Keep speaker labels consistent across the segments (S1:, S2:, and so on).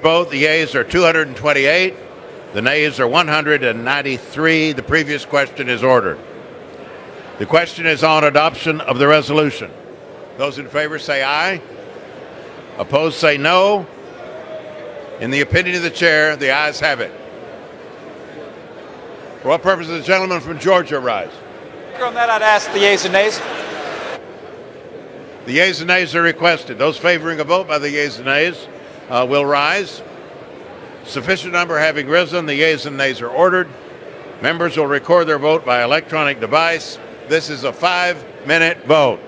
S1: vote. The yeas are 228. The nays are 193. The previous question is ordered. The question is on adoption of the resolution. Those in favor say aye. Opposed say no. In the opinion of the chair, the ayes have it. For what purpose does the gentleman from Georgia rise?
S2: On that, I'd ask the yeas and nays.
S1: The yeas and nays are requested. Those favoring a vote by the yeas and nays will rise. Sufficient number having risen, the yeas and nays are ordered. Members will record their vote by electronic device. This is a 5-minute vote.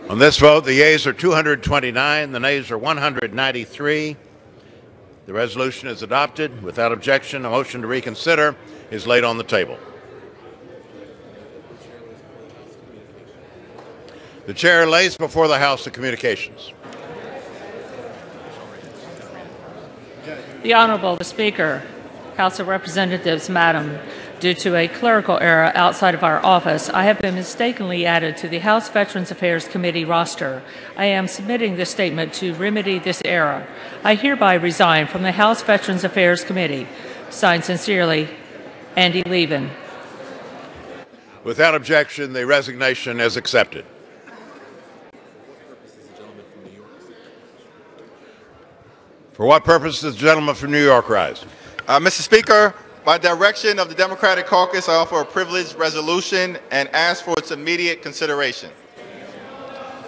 S1: On this vote, the yeas are 229, the nays are 193. The resolution is adopted. Without objection, a motion to reconsider is laid on the table. The chair lays before the House the communications.
S3: The Honorable, the Speaker, House of Representatives, Madam, due to a clerical error outside of our office, I have been mistakenly added to the House Veterans Affairs Committee roster. I am submitting this statement to remedy this error. I hereby resign from the House Veterans Affairs Committee. Signed sincerely, Andy Levin.
S1: Without objection, the resignation is accepted. For what purpose does the gentleman from New York rise?
S4: Mr. Speaker, by direction of the Democratic Caucus, I offer a privileged resolution and ask for its immediate consideration.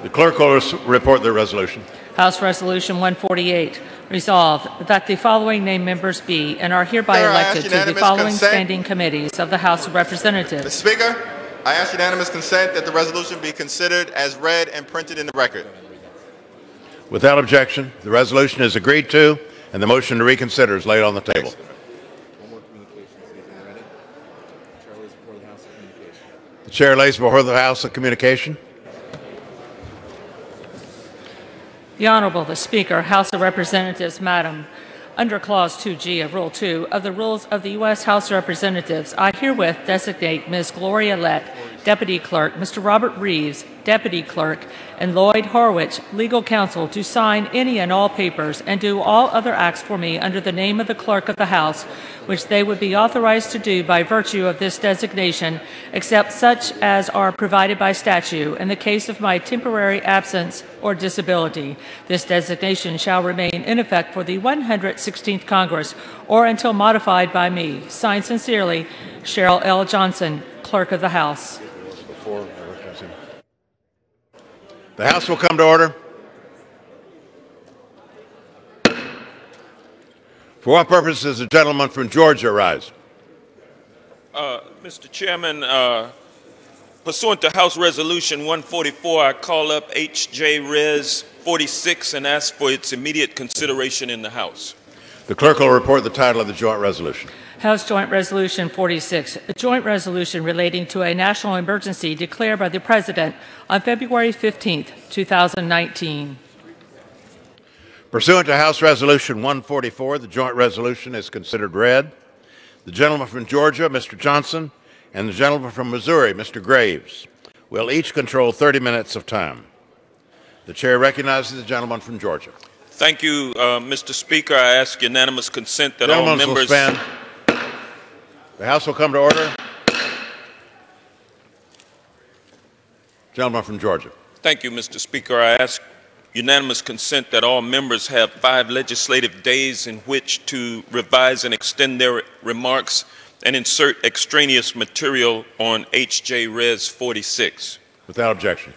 S1: The clerk will report the resolution.
S3: House Resolution 148, resolved that the following named members be and are hereby elected to the following standing committees of the House of Representatives.
S4: Mr. Speaker, I ask unanimous consent that the resolution be considered as read and printed in the record.
S1: Without objection, the resolution is agreed to, and the motion to reconsider is laid on the table. The chair lays before the House of Communication.
S3: The Honorable, the Speaker, House of Representatives, Madam, under Clause 2G of Rule 2 of the Rules of the U.S. House of Representatives, I herewith designate Ms. Gloria Lett, Deputy Clerk, Mr. Robert Reeves, Deputy Clerk, and Lloyd Horwich, Legal Counsel, to sign any and all papers and do all other acts for me under the name of the Clerk of the House, which they would be authorized to do by virtue of this designation, except such as are provided by statute in the case of my temporary absence or disability. This designation shall remain in effect for the 116th Congress or until modified by me. Signed sincerely, Cheryl L. Johnson, Clerk of the House.
S1: The House will come to order. For what purpose does the gentleman from Georgia rise?
S5: Mr. Chairman, pursuant to House Resolution 144, I call up H.J. Res. 46 and ask for its immediate consideration in the House.
S1: The clerk will report the title of the joint resolution.
S3: House Joint Resolution 46, a joint resolution relating to a national emergency declared by the President on February 15, 2019.
S1: Pursuant to House Resolution 144, the joint resolution is considered read. The gentleman from Georgia, Mr. Johnson, and the gentleman from Missouri, Mr. Graves, will each control 30 minutes of time. The chair recognizes the gentleman from Georgia.
S5: Thank you, Mr. Speaker. I ask unanimous consent that all members...
S1: The House will come to order. Gentleman from Georgia.
S5: Thank you, Mr. Speaker. I ask unanimous consent that all members have 5 legislative days in which to revise and extend their remarks and insert extraneous material on H.J. Res. 46.
S1: Without objection.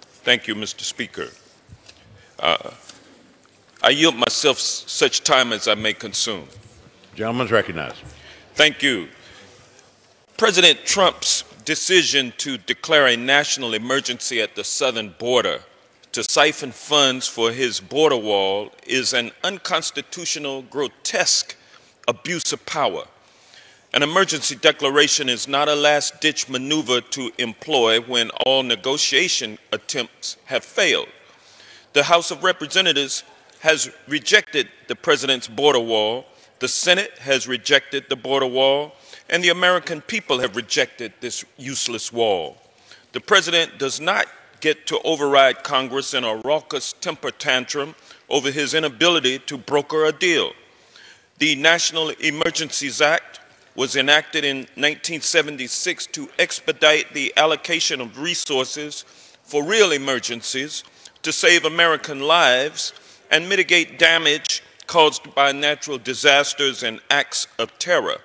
S5: Thank you, Mr. Speaker. I yield myself such time as I may consume.
S1: Gentleman's recognized.
S5: Thank you. President Trump's decision to declare a national emergency at the southern border to siphon funds for his border wall is an unconstitutional, grotesque abuse of power. An emergency declaration is not a last-ditch maneuver to employ when all negotiation attempts have failed. The House of Representatives has rejected the president's border wall, the Senate has rejected the border wall, and the American people have rejected this useless wall. The president does not get to override Congress in a raucous temper tantrum over his inability to broker a deal. The National Emergencies Act was enacted in 1976 to expedite the allocation of resources for real emergencies to save American lives and mitigate damage caused by natural disasters and acts of terror.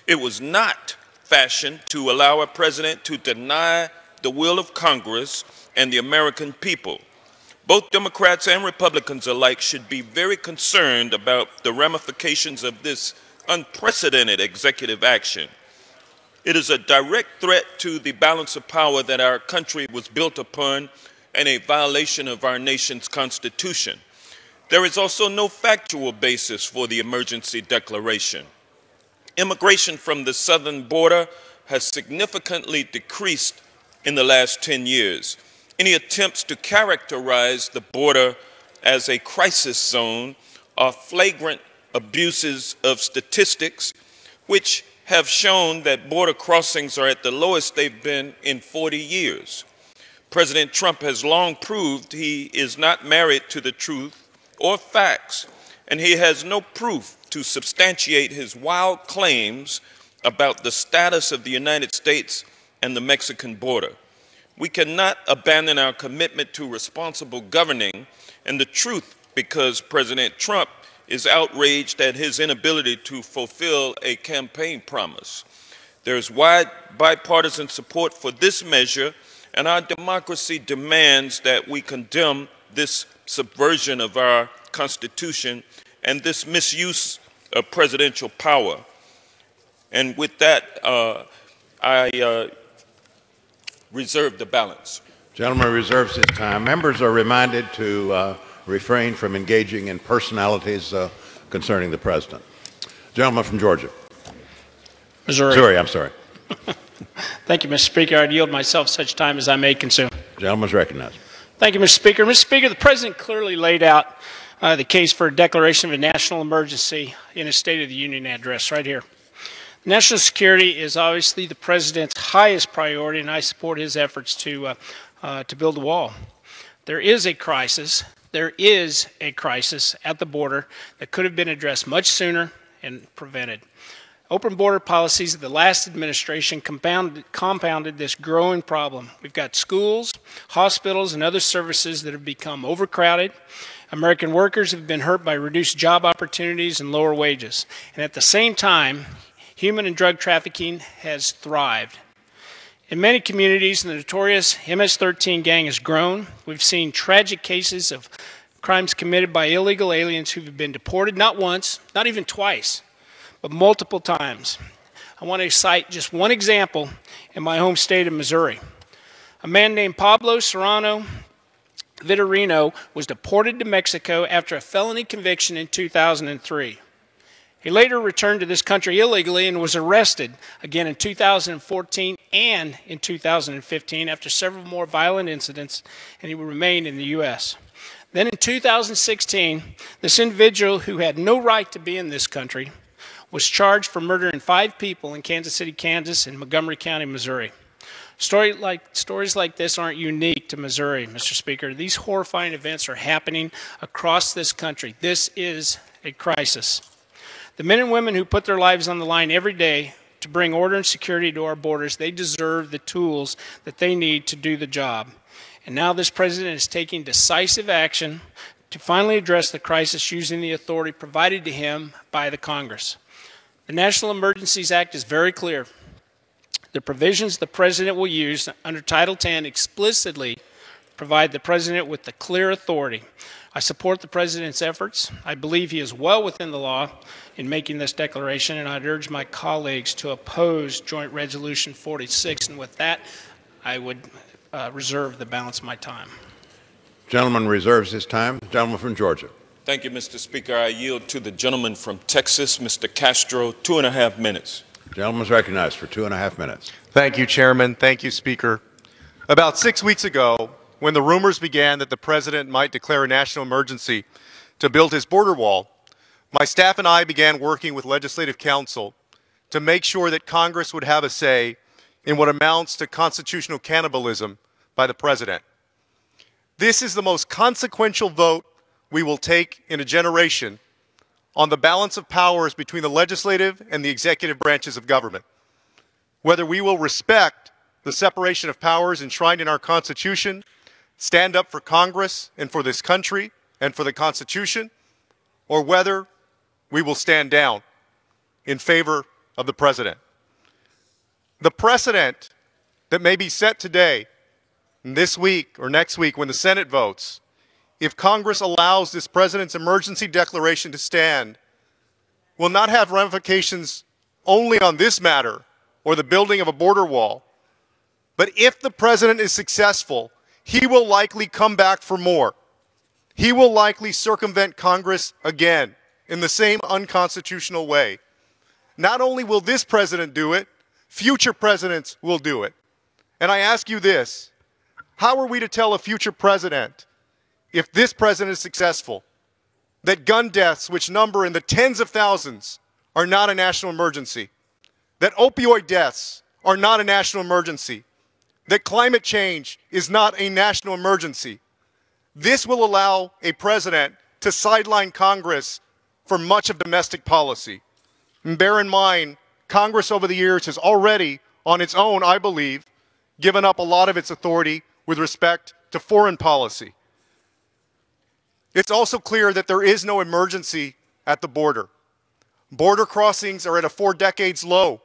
S5: It was not fashioned to allow a president to deny the will of Congress and the American people. Both Democrats and Republicans alike should be very concerned about the ramifications of this unprecedented executive action. It is a direct threat to the balance of power that our country was built upon and a violation of our nation's Constitution. There is also no factual basis for the emergency declaration. Immigration from the southern border has significantly decreased in the last 10 years. Any attempts to characterize the border as a crisis zone are flagrant abuses of statistics, which have shown that border crossings are at the lowest they've been in 40 years. President Trump has long proved he is not married to the truth or facts, and he has no proof to substantiate his wild claims about the status of the United States and the Mexican border. We cannot abandon our commitment to responsible governing and the truth because President Trump is outraged at his inability to fulfill a campaign promise. There is wide bipartisan support for this measure, and our democracy demands that we condemn this subversion of our Constitution and this misuse of presidential power. And with that, I reserve the balance.
S1: Gentleman reserves his time. Members are reminded to refrain from engaging in personalities concerning the president. Gentleman from Georgia. Missouri, I'm sorry.
S6: Thank you, Mr. Speaker. I'd yield myself such time as I may consume.
S1: Gentleman's recognized.
S6: Thank you, Mr. Speaker. Mr. Speaker, the President clearly laid out the case for a declaration of a national emergency in his State of the Union address right here. National security is obviously the President's highest priority, and I support his efforts to build a wall. There is a crisis. There is a crisis at the border that could have been addressed much sooner and prevented. Open border policies of the last administration compounded this growing problem. We've got schools, hospitals, and other services that have become overcrowded. American workers have been hurt by reduced job opportunities and lower wages. And at the same time, human and drug trafficking has thrived. In many communities, the notorious MS-13 gang has grown. We've seen tragic cases of crimes committed by illegal aliens who have been deported not once, not even twice, but multiple times. I want to cite just one example in my home state of Missouri. A man named Pablo Serrano Vitorino was deported to Mexico after a felony conviction in 2003. He later returned to this country illegally and was arrested again in 2014 and in 2015 after several more violent incidents, and he remained in the U.S. Then in 2016, this individual who had no right to be in this country was charged for murdering 5 people in Kansas City, Kansas, and Montgomery County, Missouri. Stories like this aren't unique to Missouri, Mr. Speaker. These horrifying events are happening across this country. This is a crisis. The men and women who put their lives on the line every day to bring order and security to our borders, they deserve the tools that they need to do the job. And now this president is taking decisive action to finally address the crisis using the authority provided to him by the Congress. The National Emergencies Act is very clear. The provisions the President will use under Title 10 explicitly provide the President with the clear authority. I support the President's efforts. I believe he is well within the law in making this declaration, and I'd urge my colleagues to oppose Joint Resolution 46. And with that, I would reserve the balance of my time.
S1: Gentleman reserves his time. Gentleman from Georgia.
S5: Thank you, Mr. Speaker. I yield to the gentleman from Texas, Mr. Castro, 2.5 minutes.
S1: Gentleman's recognized for 2.5 minutes.
S7: Thank you, Chairman. Thank you, Speaker. About 6 weeks ago, when the rumors began that the President might declare a national emergency to build his border wall, my staff and I began working with Legislative Counsel to make sure that Congress would have a say in what amounts to constitutional cannibalism by the President. This is the most consequential vote we will take in a generation on the balance of powers between the legislative and the executive branches of government. Whether we will respect the separation of powers enshrined in our Constitution, stand up for Congress and for this country and for the Constitution, or whether we will stand down in favor of the President. The precedent that may be set today this week or next week when the Senate votes, if Congress allows this president's emergency declaration to stand, will not have ramifications only on this matter or the building of a border wall, but if the president is successful, he will likely come back for more. He will likely circumvent Congress again in the same unconstitutional way. Not only will this president do it, future presidents will do it. And I ask you this, how are we to tell a future president, if this president is successful, that gun deaths, which number in the tens of thousands, are not a national emergency, that opioid deaths are not a national emergency, that climate change is not a national emergency? This will allow a president to sideline Congress for much of domestic policy. And bear in mind, Congress over the years has already, on its own, I believe, given up a lot of its authority with respect to foreign policy. It's also clear that there is no emergency at the border. Border crossings are at a 4 decades low.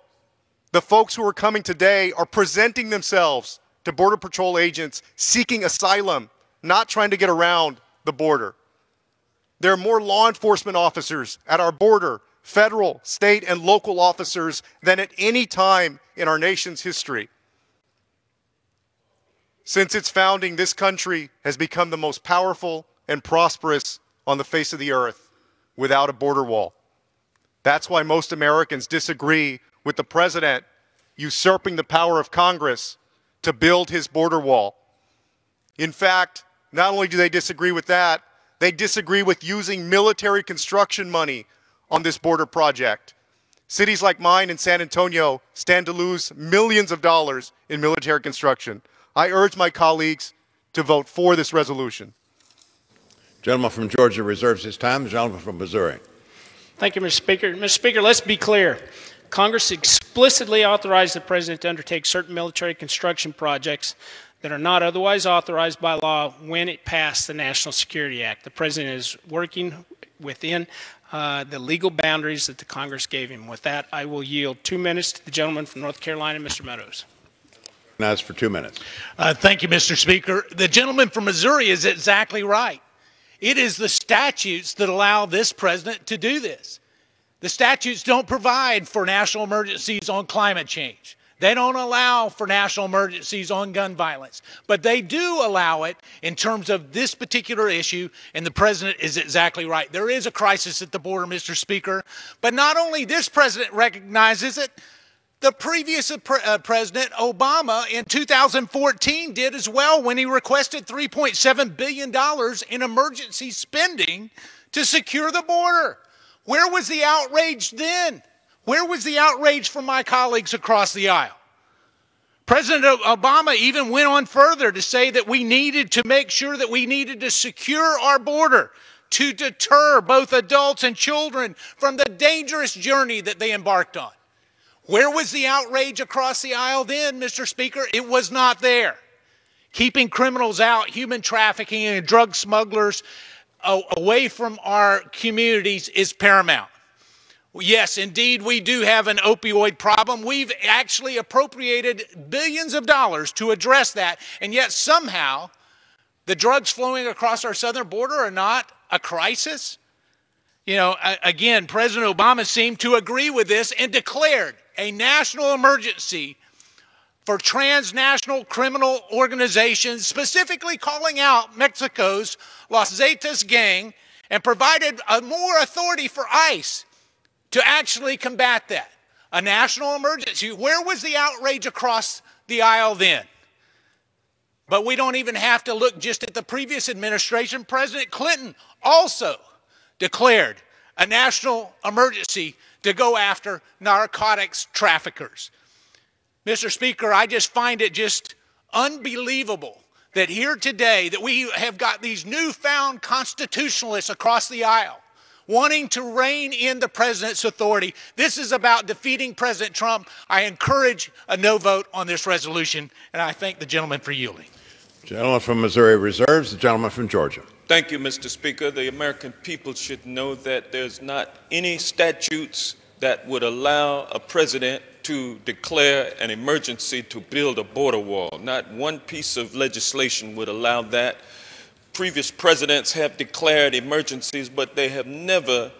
S7: The folks who are coming today are presenting themselves to Border Patrol agents seeking asylum, not trying to get around the border. There are more law enforcement officers at our border, federal, state, and local officers, than at any time in our nation's history. Since its founding, this country has become the most powerful and prosperous on the face of the earth without a border wall. That's why most Americans disagree with the president usurping the power of Congress to build his border wall. In fact, not only do they disagree with that, they disagree with using military construction money on this border project. Cities like mine in San Antonio stand to lose millions of dollars in military construction. I urge my colleagues to vote for this resolution.
S1: Gentleman from Georgia reserves his time. The gentleman from Missouri.
S6: Thank you, Mr. Speaker. Mr. Speaker, let's be clear. Congress explicitly authorized the President to undertake certain military construction projects that are not otherwise authorized by law when it passed the National Security Act. The President is working within the legal boundaries that the Congress gave him. With that, I will yield 2 minutes to the gentleman from North Carolina, Mr. Meadows.
S1: Now it's for 2 minutes.
S8: Thank you, Mr. Speaker. The gentleman from Missouri is exactly right. It is the statutes that allow this president to do this. The statutes don't provide for national emergencies on climate change. They don't allow for national emergencies on gun violence. But they do allow it in terms of this particular issue, and the president is exactly right. There is a crisis at the border, Mr. Speaker. But not only this president recognizes it, the previous President Obama in 2014 did as well when he requested $3.7 billion in emergency spending to secure the border. Where was the outrage then? Where was the outrage from my colleagues across the aisle? President Obama even went on further to say that we needed to make sure that we needed to secure our border to deter both adults and children from the dangerous journey that they embarked on. Where was the outrage across the aisle then, Mr. Speaker? It was not there. Keeping criminals out, human trafficking and drug smugglers away from our communities is paramount. Yes, indeed, we do have an opioid problem. We've actually appropriated billions of dollars to address that, and yet somehow the drugs flowing across our southern border are not a crisis. You know, again, President Obama seemed to agree with this and declared a national emergency for transnational criminal organizations, specifically calling out Mexico's Los Zetas gang, and provided more authority for ICE to actually combat that. A national emergency. Where was the outrage across the aisle then? But we don't even have to look just at the previous administration. President Clinton also declared a national emergency to go after narcotics traffickers. Mr. Speaker, I just find it just unbelievable that here today that we have got these newfound constitutionalists across the aisle wanting to rein in the president's authority. This is about defeating President Trump. I encourage a no vote on this resolution, and I thank the gentleman for yielding.
S1: Gentleman from Missouri reserves. The gentleman from Georgia.
S5: Thank you, Mr. Speaker. The American people should know that there's not any statutes that would allow a president to declare an emergency to build a border wall. Not one piece of legislation would allow that. Previous presidents have declared emergencies, but they have never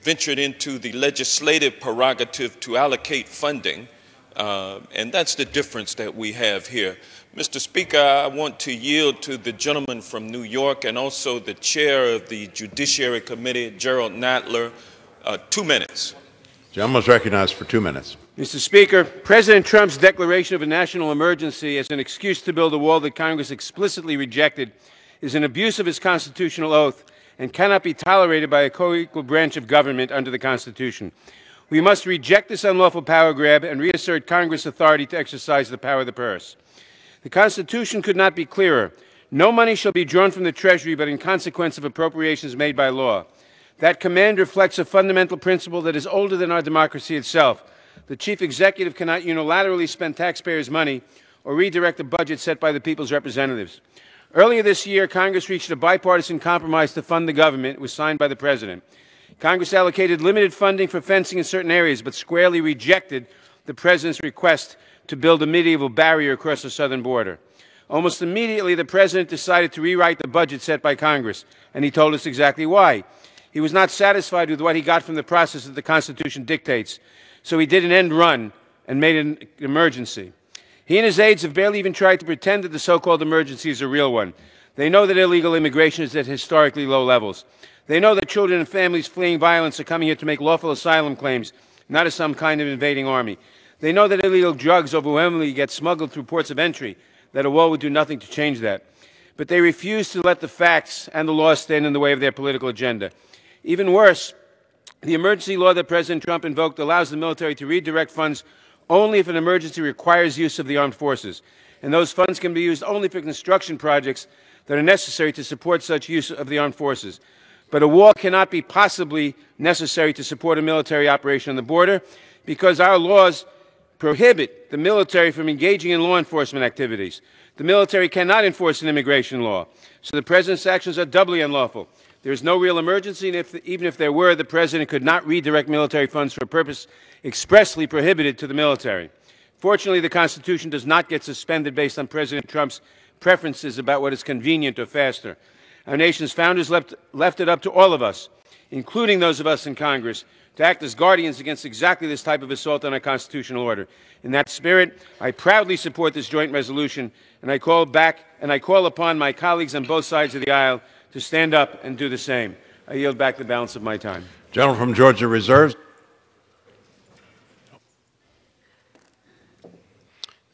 S5: ventured into the legislative prerogative to allocate funding, and that's the difference that we have here. Mr. Speaker, I want to yield to the gentleman from New York and also the chair of the Judiciary Committee, Gerald Nadler, 2 minutes.
S1: Gentleman is recognized for 2 minutes.
S9: Mr. Speaker, President Trump's declaration of a national emergency as an excuse to build a wall that Congress explicitly rejected is an abuse of his constitutional oath and cannot be tolerated by a co-equal branch of government under the Constitution. We must reject this unlawful power grab and reassert Congress' authority to exercise the power of the purse. The Constitution could not be clearer. No money shall be drawn from the Treasury but in consequence of appropriations made by law. That command reflects a fundamental principle that is older than our democracy itself. The chief executive cannot unilaterally spend taxpayers' money or redirect the budget set by the people's representatives. Earlier this year, Congress reached a bipartisan compromise to fund the government. It was signed by the President. Congress allocated limited funding for fencing in certain areas, but squarely rejected the President's request to build a medieval barrier across the southern border. Almost immediately, the President decided to rewrite the budget set by Congress, and he told us exactly why. He was not satisfied with what he got from the process that the Constitution dictates, so he did an end run and made an emergency. He and his aides have barely even tried to pretend that the so-called emergency is a real one. They know that illegal immigration is at historically low levels. They know that children and families fleeing violence are coming here to make lawful asylum claims, not as some kind of invading army. They know that illegal drugs overwhelmingly get smuggled through ports of entry, that a wall would do nothing to change that. But they refuse to let the facts and the law stand in the way of their political agenda. Even worse, the emergency law that President Trump invoked allows the military to redirect funds only if an emergency requires use of the armed forces, and those funds can be used only for construction projects that are necessary to support such use of the armed forces. But a wall cannot be possibly necessary to support a military operation on the border because our laws prohibit the military from engaging in law enforcement activities. The military cannot enforce an immigration law, so the President's actions are doubly unlawful. There is no real emergency, and even if there were, the President could not redirect military funds for a purpose expressly prohibited to the military. Fortunately, the Constitution does not get suspended based on President Trump's preferences about what is convenient or faster. Our nation's founders left it up to all of us, including those of us in Congress, to act as guardians against exactly this type of assault on our constitutional order. In that spirit, I proudly support this joint resolution, and I call upon my colleagues on both sides of the aisle to stand up and do the same. I yield back the balance of my time.
S1: Gentleman from Georgia reserves.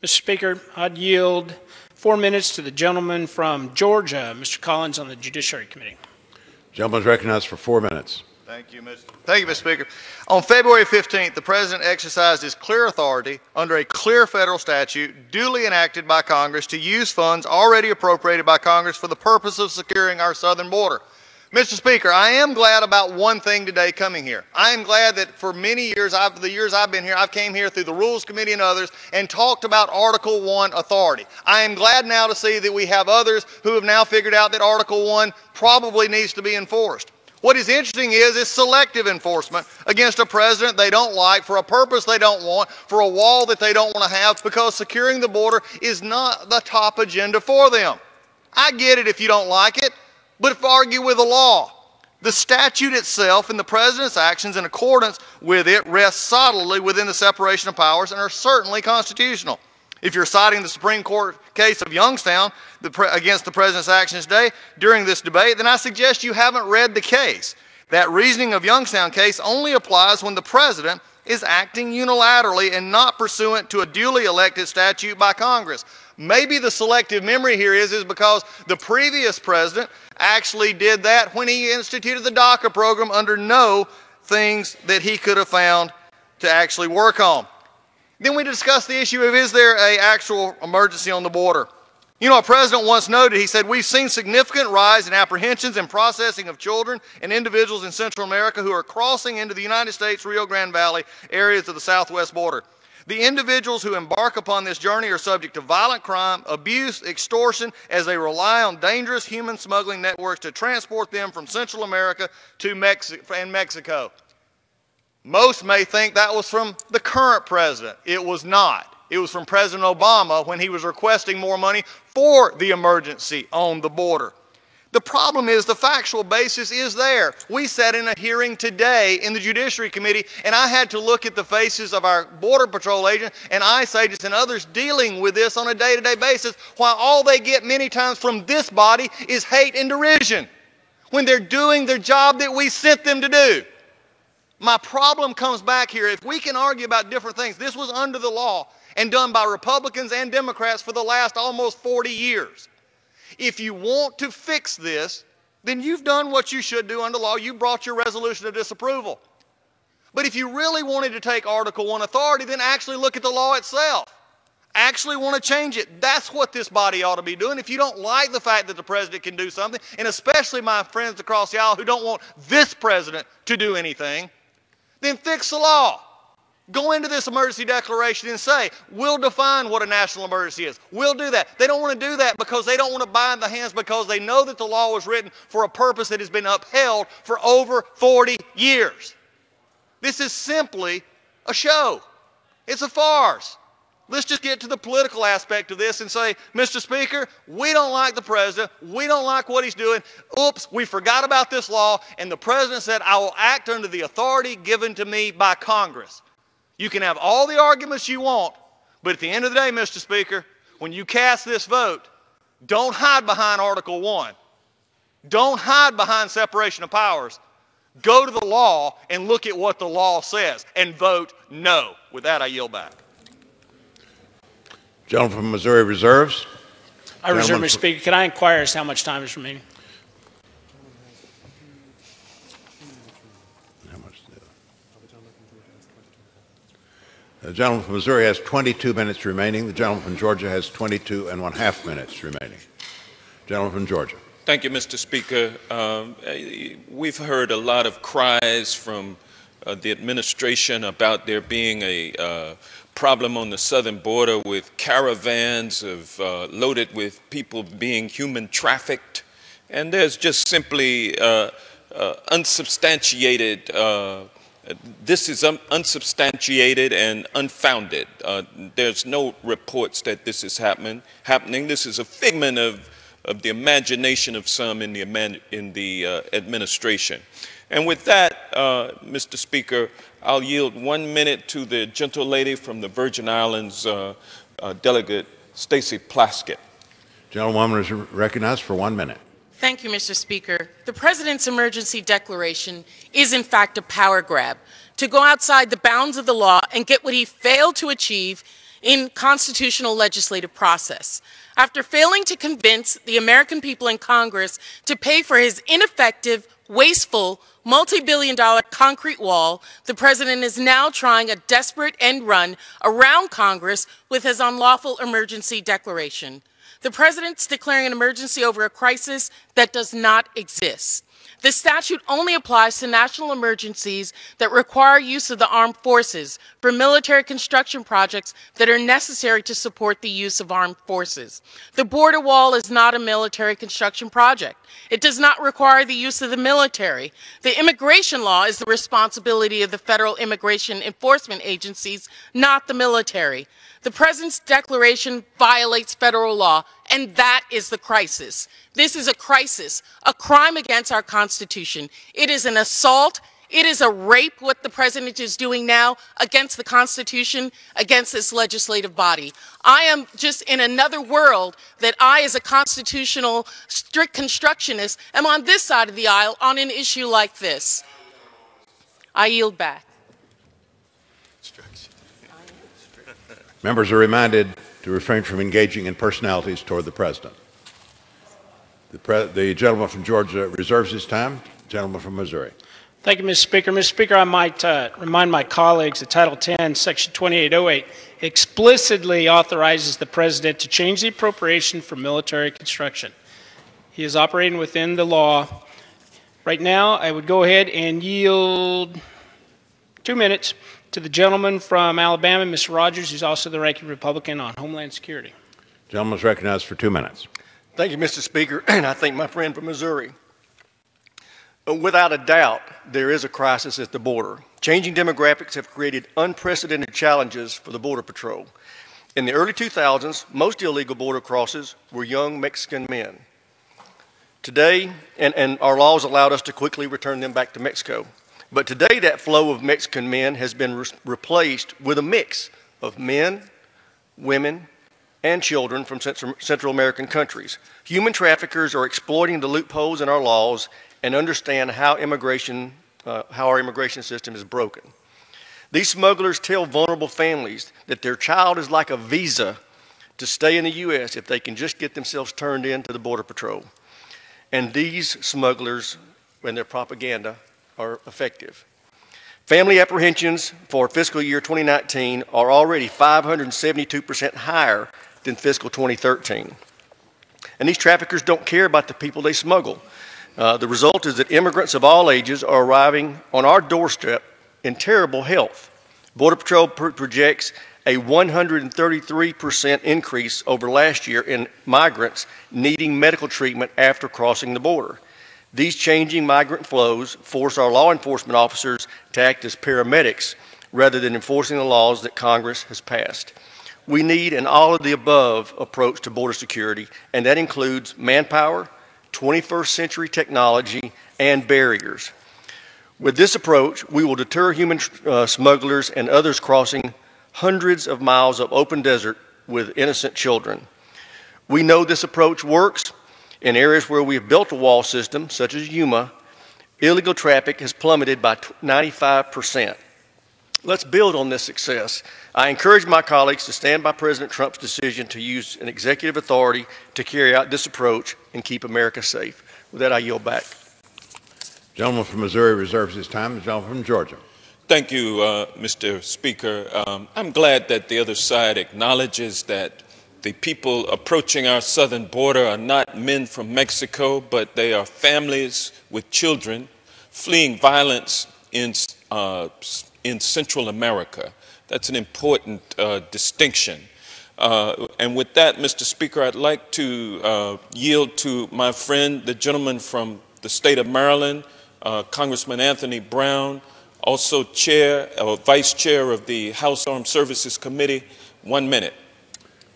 S6: Mr. Speaker, I'd yield 4 minutes to the gentleman from Georgia, Mr. Collins, on the Judiciary Committee.
S1: Gentleman is recognized for 4 minutes.
S4: Thank you, Mr. Speaker. On February 15th, the President exercised his clear authority under a clear federal statute duly enacted by Congress to use funds already appropriated by Congress for the purpose of securing our southern border. Mr. Speaker, I am glad about one thing today coming here. I am glad that for many years, the years I've been here, I've came here through the Rules Committee and others and talked about Article 1 authority. I am glad now to see that we have others who have now figured out that Article 1 probably needs to be enforced. What is interesting is selective enforcement against a president they don't like, for a purpose they don't want, for a wall that they don't want to have, because securing the border is not the top agenda for them. I get it if you don't like it, but argue with the law. The statute itself and the president's actions in accordance with it rest solidly within the separation of powers and are certainly constitutional. If you're citing the Supreme Court case of Youngstown against the president's actions today during this debate, then I suggest you haven't read the case. That reasoning of Youngstown case only applies when the president is acting unilaterally and not pursuant to a duly elected statute by Congress. Maybe the selective memory here is because the previous president actually did that when he instituted the DACA program under no things that he could have found to actually work on. Then we discussed the issue of, is there an actual emergency on the border? You know, a president once noted, he said, we've seen significant rise in apprehensions and processing of children and individuals in Central America who are crossing into the United States Rio Grande Valley areas of the southwest border. The individuals who embark upon this journey are subject to violent crime, abuse, extortion, as they rely on dangerous human smuggling networks to transport them from Central America to Mexico. Most may think that was from the current president. It was not. It was from President Obama when he was requesting more money for the emergency on the border. The problem is the factual basis is there. We sat in a hearing today in the Judiciary Committee, and I had to look at the faces of our Border Patrol agents and ICE agents and others dealing with this on a day-to-day basis, while all they get many times from this body is hate and derision when they're doing their job that we sent them to do. My problem comes back here. If we can argue about different things, this was under the law and done by Republicans and Democrats for the last almost 40 years. If you want to fix this, then you've done what you should do under law. You brought your resolution of disapproval. But if you really wanted to take Article 1 authority, then actually look at the law itself. Actually want to change it. That's what this body ought to be doing. If you don't like the fact that the president can do something, and especially my friends across the aisle who don't want this president to do anything, then fix the law. Go into this emergency declaration and say, we'll define what a national emergency is. We'll do that. They don't want to do that because they don't want to bind the hands, because they know that the law was written for a purpose that has been upheld for over 40 years. This is simply a show. It's a farce. Let's just get to the political aspect of this and say, Mr. Speaker, we don't like the president. We don't like what he's doing. Oops, we forgot about this law. And the president said, I will act under the authority given to me by Congress. You can have all the arguments you want, but at the end of the day, Mr. Speaker, when you cast this vote, don't hide behind Article 1. Don't hide behind separation of powers. Go to the law and look at what the law says and vote no. With that, I yield back.
S1: Gentleman from Missouri reserves.
S6: I reserve, Mr. Speaker. Can I inquire as to how much time is remaining?
S1: The gentleman from Missouri has 22 minutes remaining. The gentleman from Georgia has 22.5 minutes remaining. Gentleman from Georgia.
S5: Thank you, Mr. Speaker. We've heard a lot of cries from the administration about there being a problem on the southern border with caravans loaded with people being human trafficked. And there's just simply unsubstantiated this is unsubstantiated and unfounded. There's no reports that this is happening. This is a figment of the imagination of some in the administration. And with that, Mr. Speaker, I'll yield 1 minute to the gentle lady from the Virgin Islands, Delegate Stacey Plaskett.
S1: Gentlewoman is recognized for 1 minute.
S10: Thank you, Mr. Speaker. The President's emergency declaration is, in fact, a power grab to go outside the bounds of the law and get what he failed to achieve in constitutional legislative process. After failing to convince the American people in Congress to pay for his ineffective, wasteful, multi-billion-dollar concrete wall, the President is now trying a desperate end run around Congress with his unlawful emergency declaration. The President's declaring an emergency over a crisis that does not exist. The statute only applies to national emergencies that require use of the armed forces for military construction projects that are necessary to support the use of armed forces. The border wall is not a military construction project. It does not require the use of the military. The immigration law is the responsibility of the federal immigration enforcement agencies, not the military. The President's declaration violates federal law, and that is the crisis. This is a crisis, a crime against our Constitution. It is an assault. It is a rape, what the President is doing now against the Constitution, against this legislative body. I am just in another world that I, as a constitutional strict constructionist, am on this side of the aisle on an issue like this. I yield back.
S1: Members are reminded to refrain from engaging in personalities toward the President. The gentleman from Georgia reserves his time. Gentleman from Missouri.
S6: Thank you, Mr. Speaker. Mr. Speaker, I might remind my colleagues that Title 10, Section 2808 explicitly authorizes the President to change the appropriation for military construction. He is operating within the law. Right now, I would go ahead and yield 2 minutes to the gentleman from Alabama, Mr. Rogers, who's also the ranking Republican on Homeland Security.
S1: The gentleman is recognized for 2 minutes.
S11: Thank you, Mr. Speaker, and I thank my friend from Missouri.
S4: Without a doubt, there is a crisis at the border. Changing demographics have created unprecedented challenges for the Border Patrol. In the early 2000s, most illegal border crosses were young Mexican men. Today, and our laws allowed us to quickly return them back to Mexico. But today, that flow of Mexican men has been replaced with a mix of men, women, and children from Central American countries. Human traffickers are exploiting the loopholes in our laws and understand how our immigration system is broken. These smugglers tell vulnerable families that their child is like a visa to stay in the U.S. if they can just get themselves turned in to the Border Patrol. And these smugglers and their propaganda are effective. Family apprehensions for fiscal year 2019 are already 572% higher than fiscal 2013. And these traffickers don't care about the people they smuggle. The result is that immigrants of all ages are arriving on our doorstep in terrible health. Border Patrol projects a 133% increase over last year in migrants needing medical treatment after crossing the border. These changing migrant flows force our law enforcement officers to act as paramedics rather than enforcing the laws that Congress has passed. We need an all-of-the-above approach to border security, and that includes manpower, 21st century technology, and barriers. With this approach, we will deter human smugglers and others crossing hundreds of miles of open desert with innocent children. We know this approach works. In areas where we have built a wall system, such as Yuma, illegal traffic has plummeted by 95%. Let's build on this success. I encourage my colleagues to stand by President Trump's decision to use an executive authority to carry out this approach and keep America safe. With that, I yield back.
S1: The gentleman from Missouri reserves his time. The gentleman from Georgia.
S5: Thank you, Mr. Speaker. I'm glad that the other side acknowledges that the people approaching our southern border are not men from Mexico, but they are families with children fleeing violence in Central America. That's an important distinction. And with that, Mr. Speaker, I'd like to yield to my friend, the gentleman from the state of Maryland, Congressman Anthony Brown, also Vice Chair of the House Armed Services Committee. 1 minute.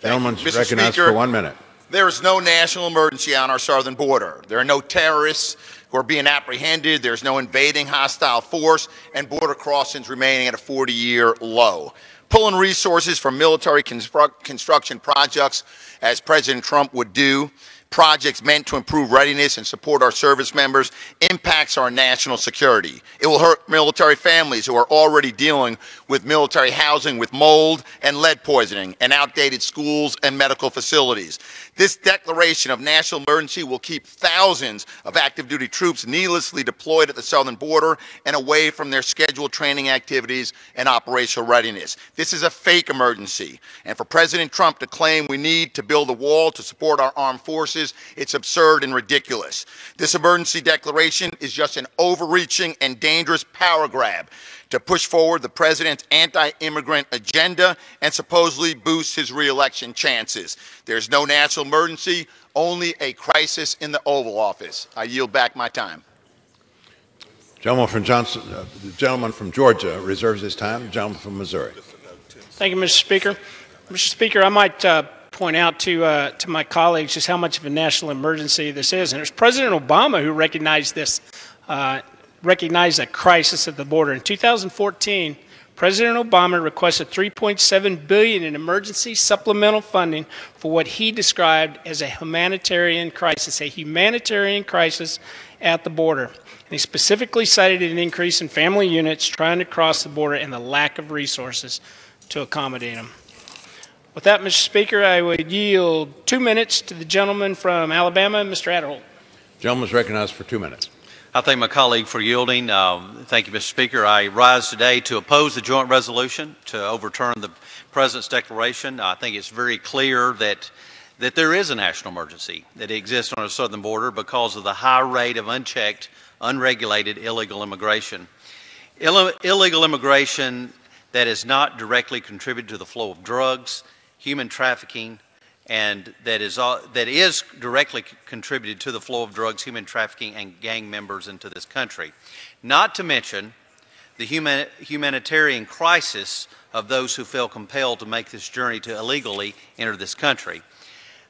S1: Gentleman's recognized for 1 minute.
S11: There is no national emergency on our southern border. There are no terrorists who are being apprehended. There's no invading hostile force, and border crossings remaining at a 40-year low. Pulling resources from military construction projects, as President Trump would do, projects meant to improve readiness and support our service members, impacts our national security. It will hurt military families who are already dealing with military housing with mold and lead poisoning and outdated schools and medical facilities. This declaration of national emergency will keep thousands of active duty troops needlessly deployed at the southern border and away from their scheduled training activities and operational readiness. This is a fake emergency, and for President Trump to claim we need to build a wall to support our armed forces, it's absurd and ridiculous. This emergency declaration is just an overreaching and dangerous power grab to push forward the president's anti-immigrant agenda and supposedly boost his re-election chances. There's no national emergency, only a crisis in the Oval Office. I yield back my time.
S1: The gentleman from Georgia reserves his time. The gentleman from Missouri.
S6: Thank you, Mr. Speaker. Mr. Speaker, I might point out to my colleagues just how much of a national emergency this is. And it was President Obama who recognized this, recognized a crisis at the border. In 2014, President Obama requested $3.7 billion in emergency supplemental funding for what he described as a humanitarian crisis at the border. And he specifically cited an increase in family units trying to cross the border and the lack of resources to accommodate them. With that, Mr. Speaker, I would yield 2 minutes to the gentleman from Alabama, Mr. Adderholt.
S1: The gentleman is recognized for 2 minutes.
S12: I thank my colleague for yielding. Thank you, Mr. Speaker. I rise today to oppose the joint resolution to overturn the President's declaration. I think it's very clear that there is a national emergency that exists on our southern border because of the high rate of unchecked, unregulated illegal immigration. Illegal immigration that has not directly contributed to the flow of drugs, human trafficking, and that is directly contributed to the flow of drugs, human trafficking, and gang members into this country. Not to mention the humanitarian crisis of those who feel compelled to make this journey to illegally enter this country.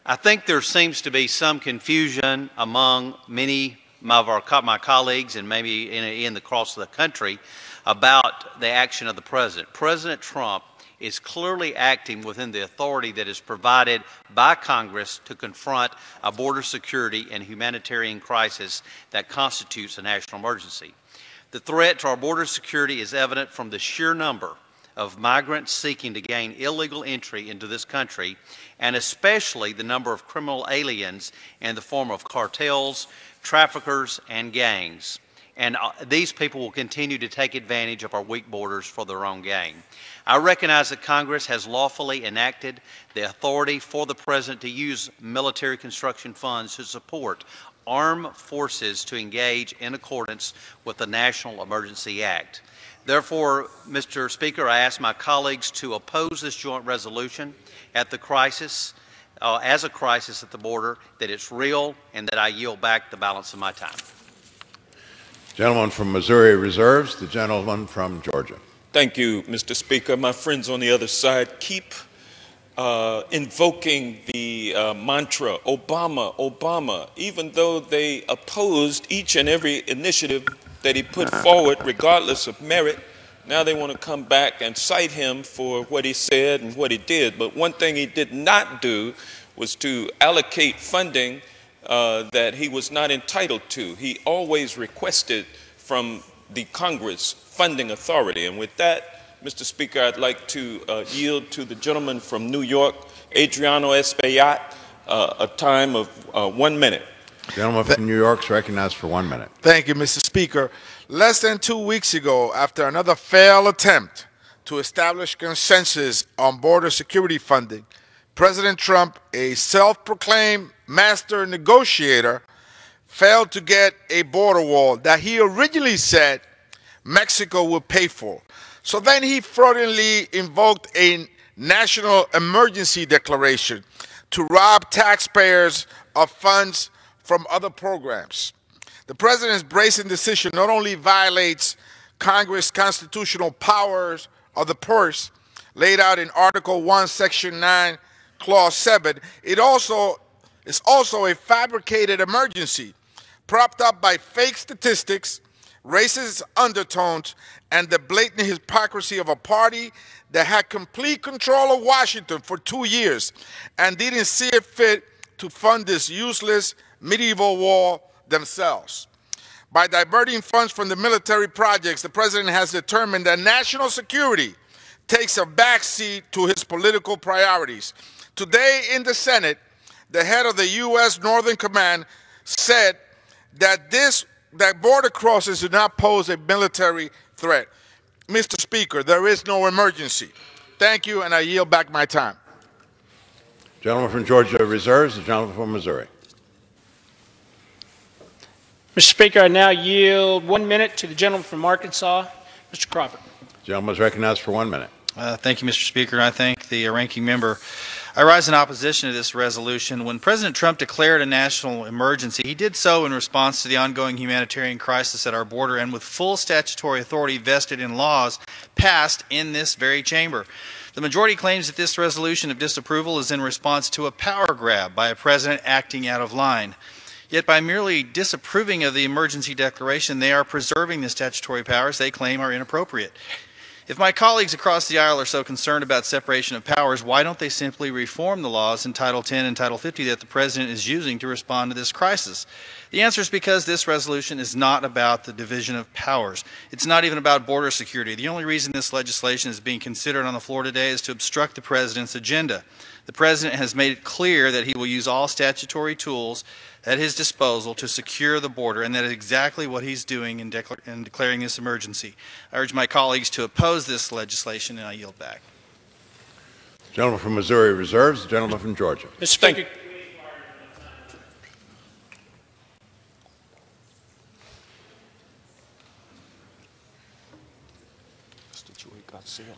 S12: I think there seems to be some confusion among many of my colleagues and maybe across the country about the action of the President. President Trump is clearly acting within the authority that is provided by Congress to confront a border security and humanitarian crisis that constitutes a national emergency. The threat to our border security is evident from the sheer number of migrants seeking to gain illegal entry into this country, and especially the number of criminal aliens in the form of cartels, traffickers, and gangs. And these people will continue to take advantage of our weak borders for their own gain. I recognize that Congress has lawfully enacted the authority for the President to use military construction funds to support armed forces to engage in accordance with the National Emergency Act. Therefore, Mr. Speaker, I ask my colleagues to oppose this joint resolution at the crisis, as a crisis at the border, that it's real, and that I yield back the balance of my time.
S1: Gentleman from Missouri reserves. The gentleman from Georgia.
S5: Thank you, Mr. Speaker. My friends on the other side keep invoking the mantra, Obama, Obama, even though they opposed each and every initiative that he put forward, regardless of merit. Now they want to come back and cite him for what he said and what he did. But one thing he did not do was to allocate funding that he was not entitled to. He always requested from the Congress funding authority. And with that, Mr. Speaker, I'd like to yield to the gentleman from New York, Adriano Espaillat, a time of 1 minute.
S1: Gentleman from New York is recognized for 1 minute.
S13: Thank you, Mr. Speaker. Less than 2 weeks ago, after another failed attempt to establish consensus on border security funding, President Trump, a self-proclaimed master negotiator, failed to get a border wall that he originally said Mexico would pay for. So then he fraudulently invoked a national emergency declaration to rob taxpayers of funds from other programs. The President's brazen decision not only violates Congress' constitutional powers of the purse laid out in Article 1, Section 9, Clause 7, it is also a fabricated emergency propped up by fake statistics, racist undertones, and the blatant hypocrisy of a party that had complete control of Washington for 2 years and didn't see it fit to fund this useless medieval wall themselves. By diverting funds from the military projects, the President has determined that national security takes a backseat to his political priorities. Today in the Senate, the head of the U.S. Northern Command said that border crossings do not pose a military threat. Mr. Speaker, there is no emergency. Thank you, and I yield back my time.
S1: Gentleman from Georgia reserves. The gentleman from Missouri.
S6: Mr. Speaker, I now yield 1 minute to the gentleman from Arkansas, Mr. Crawford.
S1: The gentleman is recognized for 1 minute.
S14: Thank you, Mr. Speaker. I thank the ranking member. I rise in opposition to this resolution. When President Trump declared a national emergency, he did so in response to the ongoing humanitarian crisis at our border and with full statutory authority vested in laws passed in this very chamber. The majority claims that this resolution of disapproval is in response to a power grab by a president acting out of line. Yet by merely disapproving of the emergency declaration, they are preserving the statutory powers they claim are inappropriate. If my colleagues across the aisle are so concerned about separation of powers, why don't they simply reform the laws in Title 10 and Title 50 that the President is using to respond to this crisis? The answer is because this resolution is not about the division of powers. It's not even about border security. The only reason this legislation is being considered on the floor today is to obstruct the President's agenda. The President has made it clear that he will use all statutory tools at his disposal to secure the border, and that is exactly what he's doing in declaring this emergency. I urge my colleagues to oppose this legislation, and I yield back.
S1: Gentleman from Missouri reserves. The gentleman from Georgia.
S6: Mr. Speaker.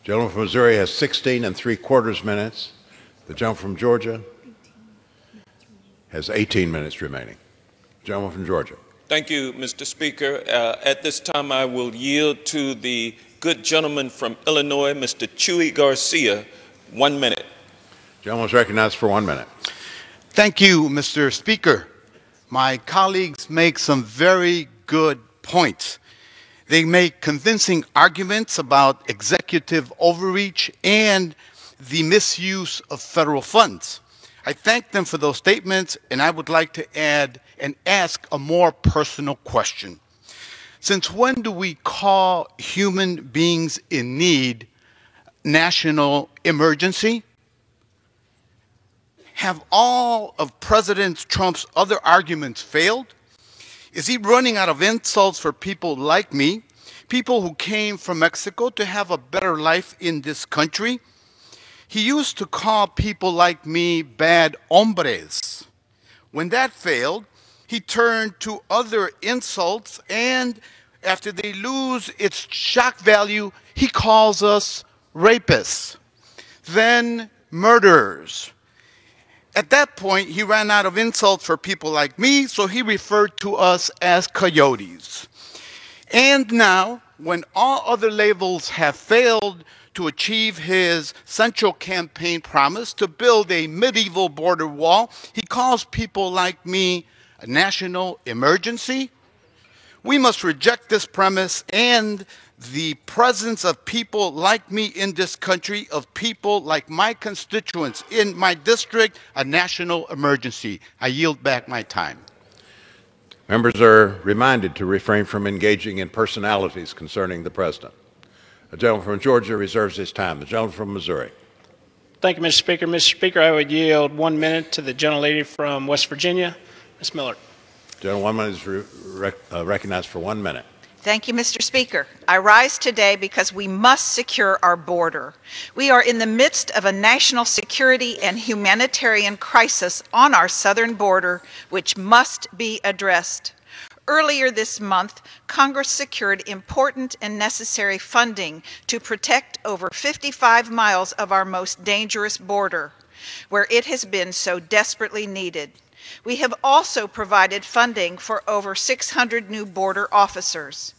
S1: Gentleman from Missouri has 16 3/4 minutes. The gentleman from Georgia. has 18 minutes remaining. Gentleman from Georgia.
S5: Thank you, Mr. Speaker. At this time, I will yield to the good gentleman from Illinois, Mr. Chuy Garcia. 1 minute.
S1: Gentleman is recognized for 1 minute.
S15: Thank you, Mr. Speaker. My colleagues make some very good points. They make convincing arguments about executive overreach and the misuse of federal funds. I thank them for those statements, and I would like to add and ask a more personal question. Since when do we call human beings in need national emergency? Have all of President Trump's other arguments failed? Is he running out of insults for people like me, people who came from Mexico to have a better life in this country? He used to call people like me bad hombres. When that failed, he turned to other insults, and after they lose its shock value, he calls us rapists, then murderers. At that point, he ran out of insults for people like me, so he referred to us as coyotes. And now, when all other labels have failed to achieve his central campaign promise to build a medieval border wall, he calls people like me a national emergency. We must reject this premise and the presence of people like me in this country, of people like my constituents in my district, a national emergency. I yield back my time.
S1: Members are reminded to refrain from engaging in personalities concerning the President. The gentleman from Georgia reserves his time. The gentleman from Missouri.
S6: Thank you, Mr. Speaker. Mr. Speaker, I would yield 1 minute to the gentlelady from West Virginia, Ms. Miller.
S1: Gentlewoman is recognized for 1 minute.
S16: Thank you, Mr. Speaker. I rise today because we must secure our border. We are in the midst of a national security and humanitarian crisis on our southern border, which must be addressed. Earlier this month, Congress secured important and necessary funding to protect over 55 miles of our most dangerous border, where it has been so desperately needed. We have also provided funding for over 600 new border officers.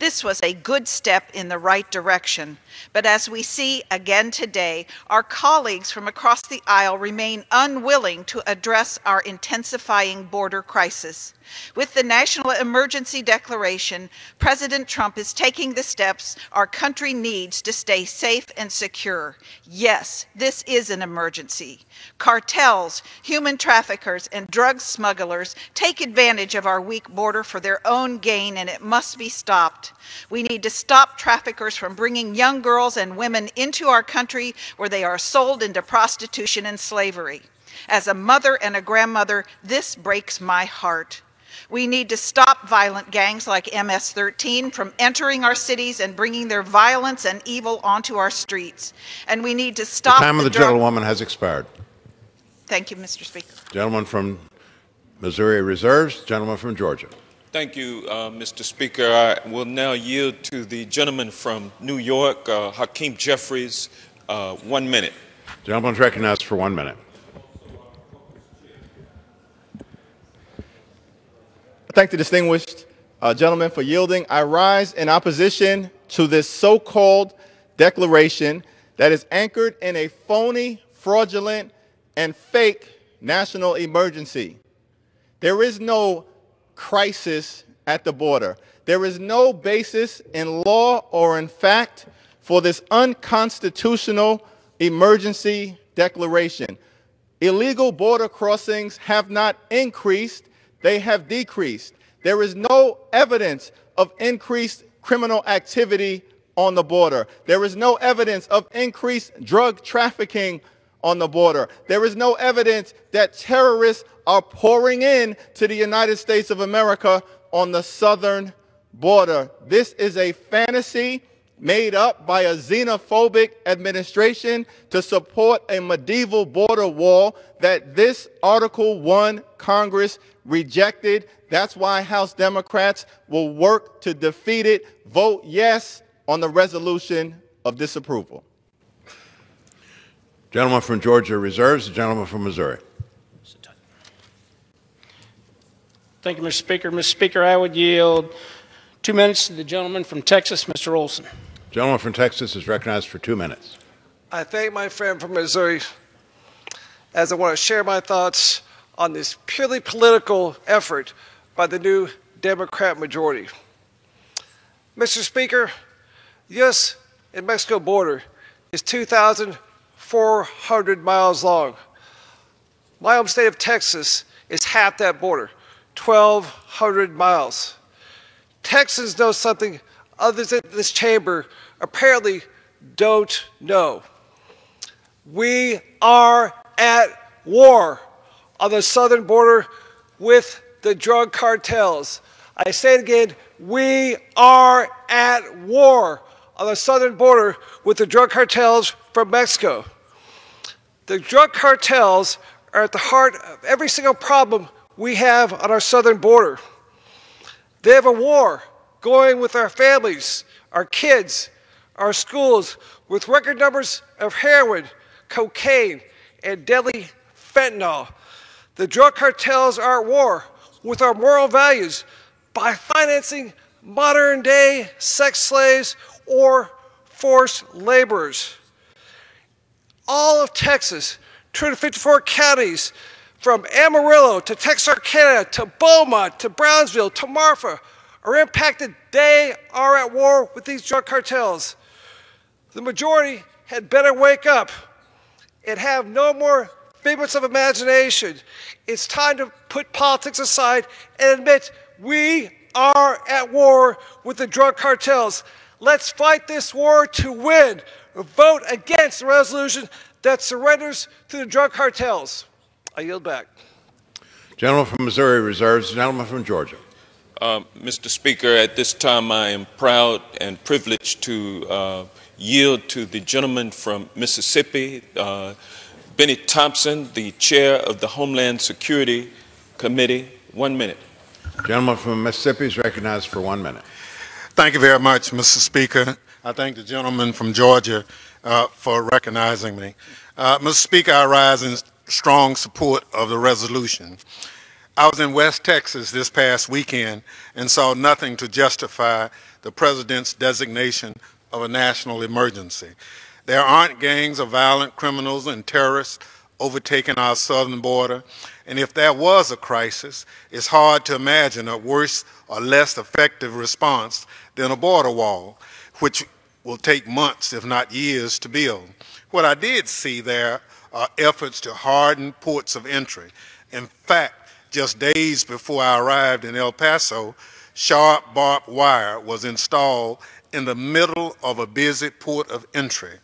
S16: This was a good step in the right direction, but as we see again today, our colleagues from across the aisle remain unwilling to address our intensifying border crisis. With the National Emergency Declaration, President Trump is taking the steps our country needs to stay safe and secure. Yes, this is an emergency. Cartels, human traffickers, and drug smugglers take advantage of our weak border for their own gain, and it must be stopped. We need to stop traffickers from bringing young girls and women into our country where they are sold into prostitution and slavery. As a mother and a grandmother, this breaks my heart. We need to stop violent gangs like MS-13 from entering our cities and bringing their violence and evil onto our streets. And we need to stop
S1: the time of the gentlewoman has expired.
S16: Thank you, Mr. Speaker.
S1: Gentleman from Missouri reserves. Gentleman from Georgia.
S5: Thank you, Mr. Speaker. I will now yield to the gentleman from New York, Hakeem Jeffries. 1 minute.
S1: Gentleman is recognized for 1 minute.
S17: I thank the distinguished gentleman for yielding. I rise in opposition to this so-called declaration that is anchored in a phony, fraudulent, and fake national emergency. There is no crisis at the border. There is no basis in law or in fact for this unconstitutional emergency declaration. Illegal border crossings have not increased, they have decreased. There is no evidence of increased criminal activity on the border. There is no evidence of increased drug trafficking on the border. There is no evidence that terrorists are pouring in to the United States of America on the southern border. This is a fantasy made up by a xenophobic administration to support a medieval border wall that this Article 1 Congress rejected. That's why House Democrats will work to defeat it. Vote yes on the resolution of disapproval.
S1: Gentleman from Georgia reserves. The gentleman from Missouri.
S6: Thank you, Mr. Speaker. Mr. Speaker, I would yield 2 minutes to the gentleman from Texas, Mr. Olson.
S1: Gentleman from Texas is recognized for 2 minutes.
S18: I thank my friend from Missouri as I want to share my thoughts on this purely political effort by the new Democrat majority. Mr. Speaker, the U.S. and Mexico border is 2,400 miles long. My home state of Texas is half that border, 1,200 miles. Texans know something others in this chamber apparently don't know. We are at war on the southern border with the drug cartels. I say it again, we are at war on the southern border with the drug cartels from Mexico. The drug cartels are at the heart of every single problem we have on our southern border. They have a war going with our families, our kids, our schools, with record numbers of heroin, cocaine, and deadly fentanyl. The drug cartels are at war with our moral values by financing modern-day sex slaves or forced laborers. All of Texas, 254 counties, from Amarillo to Texarkana to Beaumont to Brownsville to Marfa, are impacted. They are at war with these drug cartels. The majority had better wake up and have no more figments of imagination. It's time to put politics aside and admit we are at war with the drug cartels. Let's fight this war to win. Vote against the resolution that surrenders to the drug cartels. I yield back.
S1: Gentleman from Missouri reserves. The gentleman from Georgia.
S5: Mr. Speaker, at this time I am proud and privileged to yield to the gentleman from Mississippi, Benny Thompson, the chair of the Homeland Security Committee. 1 minute.
S1: Gentleman from Mississippi is recognized for 1 minute.
S19: Thank you very much, Mr. Speaker. I thank the gentleman from Georgia for recognizing me. Mr. Speaker, I rise in strong support of the resolution. I was in West Texas this past weekend and saw nothing to justify the President's designation of a national emergency. There aren't gangs of violent criminals and terrorists overtaking our southern border, and if there was a crisis, it's hard to imagine a worse or less effective response than a border wall, which will take months, if not years, to build. What I did see there are efforts to harden ports of entry. In fact, just days before I arrived in El Paso, sharp barbed wire was installed in the middle of a busy port of entry.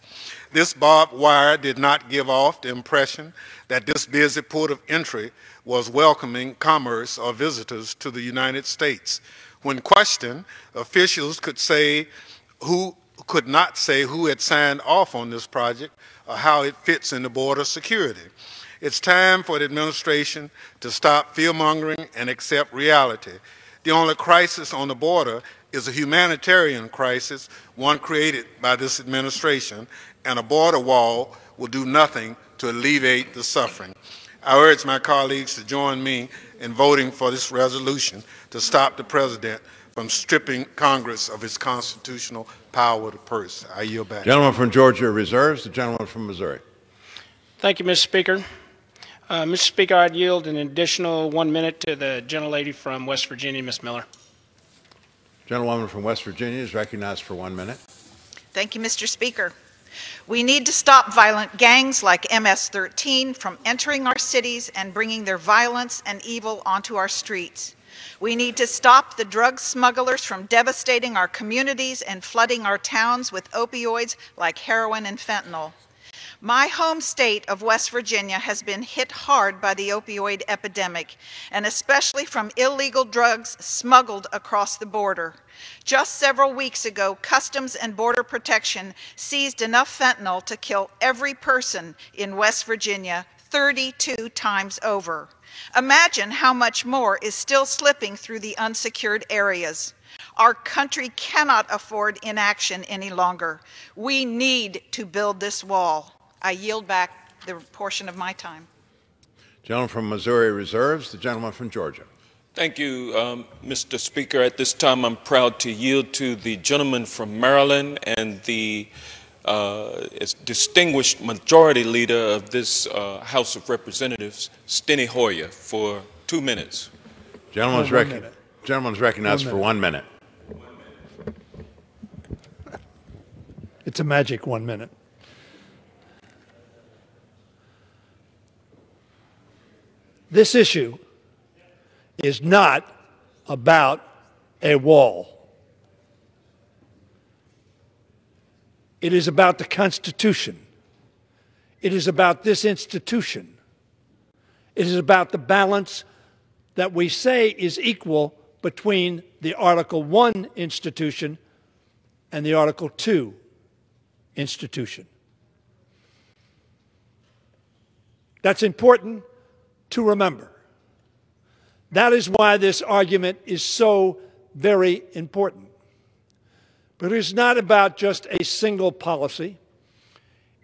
S19: This barbed wire did not give off the impression that this busy port of entry was welcoming commerce or visitors to the United States. When questioned, officials could not say who had signed off on this project or how it fits into border security. It's time for the administration to stop fear-mongering and accept reality. The only crisis on the border is a humanitarian crisis, one created by this administration, and a border wall will do nothing to alleviate the suffering. I urge my colleagues to join me in voting for this resolution to stop the President from stripping Congress of its constitutional power to purse. I yield back.
S1: Gentleman from Georgia reserves. The gentleman from Missouri.
S6: Thank you, Mr. Speaker. Mr. Speaker, I'd yield an additional 1 minute to the gentlelady from West Virginia, Ms. Miller.
S1: Gentlewoman from West Virginia is recognized for 1 minute.
S16: Thank you, Mr. Speaker. We need to stop violent gangs like MS-13 from entering our cities and bringing their violence and evil onto our streets. We need to stop the drug smugglers from devastating our communities and flooding our towns with opioids like heroin and fentanyl. My home state of West Virginia has been hit hard by the opioid epidemic, and especially from illegal drugs smuggled across the border. Just several weeks ago, Customs and Border Protection seized enough fentanyl to kill every person in West Virginia 32 times over. Imagine how much more is still slipping through the unsecured areas. Our country cannot afford inaction any longer. We need to build this wall. I yield back the portion of my time.
S1: Gentleman from Missouri reserves. The gentleman from Georgia.
S5: Thank you, Mr. Speaker. At this time, I'm proud to yield to the gentleman from Maryland and the distinguished majority leader of this House of Representatives, Steny Hoyer, for 2 minutes.
S1: Gentleman's recognized for 1 minute.
S20: It's a magic 1 minute. This issue is not about a wall. It is about the Constitution. It is about this institution. It is about the balance that we say is equal between the Article I institution and the Article II institution. That's important to remember. That is why this argument is so very important. But it is not about just a single policy.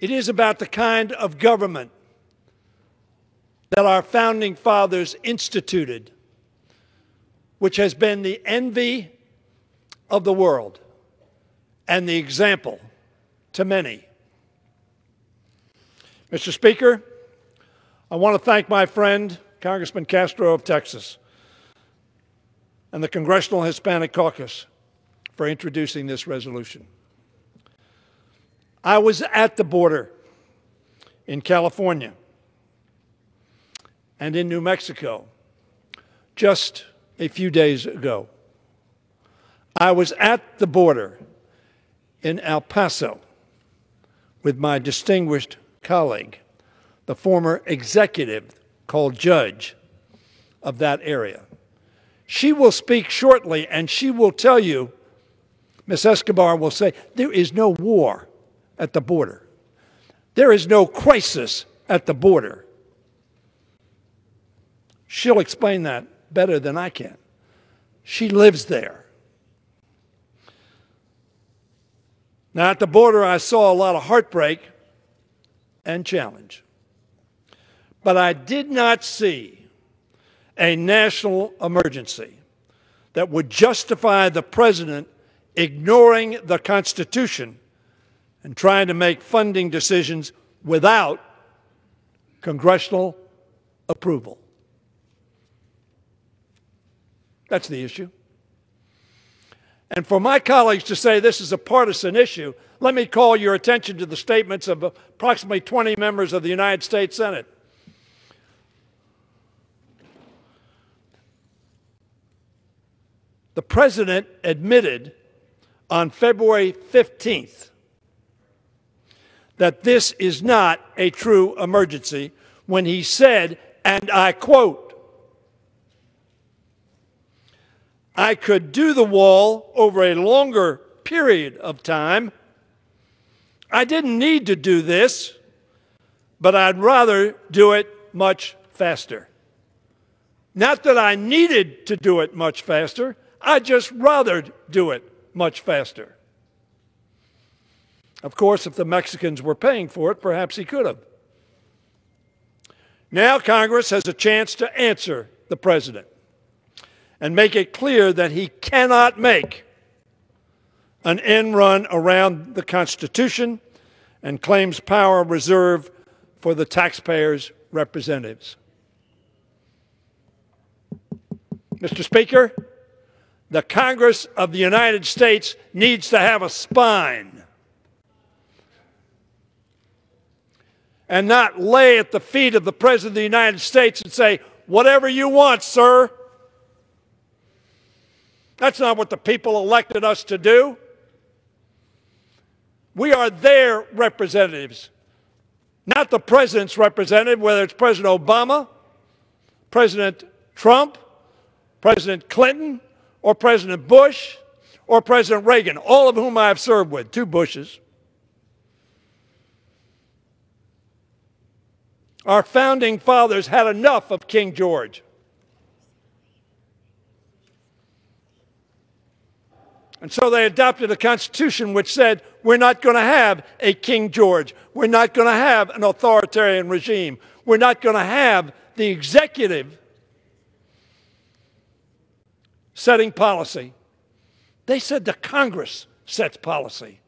S20: It is about the kind of government that our founding fathers instituted, which has been the envy of the world and the example to many. Mr. Speaker, I want to thank my friend, Congressman Castro of Texas, and the Congressional Hispanic Caucus for introducing this resolution. I was at the border in California and in New Mexico just a few days ago. I was at the border in El Paso with my distinguished colleague, the former executive called judge of that area. She will speak shortly, and she will tell you, Ms. Escobar will say, there is no war at the border. There is no crisis at the border. She'll explain that better than I can. She lives there. Now, at the border, I saw a lot of heartbreak and challenge. But I did not see a national emergency that would justify the president ignoring the Constitution and trying to make funding decisions without congressional approval. That's the issue. And for my colleagues to say this is a partisan issue, let me call your attention to the statements of approximately 20 members of the United States Senate. The president admitted on February 15th that this is not a true emergency when he said, and I quote, I could do the wall over a longer period of time. I didn't need to do this, but I'd rather do it much faster. Not that I needed to do it much faster, I just rather do it much faster. Of course, if the Mexicans were paying for it, perhaps he could have. Now Congress has a chance to answer the president and make it clear that he cannot make an end run around the Constitution and claims power reserved for the taxpayers' representatives. Mr. Speaker, the Congress of the United States needs to have a spine and not lay at the feet of the President of the United States and say, whatever you want, sir. That's not what the people elected us to do. We are their representatives, not the president's representative, whether it's President Obama, President Trump, President Clinton, or President Bush, or President Reagan, all of whom I have served with, 2 Bushes. Our founding fathers had enough of King George. And so they adopted a constitution which said, we're not going to have a King George. We're not going to have an authoritarian regime. We're not going to have the executive setting policy. They said the Congress sets policy.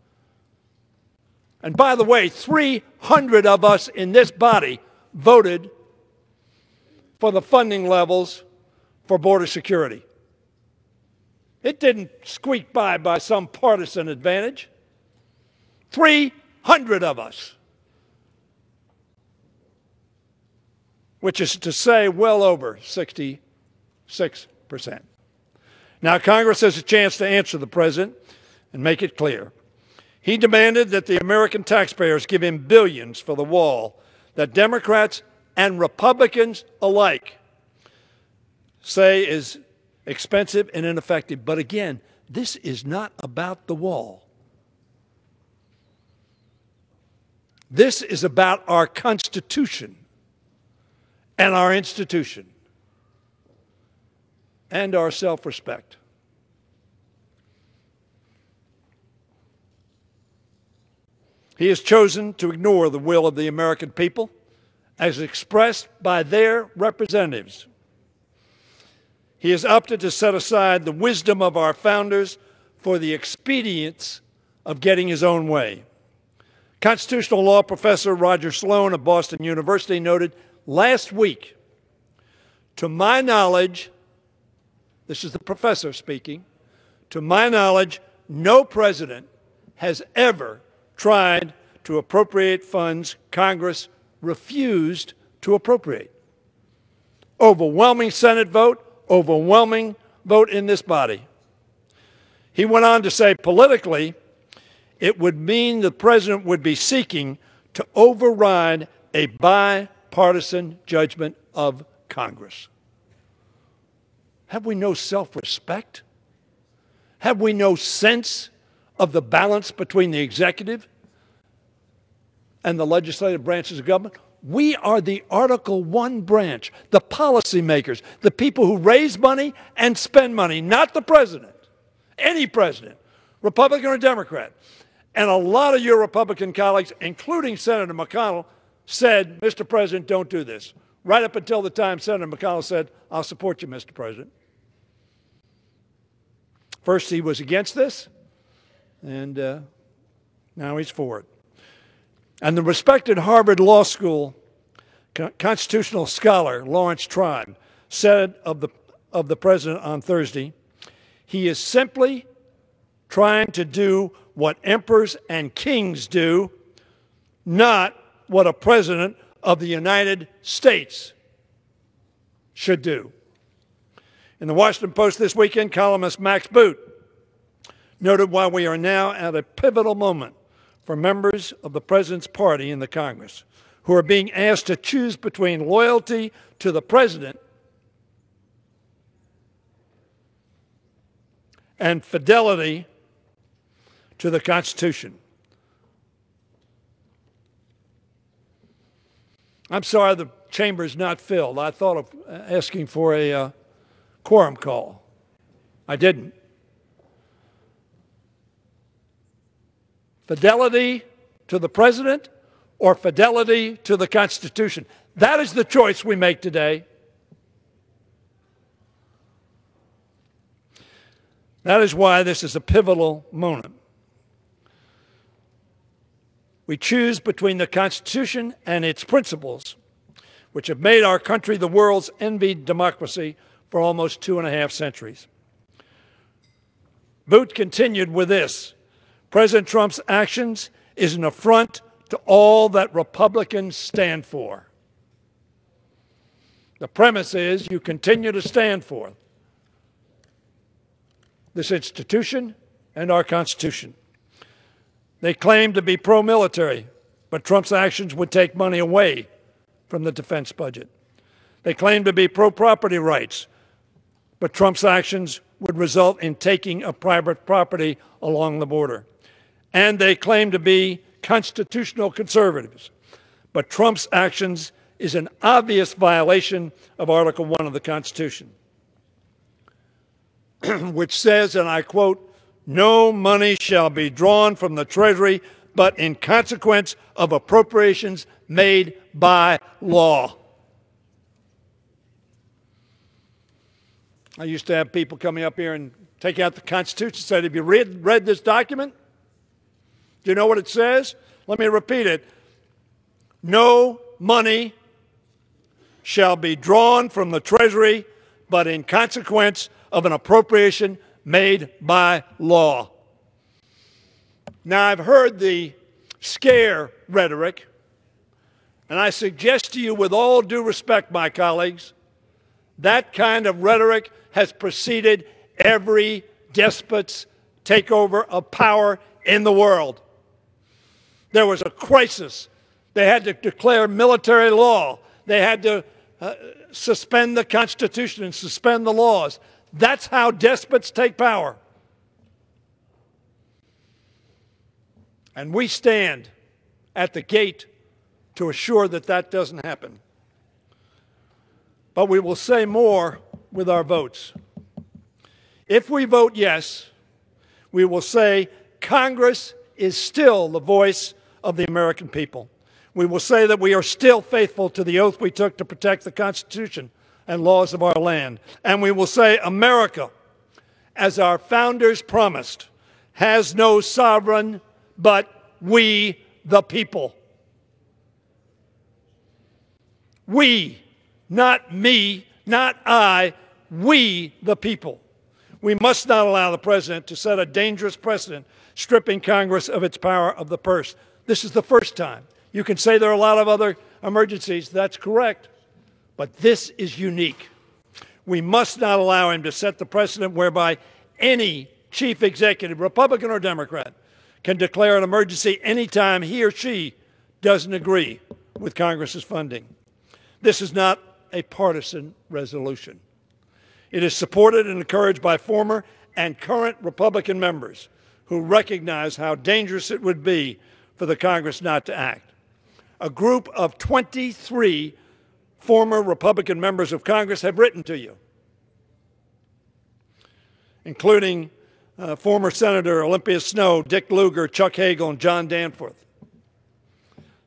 S20: And by the way, 300 of us in this body voted for the funding levels for border security. It didn't squeak by some partisan advantage. 300 of us, which is to say well over 66%. Now, Congress has a chance to answer the president and make it clear. He demanded that the American taxpayers give him billions for the wall that Democrats and Republicans alike say is expensive and ineffective. But again, this is not about the wall. This is about our Constitution and our institution and our self-respect. He has chosen to ignore the will of the American people as expressed by their representatives. He has opted to set aside the wisdom of our founders for the expedience of getting his own way. Constitutional law professor Roger Sloan of Boston University noted last week, to my knowledge, this is the professor speaking, to my knowledge, no president has ever tried to appropriate funds Congress refused to appropriate. Overwhelming Senate vote, overwhelming vote in this body. He went on to say, politically, it would mean the president would be seeking to override a bipartisan judgment of Congress. Have we no self-respect? Have we no sense of the balance between the executive and the legislative branches of government? We are the Article I branch, the policymakers, the people who raise money and spend money, not the president, any president, Republican or Democrat. And a lot of your Republican colleagues, including Senator McConnell, said, Mr. President, don't do this. Right up until the time Senator McConnell said, I'll support you, Mr. President. First he was against this, and now he's for it. And the respected Harvard Law School constitutional scholar Lawrence Tribe said of the president on Thursday, he is simply trying to do what emperors and kings do, not what a president of the United States should do. In the Washington Post this weekend, columnist Max Boot noted why we are now at a pivotal moment for members of the president's party in the Congress who are being asked to choose between loyalty to the president and fidelity to the Constitution. I'm sorry the chamber is not filled. I thought of asking for a quorum call. I didn't. Fidelity to the president or fidelity to the Constitution? That is the choice we make today. That is why this is a pivotal moment. We choose between the Constitution and its principles, which have made our country the world's envied democracy for almost 2.5 centuries. Boot continued with this: President Trump's actions is an affront to all that Republicans stand for. The premise is you continue to stand for this institution and our Constitution. They claim to be pro-military, but Trump's actions would take money away from the defense budget. They claim to be pro-property rights, but Trump's actions would result in taking of private property along the border. And they claim to be constitutional conservatives, but Trump's actions is an obvious violation of Article I of the Constitution, which says, and I quote, "No money shall be drawn from the Treasury but in consequence of appropriations made by law." I used to have people coming up here and take out the Constitution and say, have you read this document? Do you know what it says? Let me repeat it. No money shall be drawn from the Treasury but in consequence of an appropriation made by law. Now, I've heard the scare rhetoric, and I suggest to you with all due respect, my colleagues, that kind of rhetoric has preceded every despot's takeover of power in the world. There was a crisis. They had to declare military law. They had to suspend the Constitution and suspend the laws. That's how despots take power. And we stand at the gate to assure that that doesn't happen. But we will say more with our votes. If we vote yes, we will say Congress is still the voice of the American people. We will say that we are still faithful to the oath we took to protect the Constitution and laws of our land. And we will say America, as our founders promised, has no sovereign but we, the people. We, not me, not I, we, the people. We must not allow the President to set a dangerous precedent, stripping Congress of its power of the purse. This is the first time. You can say there are a lot of other emergencies. That's correct. But this is unique. We must not allow him to set the precedent whereby any chief executive, Republican or Democrat, can declare an emergency anytime he or she doesn't agree with Congress's funding. This is not a partisan resolution. It is supported and encouraged by former and current Republican members who recognize how dangerous it would be for the Congress not to act. A group of 23 former Republican members of Congress have written to you, including former Senator Olympia Snowe, Dick Lugar, Chuck Hagel, and John Danforth.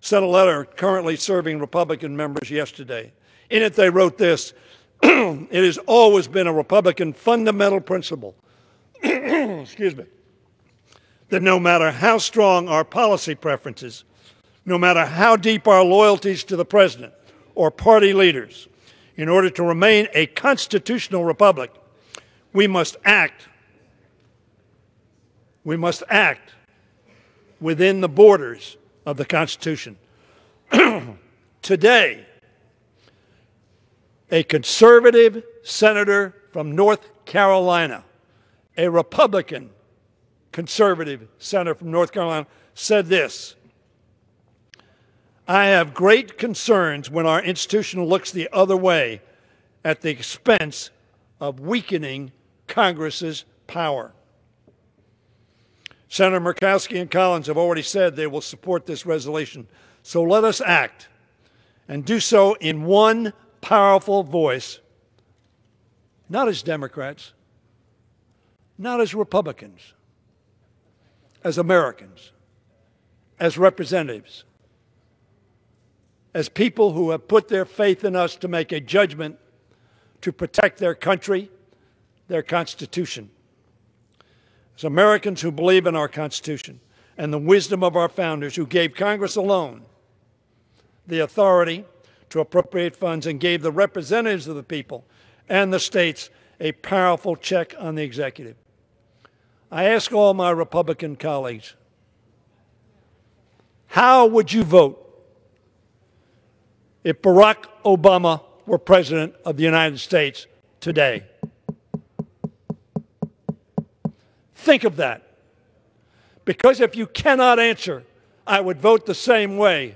S20: Sent a letter currently serving Republican members yesterday. In it they wrote this: it has always been a Republican fundamental principle excuse me, that no matter how strong our policy preferences, no matter how deep our loyalties to the President or party leaders, in order to remain a constitutional republic, we must act within the borders of the Constitution. Today, a conservative senator from North Carolina, a Republican conservative senator from North Carolina, said this: I have great concerns when our institution looks the other way at the expense of weakening Congress's power. Senator Murkowski and Collins have already said they will support this resolution. So let us act, and do so in one powerful voice, not as Democrats, not as Republicans, as Americans, as representatives, as people who have put their faith in us to make a judgment to protect their country, their Constitution. As Americans who believe in our Constitution and the wisdom of our founders, who gave Congress alone the authority to appropriate funds and gave the representatives of the people and the states a powerful check on the executive. I ask all my Republican colleagues, how would you vote if Barack Obama were President of the United States today? Think of that. Because if you cannot answer, I would vote the same way,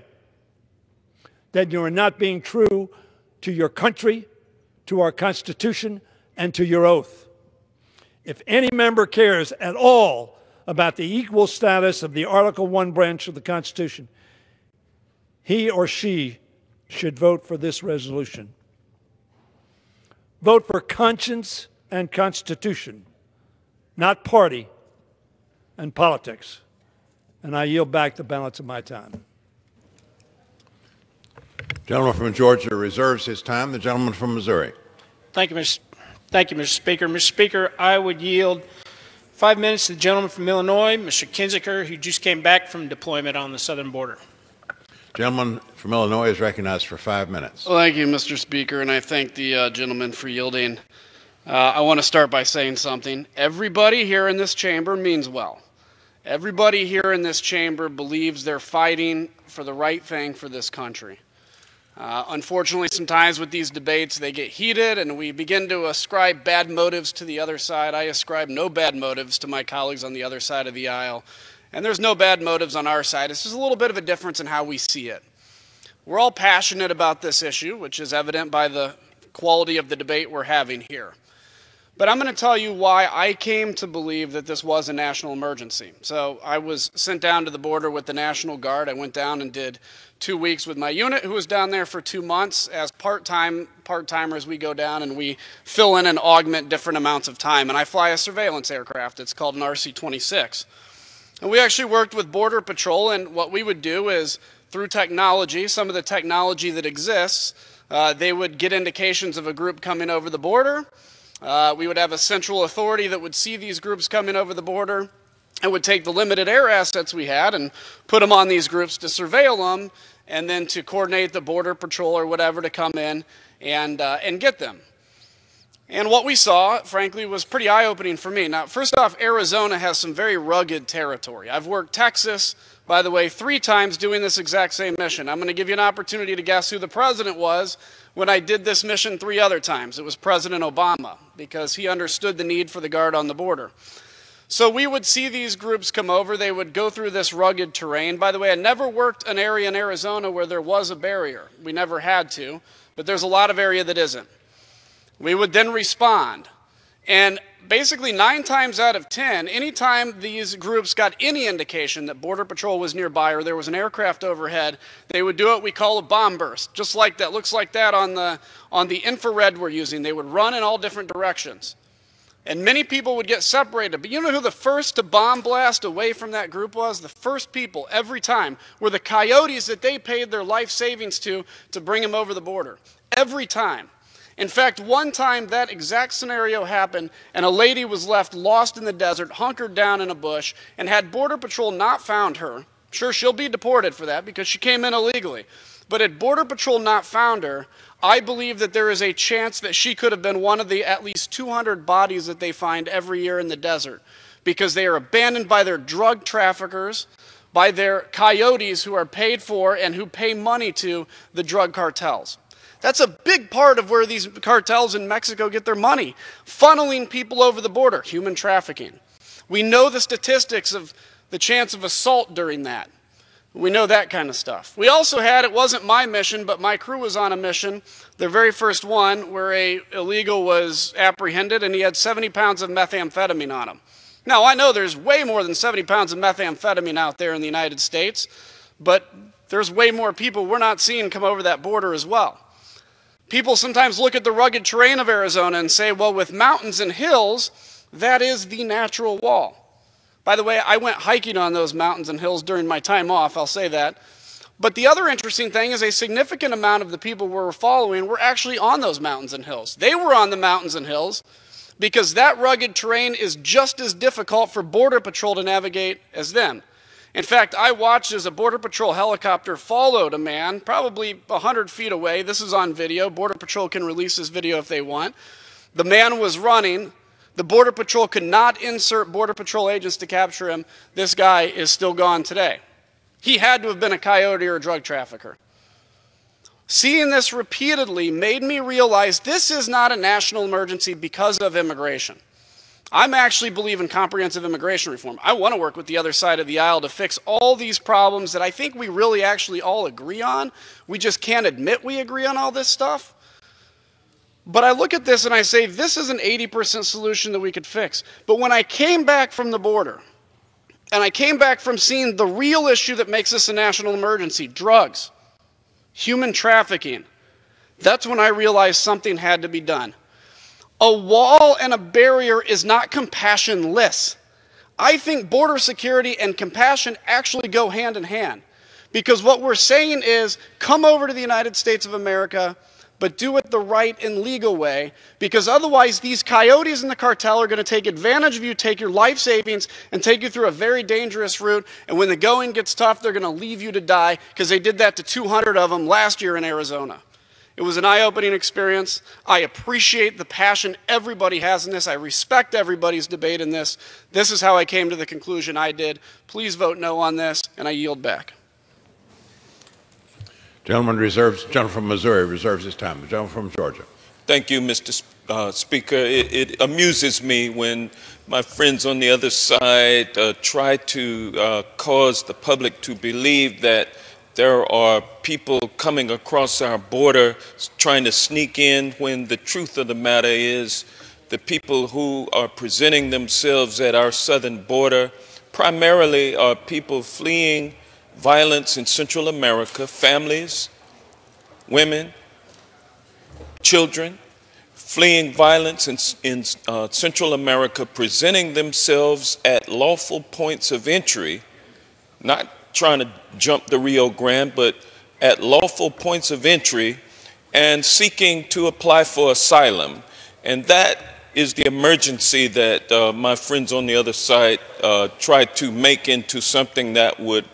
S20: then you are not being true to your country, to our Constitution, and to your oath. If any member cares at all about the equal status of the Article I branch of the Constitution, he or she should vote for this resolution. Vote for conscience and Constitution, not party and politics. And I yield back the balance of my time.
S1: Gentleman from Georgia reserves his time. The gentleman from Missouri.
S6: Thank you, Mr. Thank you, Mr. Speaker. Mr. Speaker, I would yield 5 minutes to the gentleman from Illinois, Mr. Kinziker, who just came back from deployment on the southern border.
S1: Gentleman from Illinois is recognized for 5 minutes.
S21: Well, thank you, Mr. Speaker, and I thank the gentleman for yielding. I want to start by saying something. Everybody here in this chamber means well. Everybody here in this chamber believes they're fighting for the right thing for this country. Unfortunately, sometimes with these debates, they get heated and we begin to ascribe bad motives to the other side. I ascribe no bad motives to my colleagues on the other side of the aisle. And there's no bad motives on our side. It's just a little bit of a difference in how we see it. We're all passionate about this issue, which is evident by the quality of the debate we're having here. But I'm going to tell you why I came to believe that this was a national emergency. So I was sent down to the border with the National Guard. I went down and did 2 weeks with my unit, who was down there for 2 months. As part-timers, we go down and we fill in and augment different amounts of time. And I fly a surveillance aircraft. It's called an RC-26. And we actually worked with Border Patrol, and what we would do is, through technology, some of the technology that exists, they would get indications of a group coming over the border. We would have a central authority that would see these groups coming over the border and would take the limited air assets we had and put them on these groups to surveil them and then to coordinate the Border Patrol or whatever to come in and get them. And what we saw, frankly, was pretty eye-opening for me. Now, first off, Arizona has some very rugged territory. I've worked Texas, by the way, 3 times doing this exact same mission. I'm going to give you an opportunity to guess who the president was when I did this mission 3 other times. It was President Obama, because he understood the need for the Guard on the border. So we would see these groups come over. They would go through this rugged terrain. By the way, I never worked an area in Arizona where there was a barrier. We never had to, but there's a lot of area that isn't. We would then respond. And basically 9 times out of 10, anytime these groups got any indication that Border Patrol was nearby or there was an aircraft overhead, they would do what we call a bomb burst, just like that. Looks like that on the infrared we're using. They would run in all different directions. And many people would get separated. But you know who the first to bomb blast away from that group was? The first people every time were the coyotes that they paid their life savings to bring them over the border. Every time. In fact, one time that exact scenario happened and a lady was left lost in the desert, hunkered down in a bush, and had Border Patrol not found her, sure, she'll be deported for that because she came in illegally, but had Border Patrol not found her, I believe that there is a chance that she could have been one of the at least 200 bodies that they find every year in the desert because they are abandoned by their drug traffickers, by their coyotes who are paid for and who pay money to the drug cartels. That's a big part of where these cartels in Mexico get their money, funneling people over the border, human trafficking. We know the statistics of the chance of assault during that. We know that kind of stuff. We also had, it wasn't my mission, but my crew was on a mission, the very first one, where an illegal was apprehended and he had 70 pounds of methamphetamine on him. Now, I know there's way more than 70 pounds of methamphetamine out there in the United States, but there's way more people we're not seeing come over that border as well. People sometimes look at the rugged terrain of Arizona and say, well, with mountains and hills, that is the natural wall. By the way, I went hiking on those mountains and hills during my time off, I'll say that. But the other interesting thing is a significant amount of the people we were following were actually on those mountains and hills. They were on the mountains and hills because that rugged terrain is just as difficult for Border Patrol to navigate as them. In fact, I watched as a Border Patrol helicopter followed a man, probably 100 feet away. This is on video. Border Patrol can release this video if they want. The man was running. The Border Patrol could not insert Border Patrol agents to capture him. This guy is still gone today. He had to have been a coyote or a drug trafficker. Seeing this repeatedly made me realize this is not a national emergency because of immigration. I'm actually believe in comprehensive immigration reform. I want to work with the other side of the aisle to fix all these problems that I think we really actually all agree on. We just can't admit we agree on all this stuff. But I look at this and I say, this is an 80% solution that we could fix. But when I came back from the border, and I came back from seeing the real issue that makes this a national emergency, drugs, human trafficking, that's when I realized something had to be done. A wall and a barrier is not compassionless. I think border security and compassion actually go hand in hand. Because what we're saying is, come over to the United States of America,
S18: but do it the right and legal way, because otherwise these coyotes in the cartel are going to take advantage of you, take your life savings, and take you through a very dangerous route. And when the going gets tough, they're going to leave you to die, because they did that to 200 of them last year in Arizona. It was an eye-opening experience. I appreciate the passion everybody has in this. I respect everybody's debate in this. This is how I came to the conclusion I did. Please vote no on this, and I yield back.
S1: Gentleman from Missouri reserves his time. The gentleman from Georgia.
S5: Thank you, Mr. Speaker. It amuses me when my friends on the other side try to cause the public to believe that there are people coming across our border trying to sneak in, when the truth of the matter is the people who are presenting themselves at our southern border primarily are people fleeing violence in Central America, families, women, children, fleeing violence in Central America, presenting themselves at lawful points of entry, not trying to jump the Rio Grande, but at lawful points of entry and seeking to apply for asylum. And that is the emergency that my friends on the other side tried to make into something that would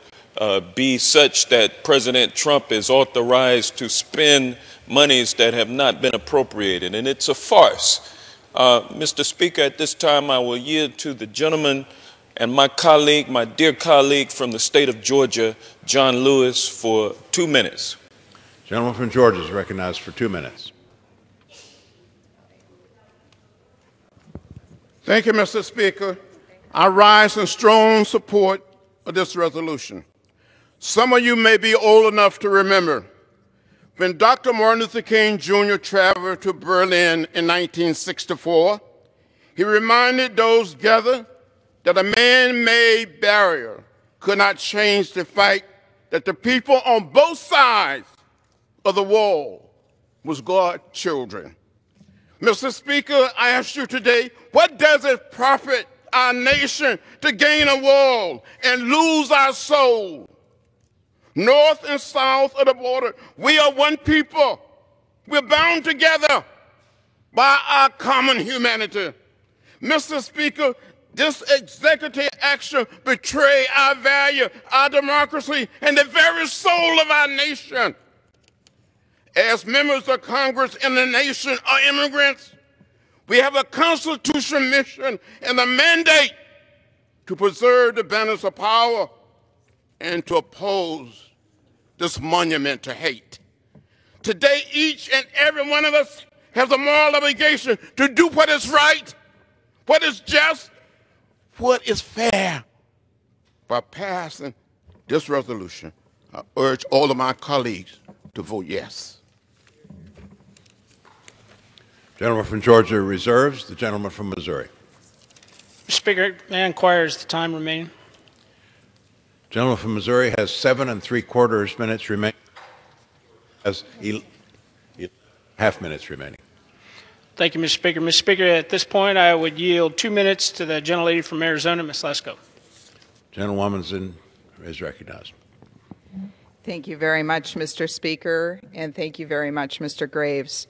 S5: be such that President Trump is authorized to spend monies that have not been appropriated. And it's a farce. Mr. Speaker, at this time I will yield to the gentleman and my colleague, my dear colleague from the state of Georgia, John Lewis, for 2 minutes.
S1: Gentleman from Georgia is recognized for 2 minutes.
S2: Thank you, Mr. Speaker. I rise in strong support of this resolution. Some of you may be old enough to remember when Dr. Martin Luther King Jr. traveled to Berlin in 1964, he reminded those gathered that a man-made barrier could not change the fact that the people on both sides of the wall was God's children. Mr. Speaker, I ask you today, what does it profit our nation to gain a wall and lose our soul? North and south of the border, we are one people. We're bound together by our common humanity. Mr. Speaker, this executive action betrays our value, our democracy, and the very soul of our nation. As members of Congress and the nation are immigrants, we have a constitutional mission and a mandate to preserve the balance of power and to oppose this monument to hate. Today, each and every one of us has a moral obligation to do what is right, what is just, what is fair. By passing this resolution, I urge all of my colleagues to vote yes.
S1: Gentleman from Georgia reserves. The gentleman from Missouri.
S6: Mr. Speaker, may I inquire as the time remaining?
S1: Gentleman from Missouri has 7 3/4 minutes remaining. Has 11.5 minutes remaining.
S6: Thank you, Mr. Speaker. Mr. Speaker, at this point, I would yield 2 minutes to the gentlelady from Arizona, Ms. Lesko.
S1: Gentlewoman is recognized.
S22: Thank you very much, Mr. Speaker, and thank you very much, Mr. Graves.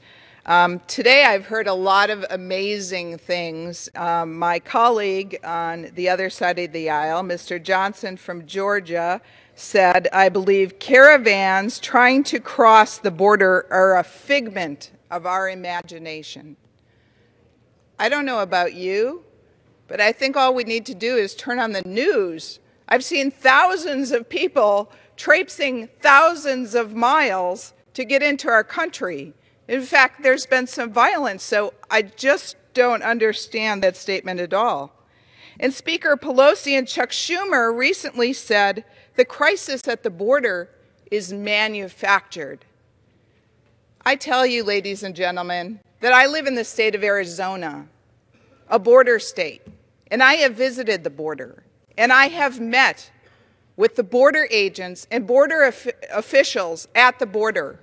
S22: Today I've heard a lot of amazing things. My colleague on the other side of the aisle, Mr. Johnson from Georgia, said, I believe caravans trying to cross the border are a figment of our imagination. I don't know about you, but I think all we need to do is turn on the news. I've seen thousands of people traipsing thousands of miles to get into our country. In fact, there's been some violence, so I just don't understand that statement at all. And Speaker Pelosi and Chuck Schumer recently said the crisis at the border is manufactured. I tell you, ladies and gentlemen, that I live in the state of Arizona, a border state, and I have visited the border, and I have met with the border agents and border officials at the border.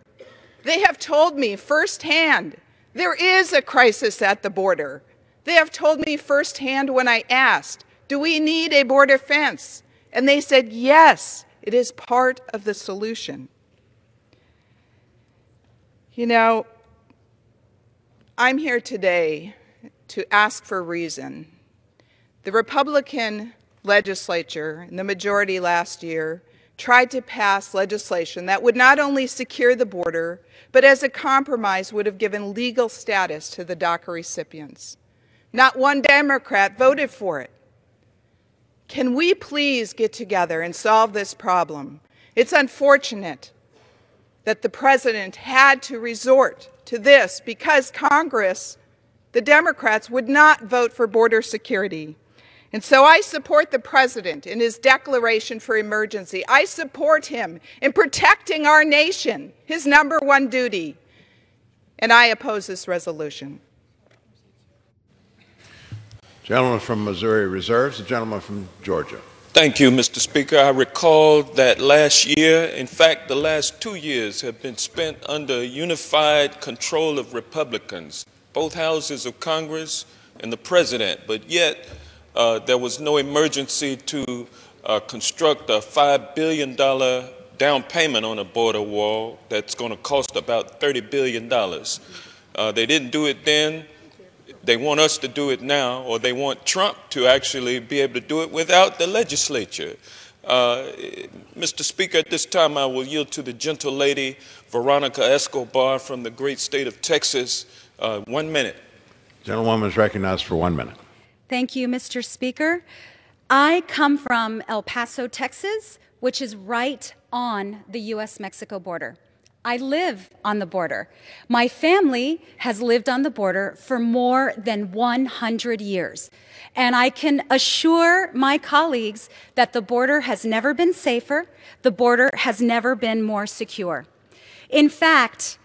S22: They have told me firsthand there is a crisis at the border. They have told me firsthand when I asked, do we need a border fence? And they said, yes, it is part of the solution. You know, I'm here today to ask for reason. The Republican legislature and the majority last year tried to pass legislation that would not only secure the border, but as a compromise would have given legal status to the DACA recipients. Not one Democrat voted for it. Can we please get together and solve this problem? It's unfortunate that the President had to resort to this because Congress, the Democrats, would not vote for border security. And so I support the President in his declaration for emergency. I support him in protecting our nation, his #1 duty. And I oppose this resolution.
S1: Gentleman from Missouri reserves. The gentleman from Georgia.
S5: Thank you, Mr. Speaker. I recall that last year, in fact, the last 2 years have been spent under unified control of Republicans, both houses of Congress and the President, but yet there was no emergency to construct a $5 billion down payment on a border wall that's going to cost about $30 billion. They didn't do it then. They want us to do it now, or they want Trump to actually be able to do it without the legislature. Mr. Speaker, at this time I will yield to the gentle lady, Veronica Escobar from the great state of Texas. 1 minute.
S1: Gentlewoman is recognized for 1 minute.
S3: Thank you, Mr. Speaker. I come from El Paso, Texas, which is right on the U.S. Mexico border. I live on the border. My family has lived on the border for more than 100 years. And I can assure my colleagues that the border has never been safer, the border has never been more secure. In fact,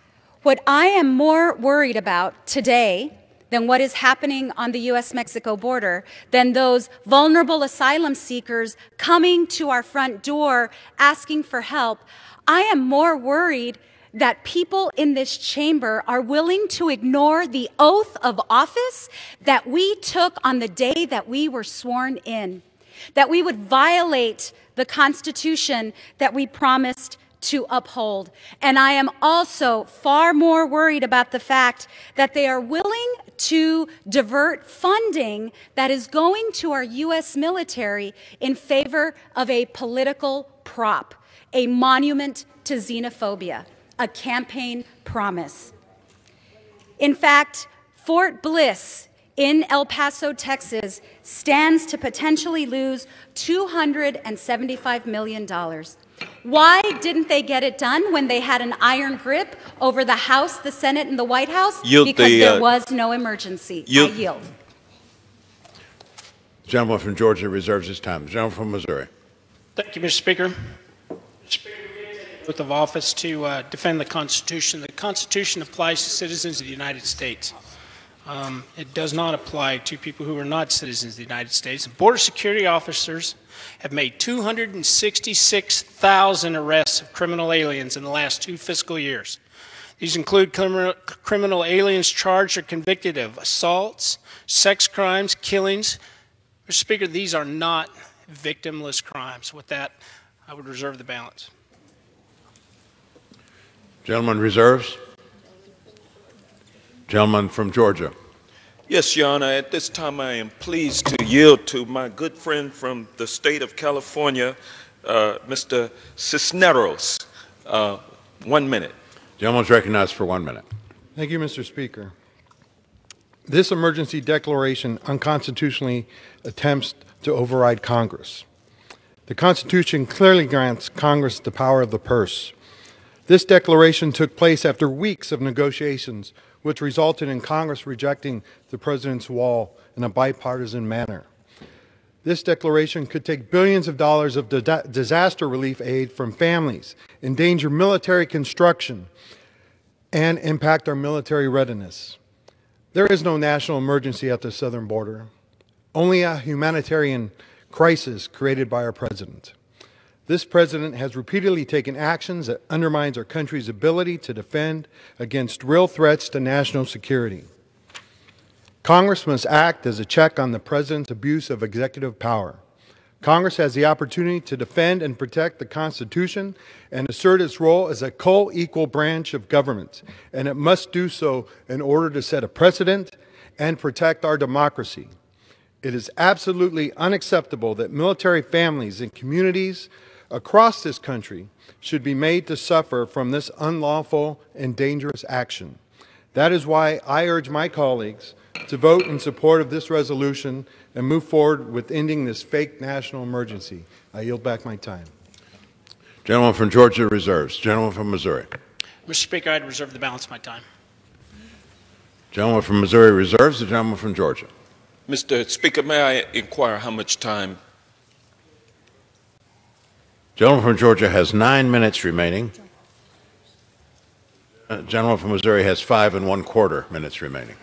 S3: what I am more worried about today than what is happening on the U.S. Mexico border, than those vulnerable asylum seekers coming to our front door asking for help, I am more worried that people in this chamber are willing to ignore the oath of office that we took on the day that we were sworn in, that we would violate the Constitution that we promised to uphold. And I am also far more worried about the fact that they are willing to divert funding that is going to our U.S. military in favor of a political prop, a monument to xenophobia, a campaign promise. In fact, Fort Bliss in El Paso, Texas, stands to potentially lose $275 million. Why didn't they get it done when they had an iron grip over the House, the Senate, and the White House? Because there was no emergency. I yield.
S1: The gentleman from Georgia reserves his time. The gentleman from Missouri.
S6: Thank you, Mr. Speaker. Mr. Speaker, oath of office to defend the Constitution. The Constitution applies to citizens of the United States. It does not apply to people who are not citizens of the United States. Border security officers have made 266,000 arrests of criminal aliens in the last 2 fiscal years. These include criminal aliens charged or convicted of assaults, sex crimes, killings. Mr. Speaker, these are not victimless crimes. With that, I would reserve the balance.
S1: Gentleman reserves. Gentleman from Georgia.
S5: Yes, Your Honor. At this time, I am pleased to yield to my good friend from the state of California, Mr. Cisneros. 1 minute.
S1: Gentleman is recognized for 1 minute.
S7: Thank you, Mr. Speaker. This emergency declaration unconstitutionally attempts to override Congress. The Constitution clearly grants Congress the power of the purse. This declaration took place after weeks of negotiations, which resulted in Congress rejecting the President's wall in a bipartisan manner. This declaration could take billions of dollars of disaster relief aid from families, endanger military construction, and impact our military readiness. There is no national emergency at the southern border, only a humanitarian crisis created by our President. This President has repeatedly taken actions that undermines our country's ability to defend against real threats to national security. Congress must act as a check on the President's abuse of executive power. Congress has the opportunity to defend and protect the Constitution and assert its role as a co-equal branch of government, and it must do so in order to set a precedent and protect our democracy. It is absolutely unacceptable that military families and communities across this country should be made to suffer from this unlawful and dangerous action. That is why I urge my colleagues to vote in support of this resolution and move forward with ending this fake national emergency. I yield back my time.
S1: Gentleman from Georgia reserves. Gentleman from Missouri.
S6: Mr. Speaker, I'd reserve the balance of my time.
S1: Gentleman from Missouri reserves. The gentleman from Georgia.
S5: Mr. Speaker, may I inquire how much time?
S1: Gentleman from Georgia has 9 minutes remaining. Gentleman from Missouri has 5 1/4 minutes remaining.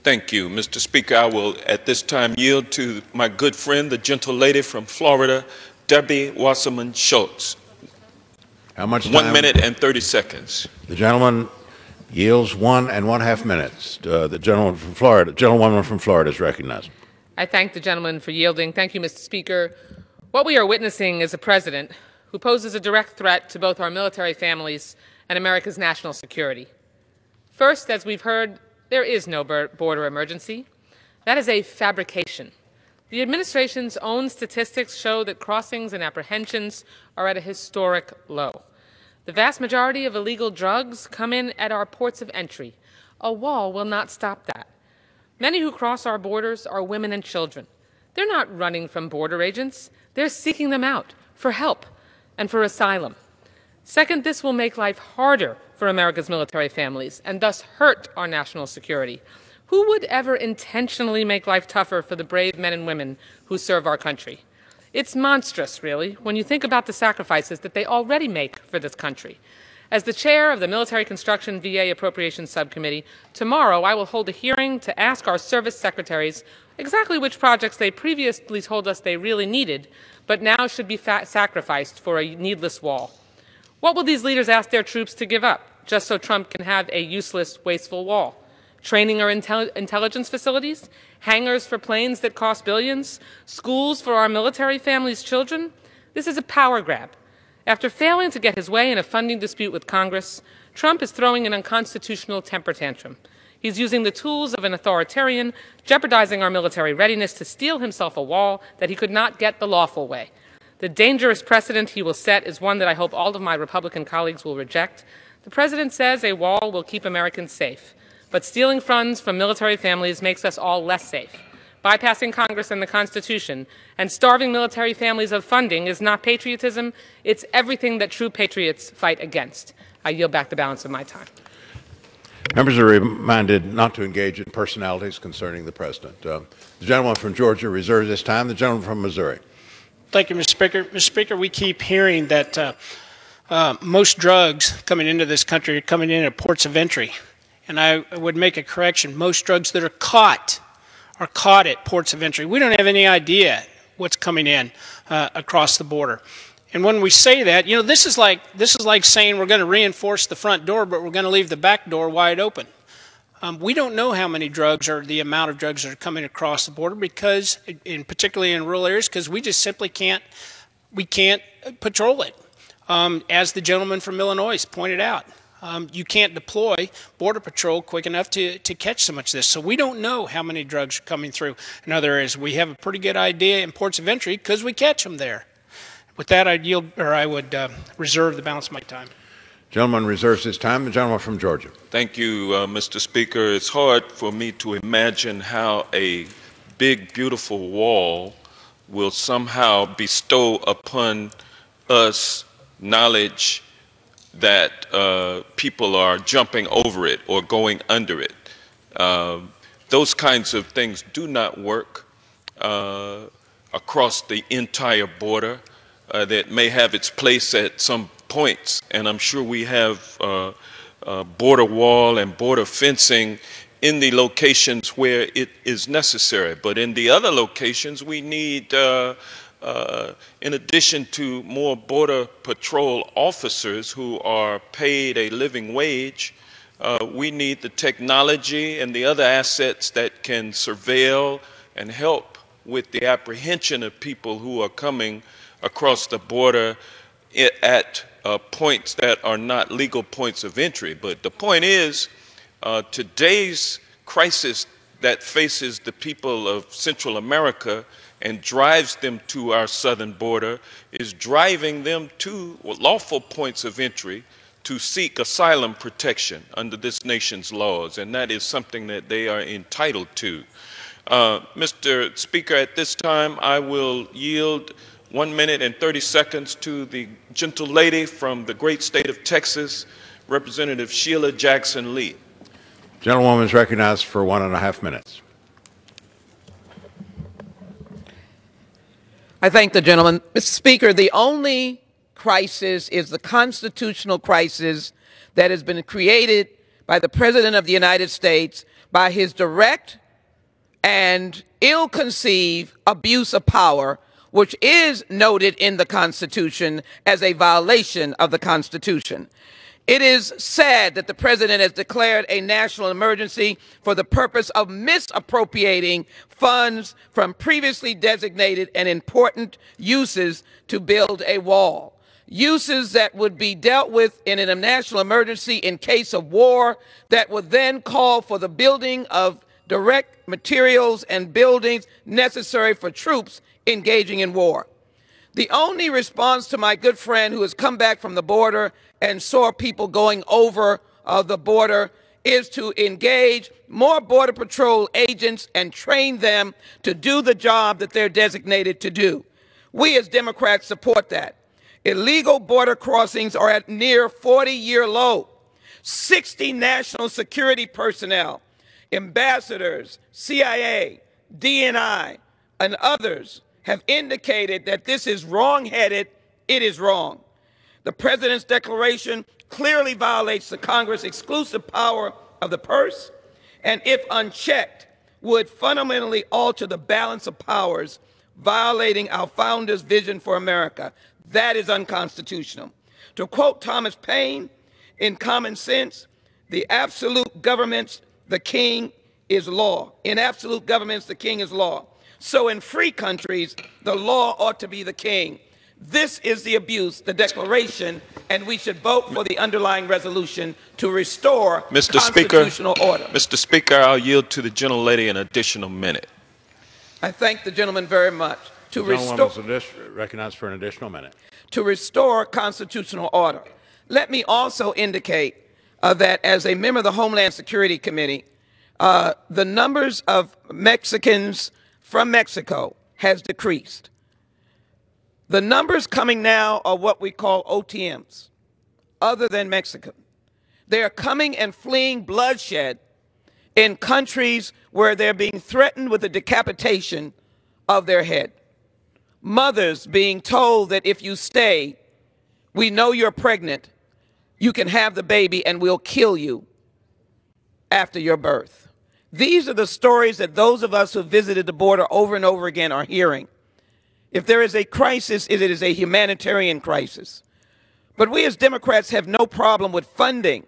S5: Thank you, Mr. Speaker. I will at this time yield to my good friend, the gentle lady from Florida, Debbie Wasserman Schultz.
S1: How much time?
S5: 1 minute and 30 seconds.
S1: The gentleman yields 1 1/2 minutes. The gentleman from Florida, gentlewoman from Florida is recognized.
S8: I thank the gentleman for yielding. Thank you, Mr. Speaker. What we are witnessing is a president who poses a direct threat to both our military families and America's national security. First, as we've heard, there is no border emergency. That is a fabrication. The administration's own statistics show that crossings and apprehensions are at a historic low. The vast majority of illegal drugs come in at our ports of entry. A wall will not stop that. Many who cross our borders are women and children. They're not running from border agents. They're seeking them out for help and for asylum. Second, this will make life harder for America's military families and thus hurt our national security. Who would ever intentionally make life tougher for the brave men and women who serve our country? It's monstrous, really, when you think about the sacrifices that they already make for this country. As the chair of the Military Construction VA Appropriations Subcommittee, tomorrow I will hold a hearing to ask our service secretaries exactly which projects they previously told us they really needed, but now should be sacrificed for a needless wall. What will these leaders ask their troops to give up, just so Trump can have a useless, wasteful wall? Training or intelligence facilities? Hangars for planes that cost billions? Schools for our military families' children? This is a power grab. After failing to get his way in a funding dispute with Congress, Trump is throwing an unconstitutional temper tantrum. He's using the tools of an authoritarian, jeopardizing our military readiness to steal himself a wall that he could not get the lawful way. The dangerous precedent he will set is one that I hope all of my Republican colleagues will reject. The President says a wall will keep Americans safe, but stealing funds from military families makes us all less safe. Bypassing Congress and the Constitution and starving military families of funding is not patriotism, it's everything that true patriots fight against. I yield back the balance of my time.
S1: Members are reminded not to engage in personalities concerning the President. The gentleman from Georgia reserves his time. The gentleman from Missouri.
S6: Thank you, Mr. Speaker. Mr. Speaker, we keep hearing that most drugs coming into this country are coming in at ports of entry. And I would make a correction. Most drugs that are caught at ports of entry. We don't have any idea what's coming in across the border. And when we say that, you know, this is like saying we're going to reinforce the front door, but we're going to leave the back door wide open. We don't know how many drugs or the amount of drugs that are coming across the border because, particularly in rural areas, because we just simply can't patrol it. As the gentleman from Illinois pointed out, you can't deploy Border Patrol quick enough to catch so much of this. So we don't know how many drugs are coming through in other areas. We have a pretty good idea in ports of entry because we catch them there. With that, I would reserve the balance of my time.
S1: Gentleman reserves his time. The gentleman from Georgia.
S5: Thank you, Mr. Speaker. It's hard for me to imagine how a big, beautiful wall will somehow bestow upon us knowledge that people are jumping over it or going under it. Those kinds of things do not work across the entire border. That may have its place at some points, and I'm sure we have border wall and border fencing in the locations where it is necessary. But in the other locations, we need, in addition to more Border Patrol officers who are paid a living wage, we need the technology and the other assets that can surveil and help with the apprehension of people who are coming across the border at points that are not legal points of entry. But the point is, today's crisis that faces the people of Central America and drives them to our southern border is driving them to lawful points of entry to seek asylum protection under this nation's laws, and that is something that they are entitled to. Mr. Speaker, at this time, I will yield 1 minute and 30 seconds to the gentle lady from the great state of Texas, Representative Sheila Jackson Lee.
S1: Gentlewoman is recognized for 1.5 minutes.
S9: I thank the gentleman. Mr. Speaker, the only crisis is the constitutional crisis that has been created by the President of the United States by his direct and ill-conceived abuse of power, which is noted in the Constitution as a violation of the Constitution. It is sad that the President has declared a national emergency for the purpose of misappropriating funds from previously designated and important uses to build a wall. Uses that would be dealt with in a national emergency in case of war that would then call for the building of direct materials and buildings necessary for troops engaging in war. The only response to my good friend who has come back from the border and saw people going over the border is to engage more Border Patrol agents and train them to do the job that they're designated to do. We as Democrats support that. Illegal border crossings are at near 40-year low. 60 national security personnel, ambassadors, CIA, DNI, and others have indicated that this is wrong-headed. It is wrong. The President's declaration clearly violates the Congress' exclusive power of the purse, and if unchecked, would fundamentally alter the balance of powers, violating our founders' vision for America. That is unconstitutional. To quote Thomas Paine, in Common Sense, the absolute governments, the king is law. In absolute governments, the king is law. So in free countries, the law ought to be the king. This is the abuse, the declaration, and we should vote for the underlying resolution to restore constitutional order.
S5: Mr. Speaker, I'll yield to the gentlelady an additional minute.
S9: I thank the gentleman very much.
S1: The gentlewoman is recognized for an additional minute.
S9: To restore constitutional order. Let me also indicate that as a member of the Homeland Security Committee, the numbers of Mexicans from Mexico has decreased. The numbers coming now are what we call OTMs, other than Mexico. They are coming and fleeing bloodshed in countries where they're being threatened with the decapitation of their head. Mothers being told that if you stay, we know you're pregnant, you can have the baby and we'll kill you after your birth. These are the stories that those of us who visited the border over and over again are hearing. If there is a crisis, it is a humanitarian crisis. But we as Democrats have no problem with funding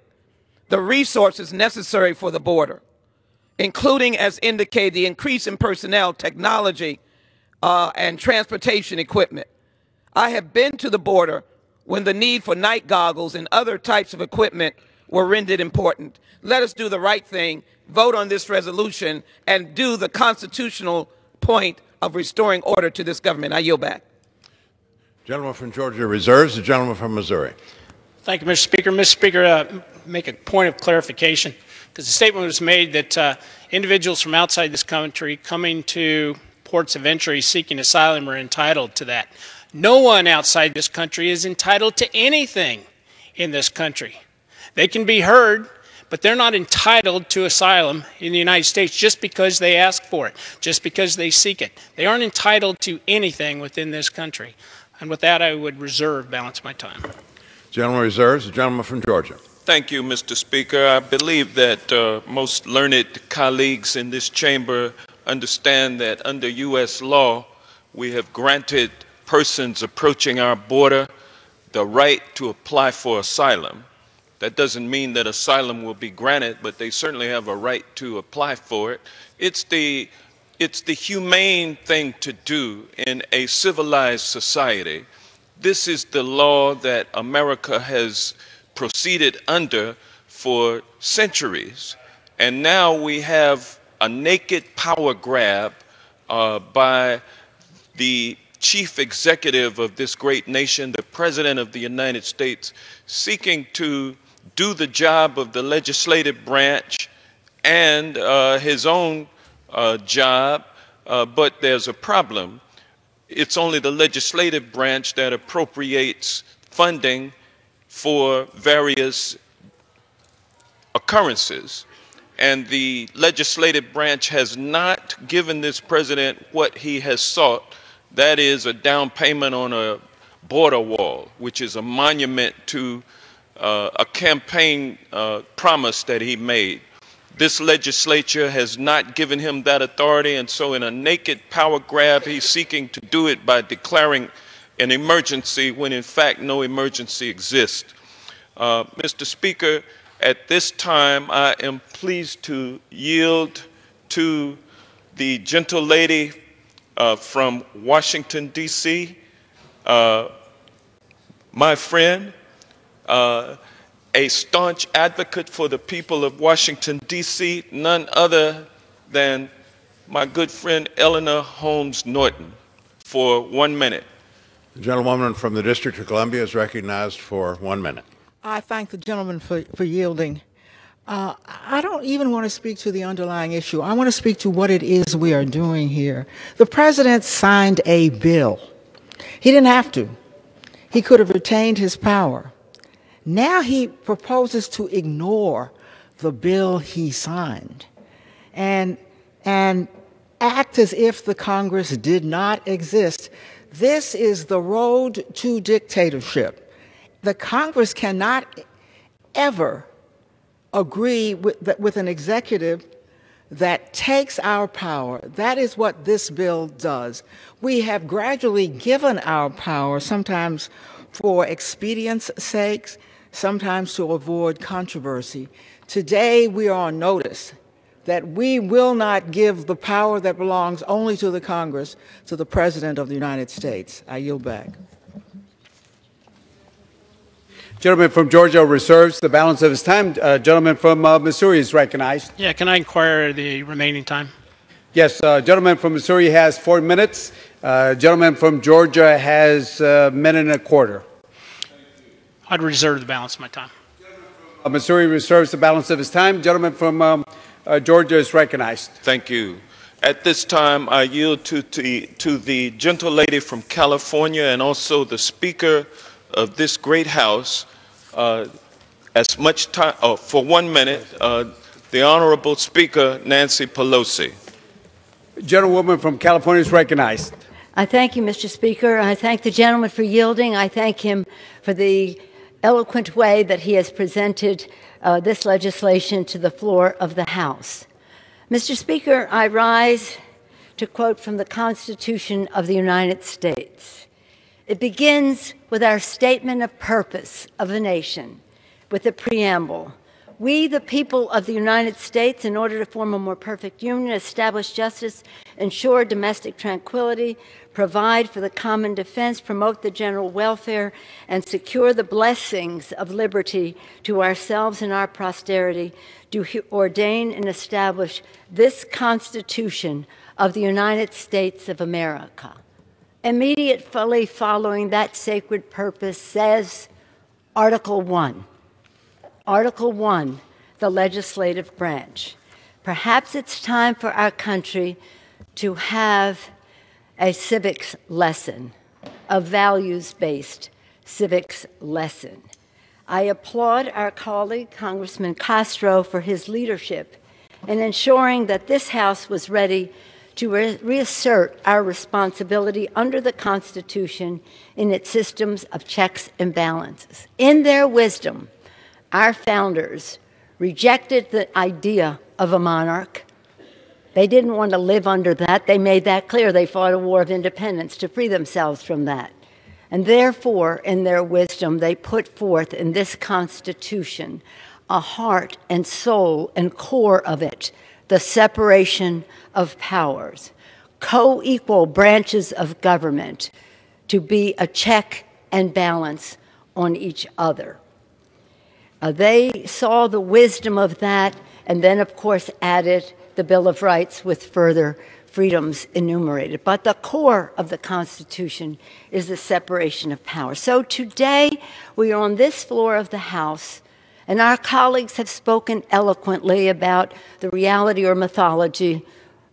S9: the resources necessary for the border, including, as indicated, the increase in personnel, technology, and transportation equipment. I have been to the border when the need for night goggles and other types of equipment were rendered important. Let us do the right thing, vote on this resolution, and do the constitutional point of restoring order to this government. I yield back.
S1: Gentleman from Georgia reserves. The gentleman from Missouri.
S6: Thank you, Mr. Speaker. Mr. Speaker, make a point of clarification, because the statement was made that individuals from outside this country coming to ports of entry seeking asylum are entitled to that. No one outside this country is entitled to anything in this country. They can be heard, but they're not entitled to asylum in the United States just because they ask for it, just because they seek it. They aren't entitled to anything within this country. And with that, I would reserve balance my time.
S1: Gentleman reserves. The gentleman from Georgia.
S5: Thank you, Mr. Speaker. I believe that most learned colleagues in this chamber understand that under U.S. law, we have granted persons approaching our border the right to apply for asylum. That doesn't mean that asylum will be granted, but they certainly have a right to apply for it. It's the it's the humane thing to do in a civilized society. This is the law that America has proceeded under for centuries. And now we have a naked power grab by the chief executive of this great nation, the President of the United States, seeking to do the job of the legislative branch and his own job, but there's a problem. It's only the legislative branch that appropriates funding for various occurrences. And the legislative branch has not given this president what he has sought. That is a down payment on a border wall, which is a monument to a campaign promise that he made. This legislature has not given him that authority, and so in a naked power grab, he's seeking to do it by declaring an emergency when in fact no emergency exists. Mr. Speaker, at this time, I am pleased to yield to the gentle lady from Washington, D.C., my friend, a staunch advocate for the people of Washington, D.C., none other than my good friend Eleanor Holmes Norton, for 1 minute.
S1: The gentlewoman from the District of Columbia is recognized for 1 minute.
S4: I thank the gentleman for yielding. I don't even want to speak to the underlying issue. I want to speak to what it is we are doing here. The president signed a bill. He didn't have to. He could have retained his power. Now he proposes to ignore the bill he signed and act as if the Congress did not exist. This is the road to dictatorship. The Congress cannot ever agree with an executive that takes our power. That is what this bill does. We have gradually given our power, sometimes for expedience sakes, sometimes to avoid controversy. Today, we are on notice that we will not give the power that belongs only to the Congress to the President of the United States. I yield back.
S10: Gentleman from Georgia reserves the balance of his time. Gentleman from Missouri is recognized.
S6: Yeah, can I inquire the remaining time?
S10: Yes, gentleman from Missouri has 4 minutes. Gentleman from Georgia has a minute and a quarter.
S6: I'd reserve the balance of my time.
S10: Missouri reserves the balance of his time. Gentleman from Georgia is recognized.
S5: Thank you. At this time, I yield to the gentle lady from California and also the Speaker of this great House, as much time, for 1 minute, the Honorable Speaker Nancy Pelosi.
S10: Gentlewoman from California is recognized.
S23: I thank you, Mr. Speaker. I thank the gentleman for yielding. I thank him for the eloquent way that he has presented this legislation to the floor of the House. Mr. Speaker, I rise to quote from the Constitution of the United States. It begins with our statement of purpose of the nation, with the preamble. We, the people of the United States, in order to form a more perfect union, establish justice, ensure domestic tranquility, provide for the common defense, promote the general welfare, and secure the blessings of liberty to ourselves and our posterity, do ordain and establish this Constitution of the United States of America. Immediately following that sacred purpose says Article 1. Article 1, the legislative branch. Perhaps it's time for our country to have a civics lesson, a values-based civics lesson. I applaud our colleague, Congressman Castro, for his leadership in ensuring that this House was ready to reassert our responsibility under the Constitution in its systems of checks and balances. In their wisdom, our founders rejected the idea of a monarch. They didn't want to live under that. They made that clear. They fought a war of independence to free themselves from that. And therefore, in their wisdom, they put forth in this Constitution a heart and soul and core of it the separation of powers, co-equal branches of government to be a check and balance on each other. They saw the wisdom of that and then, of course, added the Bill of Rights with further freedoms enumerated. But the core of the Constitution is the separation of powers. So today, we are on this floor of the House, and our colleagues have spoken eloquently about the reality or mythology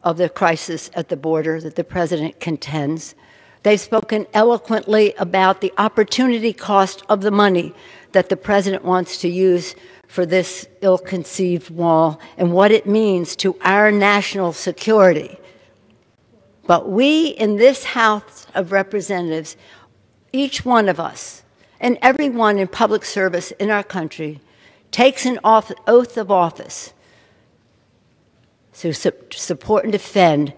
S23: of the crisis at the border that the President contends. They've spoken eloquently about the opportunity cost of the money that the President wants to use for this ill-conceived wall and what it means to our national security. But we in this House of Representatives, each one of us and everyone in public service in our country takes an oath of office to support and defend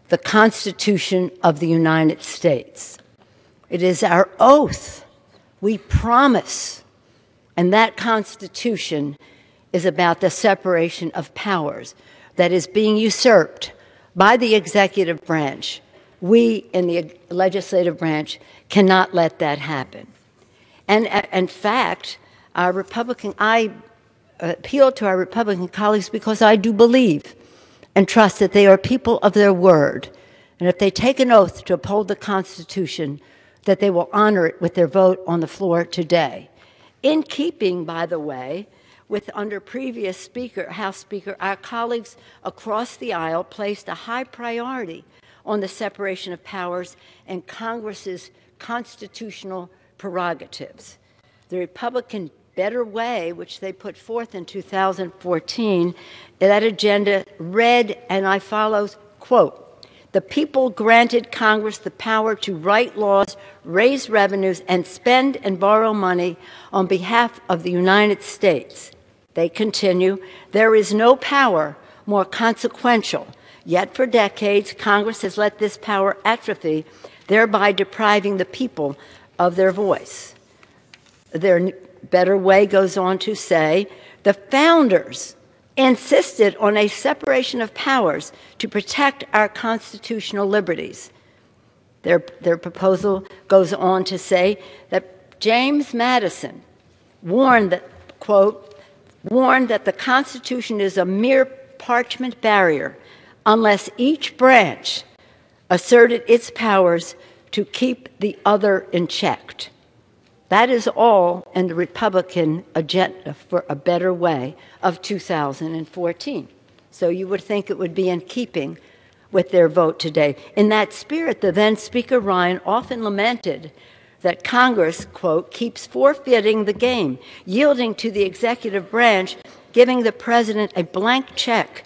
S23: the Constitution of the United States. It is our oath. We promise. And that Constitution is about the separation of powers that is being usurped by the executive branch. We in the legislative branch cannot let that happen. And in fact, I appeal to our Republican colleagues because I do believe and trust that they are people of their word. And if they take an oath to uphold the Constitution, that they will honor it with their vote on the floor today. In keeping, by the way, with under previous House Speaker, our colleagues across the aisle placed a high priority on the separation of powers and Congress's constitutional prerogatives. The Republican Better Way, which they put forth in 2014, that agenda read, and I follows, quote, "The people granted Congress the power to write laws, raise revenues, and spend and borrow money on behalf of the United States." They continue, "There is no power more consequential, yet for decades Congress has let this power atrophy, thereby depriving the people of their voice." Their Better Way goes on to say, "The founders insisted on a separation of powers to protect our constitutional liberties." Their proposal goes on to say that James Madison warned that, quote, "warned that the Constitution is a mere parchment barrier unless each branch asserted its powers to keep the other in check." That is all in the Republican agenda for a Better Way of 2014. So you would think it would be in keeping with their vote today. In that spirit, the then Speaker Ryan often lamented that Congress, quote, "keeps forfeiting the game, yielding to the executive branch, giving the President a blank check,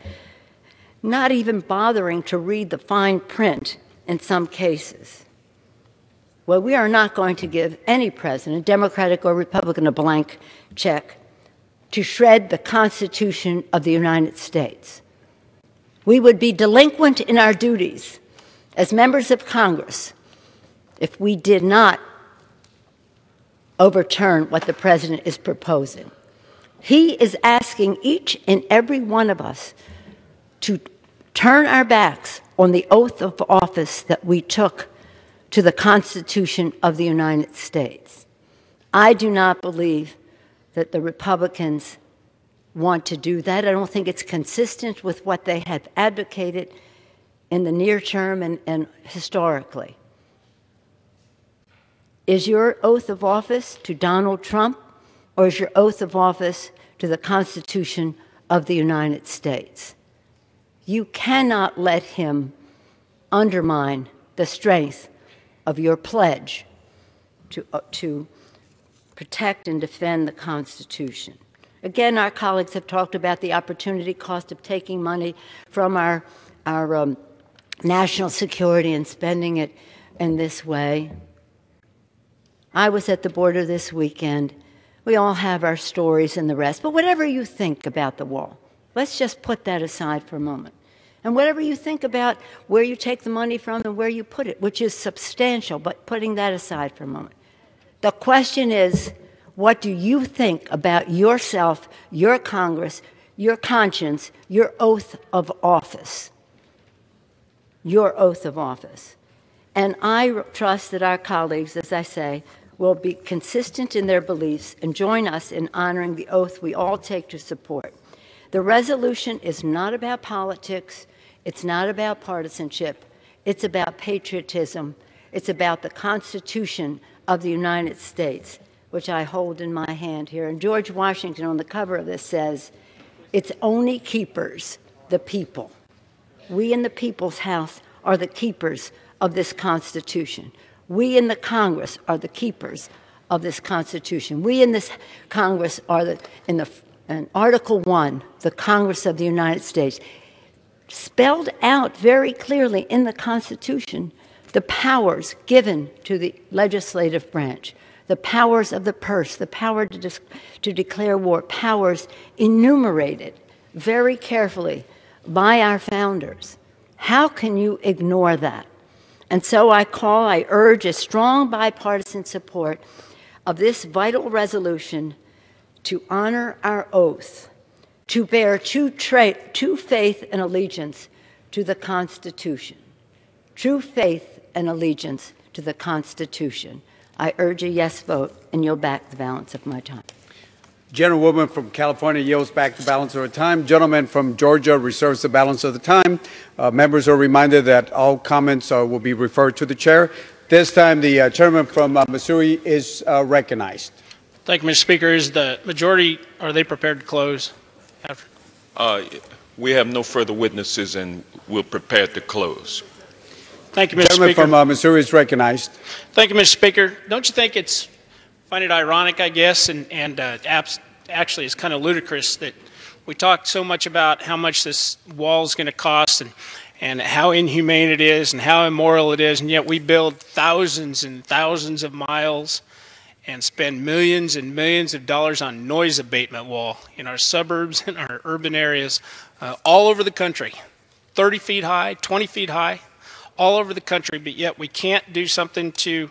S23: not even bothering to read the fine print in some cases." Well, we are not going to give any president, Democratic or Republican, a blank check to shred the Constitution of the United States. We would be delinquent in our duties as members of Congress if we did not overturn what the president is proposing. He is asking each and every one of us to turn our backs on the oath of office that we took to the Constitution of the United States. I do not believe that the Republicans want to do that. I don't think it's consistent with what they have advocated in the near term and historically. Is your oath of office to Donald Trump, or is your oath of office to the Constitution of the United States? You cannot let him undermine the strength of your pledge to protect and defend the Constitution. Again, our colleagues have talked about the opportunity cost of taking money from our national security and spending it in this way. I was at the border this weekend. We all have our stories and the rest, but whatever you think about the wall, let's just put that aside for a moment. And whatever you think about where you take the money from and where you put it, which is substantial, but putting that aside for a moment. The question is, what do you think about yourself, your Congress, your conscience, your oath of office. Your oath of office. And I trust that our colleagues, as I say, will be consistent in their beliefs and join us in honoring the oath we all take to support. The resolution is not about politics. It's not about partisanship. It's about patriotism. It's about the Constitution of the United States, which I hold in my hand here. And George Washington on the cover of this says, "Its only keepers, the people." We in the People's House are the keepers of this Constitution. We in the Congress are the keepers of this Constitution. We in this Congress are in Article 1, the Congress of the United States, spelled out very clearly in the Constitution the powers given to the legislative branch, the powers of the purse, the power to declare war, powers enumerated very carefully by our founders. How can you ignore that? And so I urge a strong bipartisan support of this vital resolution to honor our oath, to bear true faith and allegiance to the Constitution. True faith and allegiance to the Constitution. I urge a yes vote and yield back the balance of my time.
S10: Gentlewoman from California yields back the balance of her time. Gentleman from Georgia reserves the balance of the time. Members are reminded that all comments will be referred to the chair. This time, the chairman from Missouri is recognized.
S6: Thank you, Mr. Speaker. Is the majority, are they prepared to close?
S5: We have no further witnesses and we're prepared to close.
S6: Thank you, Mr. Speaker.
S10: Gentleman from Missouri is recognized.
S6: Thank you, Mr. Speaker. Don't you think find it ironic, I guess, and actually it's kind of ludicrous that we talk so much about how much this wall is going to cost and how inhumane it is and how immoral it is, and yet we build thousands and thousands of miles and spend millions and millions of dollars on noise abatement wall in our suburbs and our urban areas all over the country, 30 feet high, 20 feet high, all over the country, but yet we can't do something to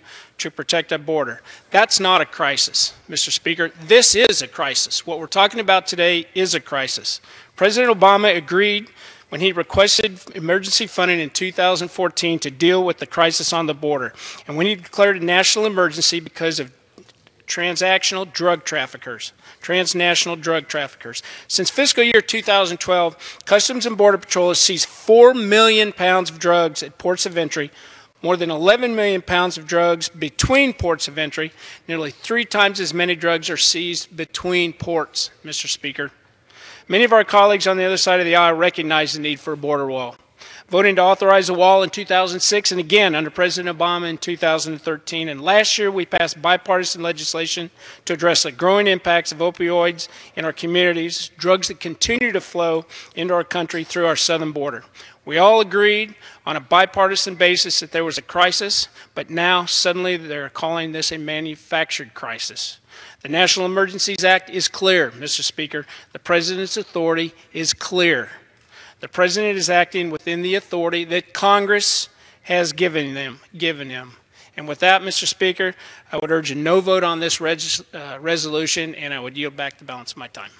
S6: protect our border. That's not a crisis, Mr. Speaker. This is a crisis. What we're talking about today is a crisis. President Obama agreed when he requested emergency funding in 2014 to deal with the crisis on the border. And when he declared a national emergency because of transnational drug traffickers. Since fiscal year 2012, Customs and Border Patrol has seized 4 million pounds of drugs at ports of entry, more than 11 million pounds of drugs between ports of entry. Nearly 3 times as many drugs are seized between ports, Mr. Speaker. Many of our colleagues on the other side of the aisle recognize the need for a border wall. Voting to authorize a wall in 2006 and again under President Obama in 2013. And last year we passed bipartisan legislation to address the growing impacts of opioids in our communities, drugs that continue to flow into our country through our southern border. We all agreed on a bipartisan basis that there was a crisis, but now suddenly they're calling this a manufactured crisis. The National Emergencies Act is clear, Mr. Speaker. The President's authority is clear. The President is acting within the authority that Congress has given him. And with that, Mr. Speaker, I would urge a no vote on this resolution, and I would yield back the balance of my time.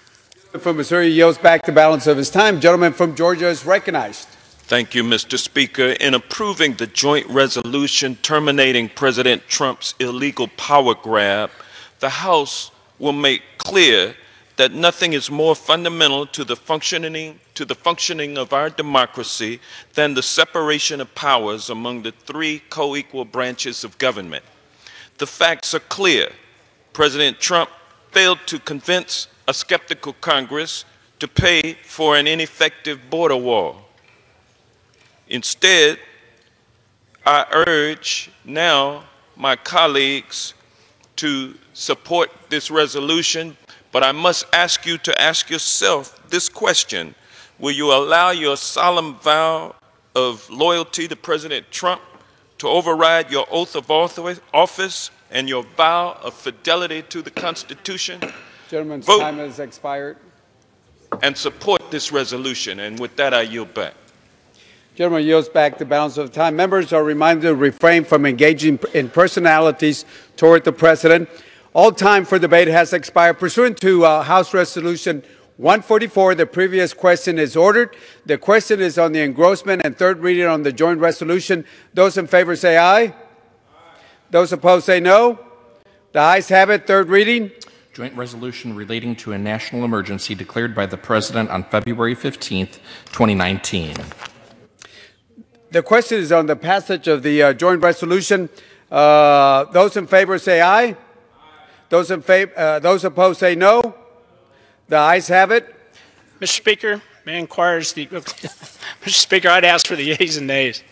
S10: From Missouri yields back the balance of his time. Gentleman from Georgia is recognized.
S5: Thank you, Mr. Speaker. In approving the joint resolution terminating President Trump's illegal power grab, the House will make clear that nothing is more fundamental to the functioning of our democracy than the separation of powers among the 3 co-equal branches of government. The facts are clear. President Trump failed to convince a skeptical Congress to pay for an ineffective border wall. Instead, I urge now my colleagues to support this resolution. But I must ask you to ask yourself this question. Will you allow your solemn vow of loyalty to President Trump to override your oath of office and your vow of fidelity to the Constitution?
S10: Gentleman's
S5: Vote
S10: time has expired.
S5: And support this resolution. And with that, I yield back.
S10: Gentleman yields back the balance of the time. Members are reminded to refrain from engaging in personalities toward the President. All time for debate has expired. Pursuant to House Resolution 144, the previous question is ordered. The question is on the engrossment and third reading on the joint resolution. Those in favor say aye. Aye. Those opposed say no. The ayes have it. Third reading.
S11: Joint resolution relating to a national emergency declared by the President on February 15th, 2019.
S10: The question is on the passage of the joint resolution. Those in favor say aye. Aye. Those opposed say no. The ayes have it.
S6: Mr. Speaker, may I inquire as the Mr. Speaker, I'd ask for the yeas and nays.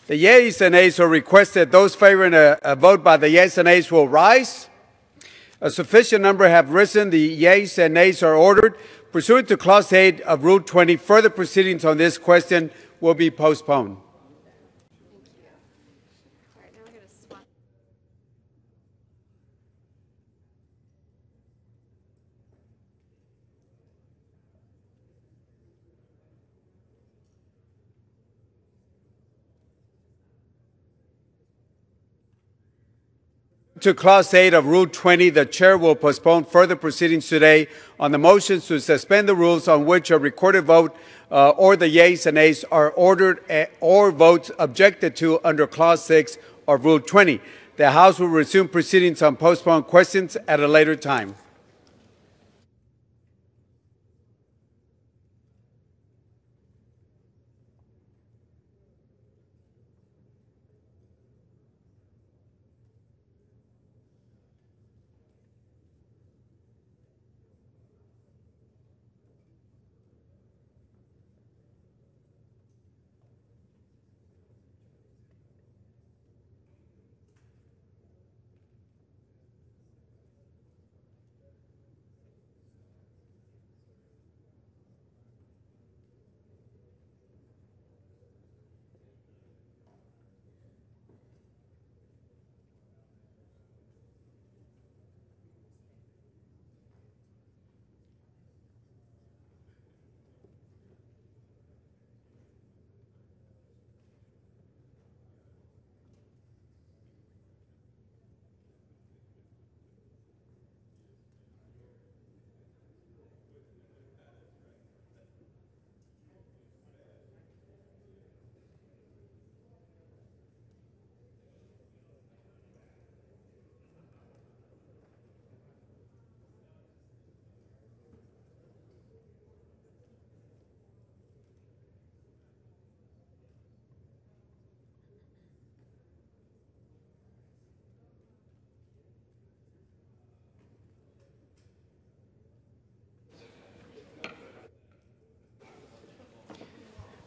S10: The yeas and nays are requested. Those favoring a vote by the yeas and nays will rise. A sufficient number have risen. The yeas and nays are ordered. Pursuant to Clause 8 of Rule 20, further proceedings on this question will be postponed. To Clause 8 of Rule 20, the Chair will postpone further proceedings today on the motions to suspend the rules on which a recorded vote or the yeas and nays are ordered or votes objected to under Clause 6 of Rule 20. The House will resume proceedings on postponed questions at a later time.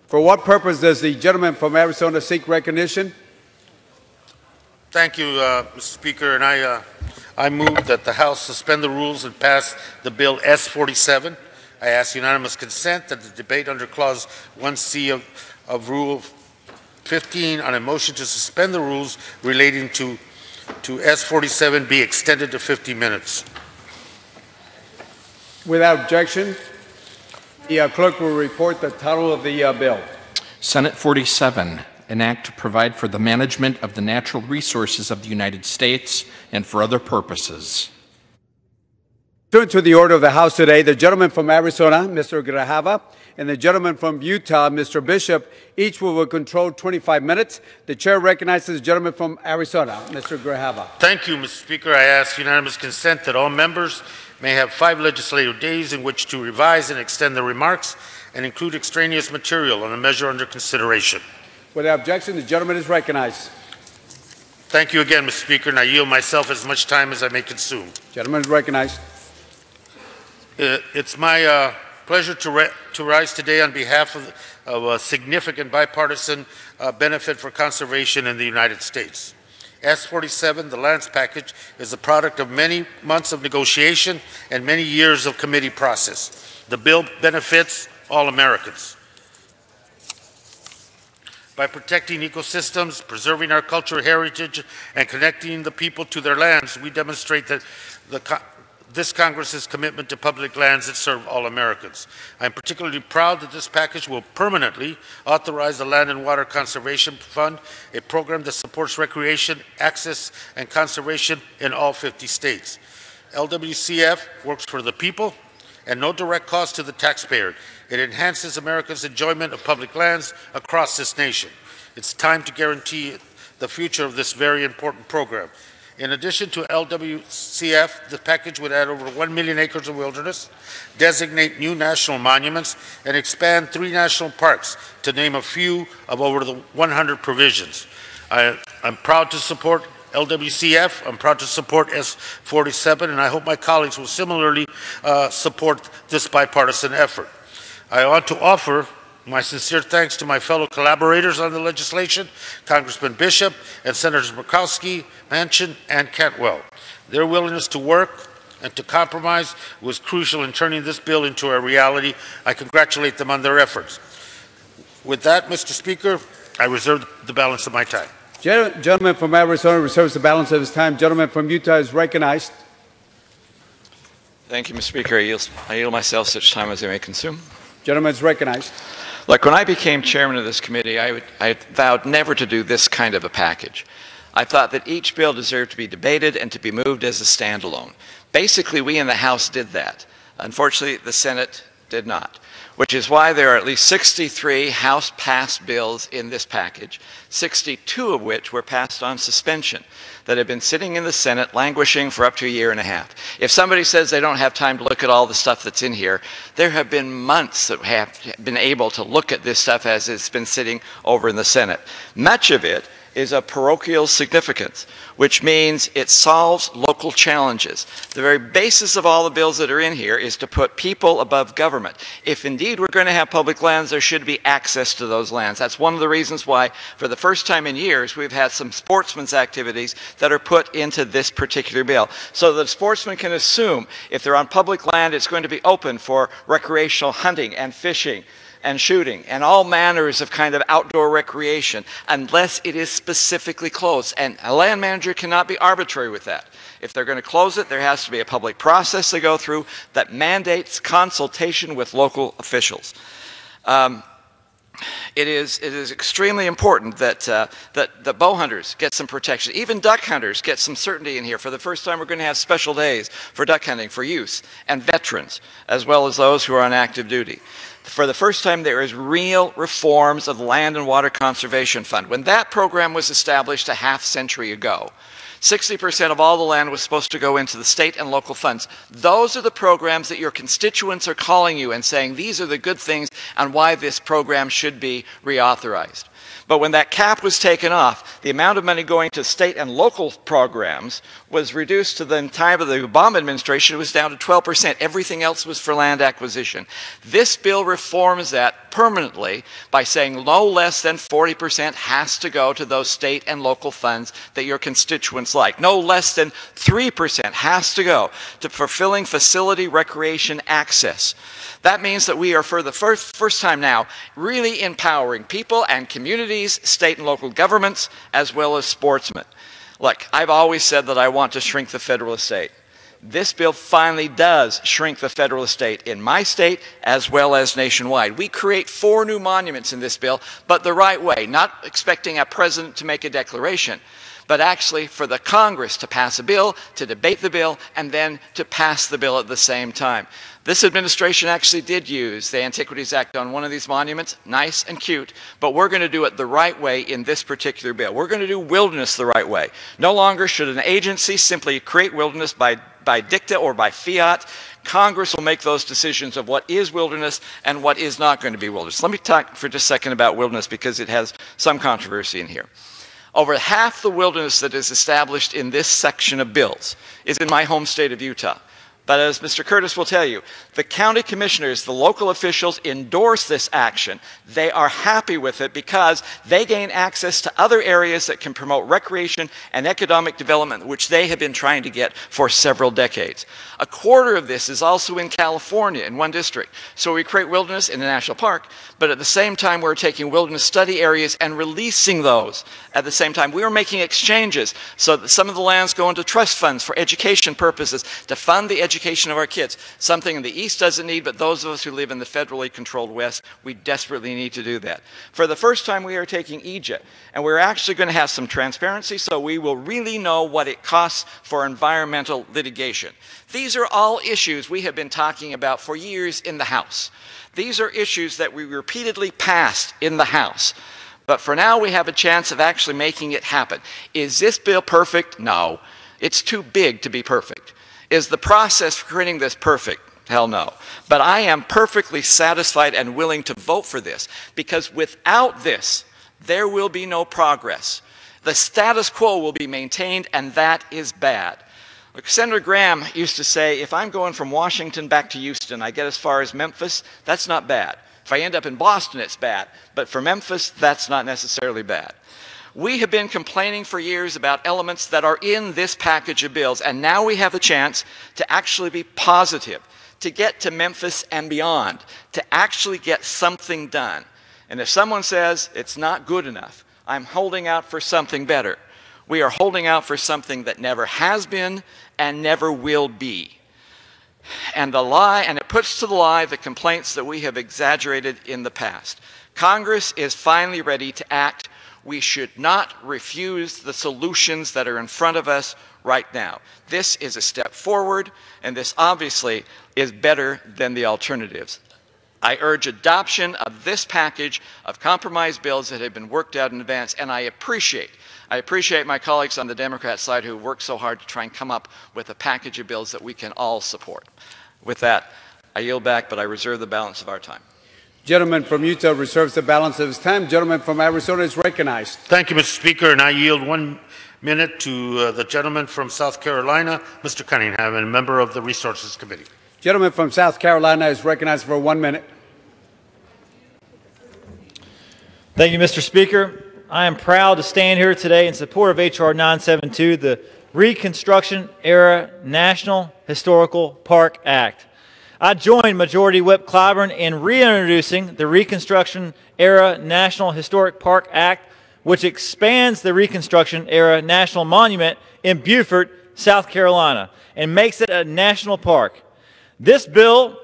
S10: For what purpose does the gentleman from Arizona seek recognition?
S1: Thank you, Mr. Speaker, and I move that the House suspend the rules and pass the bill S-47. I ask unanimous consent that the debate under Clause 1C of Rule 15 on a motion to suspend the rules relating to S-47 be extended to 50 minutes.
S10: Without objection, the clerk will report the title of the bill.
S11: Senate 47, an act to provide for the management of the natural resources of the United States and for other purposes.
S10: Pursuant to the order of the House today, the gentleman from Arizona, Mr. Grijalva, and the gentleman from Utah, Mr. Bishop, each will control 25 minutes. The chair recognizes the gentleman from Arizona, Mr. Grijalva.
S1: Thank you, Mr. Speaker. I ask unanimous consent that all members may have 5 legislative days in which to revise and extend the remarks and include extraneous material on a measure under consideration.
S10: Without objection, the gentleman is recognized.
S1: Thank you again, Mr. Speaker, and I yield myself as much time as I may consume.
S10: Gentleman is recognized.
S1: It's my pleasure to rise today on behalf of a significant bipartisan benefit for conservation in the United States. S-47, the lands package, is the product of many months of negotiation and many years of committee process. The bill benefits all Americans. By protecting ecosystems, preserving our cultural heritage, and connecting the people to their lands, we demonstrate that this Congress's commitment to public lands that serve all Americans. I am particularly proud that this package will permanently authorize the Land and Water Conservation Fund, a program that supports recreation, access, and conservation in all 50 states. LWCF works for the people and no direct cost to the taxpayer. It enhances America's enjoyment of public lands across this nation. It's time to guarantee the future of this very important program. In addition to LWCF, the package would add over 1 million acres of wilderness, designate new national monuments, and expand 3 national parks, to name a few of over the 100 provisions. I'm proud to support LWCF. I'm proud to support S47, and I hope my colleagues will similarly support this bipartisan effort. I want to offer my sincere thanks to my fellow collaborators on the legislation, Congressman Bishop and Senators Murkowski, Manchin, and Cantwell. Their willingness to work and to compromise was crucial in turning this bill into a reality. I congratulate them on their efforts. With that, Mr. Speaker, I reserve the balance of my time.
S10: Gentleman from Arizona reserves the balance of his time. Gentleman from Utah is recognized.
S12: Thank you, Mr. Speaker. I yield myself such time as I may consume.
S10: Gentleman is recognized.
S12: Look, when I became chairman of this committee, I vowed never to do this kind of a package. I thought that each bill deserved to be debated and to be moved as a standalone. Basically, we in the House did that. Unfortunately, the Senate did not, which is why there are at least 63 House-passed bills in this package, 62 of which were passed on suspension, that have been sitting in the Senate languishing for up to a year and a half. If somebody says they don't have time to look at all the stuff that's in here, there have been months that have been able to look at this stuff as it's been sitting over in the Senate. Much of it is of parochial significance, which means it solves local challenges. The very basis of all the bills that are in here is to put people above government. If indeed we're going to have public lands, there should be access to those lands. That's one of the reasons why, for the first time in years, we've had some sportsmen's activities that are put into this particular bill. So that sportsmen can assume if they're on public land, it's going to be open for recreational hunting and fishing and shooting and all manners of kind of outdoor recreation, unless it is specifically closed. And a land manager cannot be arbitrary with that. If they're going to close it, there has to be a public process to go through that mandates consultation with local officials. It is extremely important that the bow hunters get some protection. Even duck hunters get some certainty in here. For the first time, we're going to have special days for duck hunting for youth and veterans, as well as those who are on active duty. For the first time, there is real reforms of the Land and Water Conservation Fund. When that program was established a half-century ago, 60% of all the land was supposed to go into the state and local funds. Those are the programs that your constituents are calling you and saying, these are the good things and why this program should be reauthorized. But when that cap was taken off, the amount of money going to state and local programs was reduced to the time of the Obama administration. It was down to 12%. Everything else was for land acquisition. This bill reforms that permanently by saying no less than 40% has to go to those state and local funds that your constituents like. No less than 3% has to go to fulfilling facility recreation access. That means that we are, for the first time now, really empowering people and communities, state and local governments, as well as sportsmen. Look, I've always said that I want to shrink the federal estate. This bill finally does shrink the federal estate in my state as well as nationwide. We create 4 new monuments in this bill, but the right way, not expecting a president to make a declaration, but actually for the Congress to pass a bill, to debate the bill, and then to pass the bill at the same time. This administration actually did use the Antiquities Act on one of these monuments, nice and cute, but we're going to do it the right way in this particular bill. We're going to do wilderness the right way. No longer should an agency simply create wilderness by dicta or by fiat. Congress will make those decisions of what is wilderness and what is not going to be wilderness. Let me talk for just a second about wilderness because it has some controversy in here. Over half the wilderness that is established in this section of bills is in my home state of Utah. But as Mr. Curtis will tell you, the county commissioners, the local officials endorse this action. They are happy with it because they gain access to other areas that can promote recreation and economic development, which they have been trying to get for several decades. A quarter of this is also in California in one district. So we create wilderness in a national park, but at the same time we're taking wilderness study areas and releasing those. At the same time, we are making exchanges so that some of the lands go into trust funds for education purposes to fund the education education of our kids, something the East doesn't need, but those of us who live in the federally controlled West, we desperately need to do that. For the first time, we are taking Egypt, and we're actually going to have some transparency, so we will really know what it costs for environmental litigation. These are all issues we have been talking about for years in the House. These are issues that we repeatedly passed in the House. But for now, we have a chance of actually making it happen. Is this bill perfect? No. It's too big to be perfect. Is the process for creating this perfect? Hell no. But I am perfectly satisfied and willing to vote for this, because without this, there will be no progress. The status quo will be maintained, and that is bad. Like Senator Graham used to say, if I'm going from Washington back to Houston, I get as far as Memphis, that's not bad. If I end up in Boston, it's bad. But for Memphis, that's not necessarily bad. We have been complaining for years about elements that are in this package of bills, and now we have a chance to actually be positive, to get to Memphis and beyond, to actually get something done. And if someone says it's not good enough, I'm holding out for something better. We are holding out for something that never has been and never will be. And it puts to the lie the complaints that we have exaggerated in the past. Congress is finally ready to act. We should not refuse the solutions that are in front of us right now. This is a step forward, and this obviously is better than the alternatives. I urge adoption of this package of compromise bills that have been worked out in advance, and I appreciate my colleagues on the Democrat side who worked so hard to try and come up with a package of bills that we can all support. With that, I yield back, but I reserve the balance of our time.
S10: Gentleman from Utah reserves the balance of his time. Gentleman from Arizona is recognized.
S13: Thank you, Mr. Speaker, and I yield 1 minute to the gentleman from South Carolina, Mr. Cunningham, and a member of the Resources Committee.
S10: Gentleman from South Carolina is recognized for 1 minute.
S14: Thank you, Mr. Speaker. I am proud to stand here today in support of H.R. 972, the Reconstruction-Era National Historical Park Act. I joined Majority Whip Clyburn in reintroducing the Reconstruction-Era National Historic Park Act, which expands the Reconstruction-Era National Monument in Beaufort, South Carolina, and makes it a national park. This bill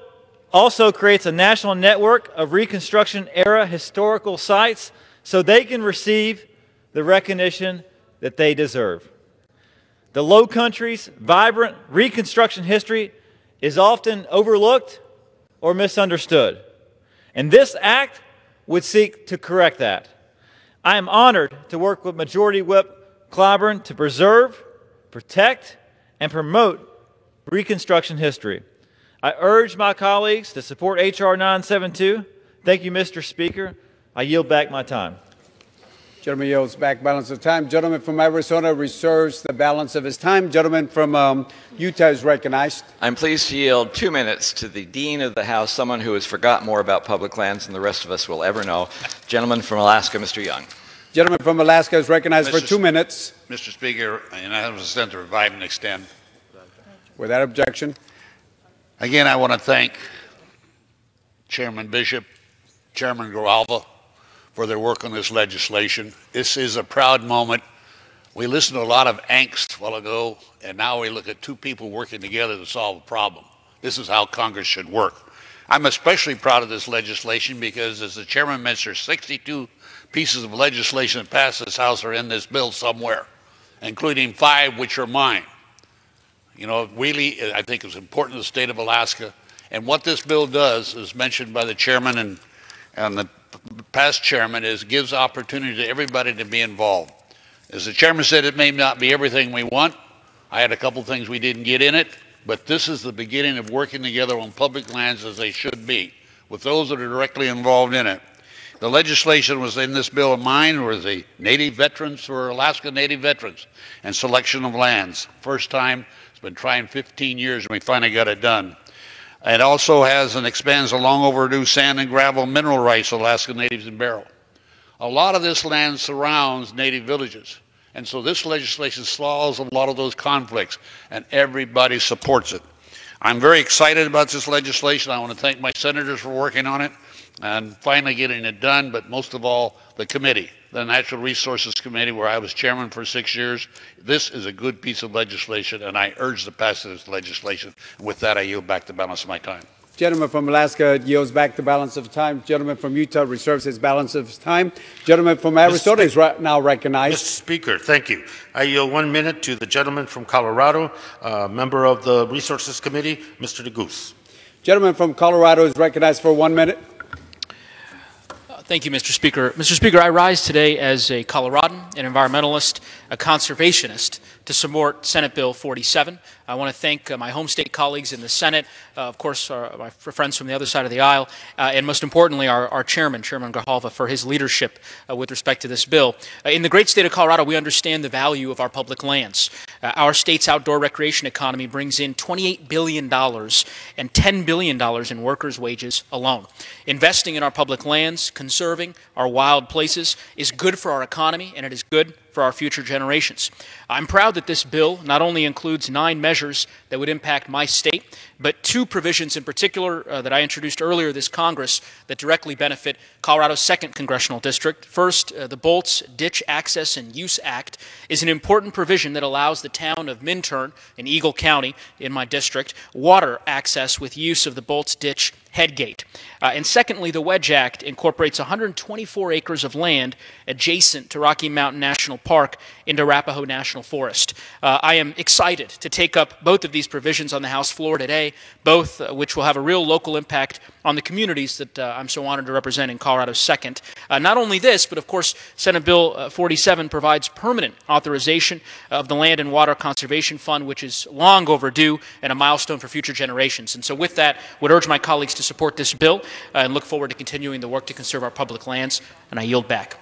S14: also creates a national network of Reconstruction-era historical sites so they can receive the recognition that they deserve. The Low Country's vibrant Reconstruction history is often overlooked or misunderstood, and this act would seek to correct that. I am honored to work with Majority Whip Clyburn to preserve, protect, and promote Reconstruction history. I urge my colleagues to support H.R. 972. Thank you, Mr. Speaker. I yield back my time.
S10: Gentleman yields back balance of time. Gentleman from Arizona reserves the balance of his time. Gentleman from Utah is recognized.
S12: I'm pleased to yield 2 minutes to the Dean of the House, someone who has forgot more about public lands than the rest of us will ever know. Gentleman from Alaska, Mr. Young.
S10: Gentleman from Alaska is recognized for 2 minutes.
S15: Mr. Speaker, and I have a consent to revive and extend.
S10: Without objection.
S15: Again, I want to thank Chairman Bishop, Chairman Grijalva for their work on this legislation. This is a proud moment. We listened to a lot of angst a while ago, and now we look at two people working together to solve a problem. This is how Congress should work. I'm especially proud of this legislation because, as the chairman mentioned, 62 pieces of legislation that passed this House are in this bill somewhere, including 5 which are mine. You know, really, I think it's important to the state of Alaska. And what this bill does, as mentioned by the chairman and the past chairman, is gives opportunity to everybody to be involved. As the chairman said, it may not be everything we want. I had a couple things we didn't get in it, but this is the beginning of working together on public lands as they should be, with those that are directly involved in it. The legislation was in this bill of mine was the Native veterans for Alaska Native veterans and selection of lands. First time, it's been trying 15 years and we finally got it done. It also has and expands the long overdue sand and gravel mineral rights of Alaska Natives in Barrow. A lot of this land surrounds Native villages. And so this legislation solves a lot of those conflicts, and everybody supports it. I'm very excited about this legislation. I want to thank my senators for working on it and finally getting it done, but most of all, the committee. the Natural Resources Committee, where I was chairman for 6 years. This is a good piece of legislation, and I urge the passage of this legislation. With that, I yield back the balance of my time.
S10: Gentleman from Alaska yields back the balance of time. Gentleman from Utah reserves his balance of time. Gentleman from Arizona is now recognized.
S13: Mr. Speaker, thank you. I yield 1 minute to the gentleman from Colorado, member of the Resources Committee, Mr. DeGoose.
S10: Gentleman from Colorado is recognized for 1 minute.
S16: Thank you, Mr. Speaker. Mr. Speaker, I rise today as a Coloradan, an environmentalist, a conservationist, to support Senate Bill 47. I want to thank my home state colleagues in the Senate, of course, my friends from the other side of the aisle, and most importantly, our chairman, Chairman Grijalva, for his leadership with respect to this bill. In the great state of Colorado, we understand the value of our public lands. Our state's outdoor recreation economy brings in $28 billion and $10 billion in workers' wages alone. Investing in our public lands, conserving our wild places, is good for our economy, and it is good for our future generations. I'm proud that this bill not only includes 9 measures that would impact my state, but 2 provisions in particular that I introduced earlier this Congress that directly benefit Colorado's 2nd Congressional District. First, the Bolts Ditch Access and Use Act is an important provision that allows the town of Minturn in Eagle County, in my district, water access with use of the Bolts Ditch headgate. And secondly, the Wedge Act incorporates 124 acres of land adjacent to Rocky Mountain National Park into Arapahoe National Forest. I am excited to take up both of these provisions on the House floor today, both which will have a real local impact on the communities that I'm so honored to represent in Colorado's 2nd. Not only this, but of course, Senate Bill 47 provides permanent authorization of the Land and Water Conservation Fund, which is long overdue and a milestone for future generations. And so with that, would urge my colleagues to support this bill and look forward to continuing the work to conserve our public lands, and I yield back.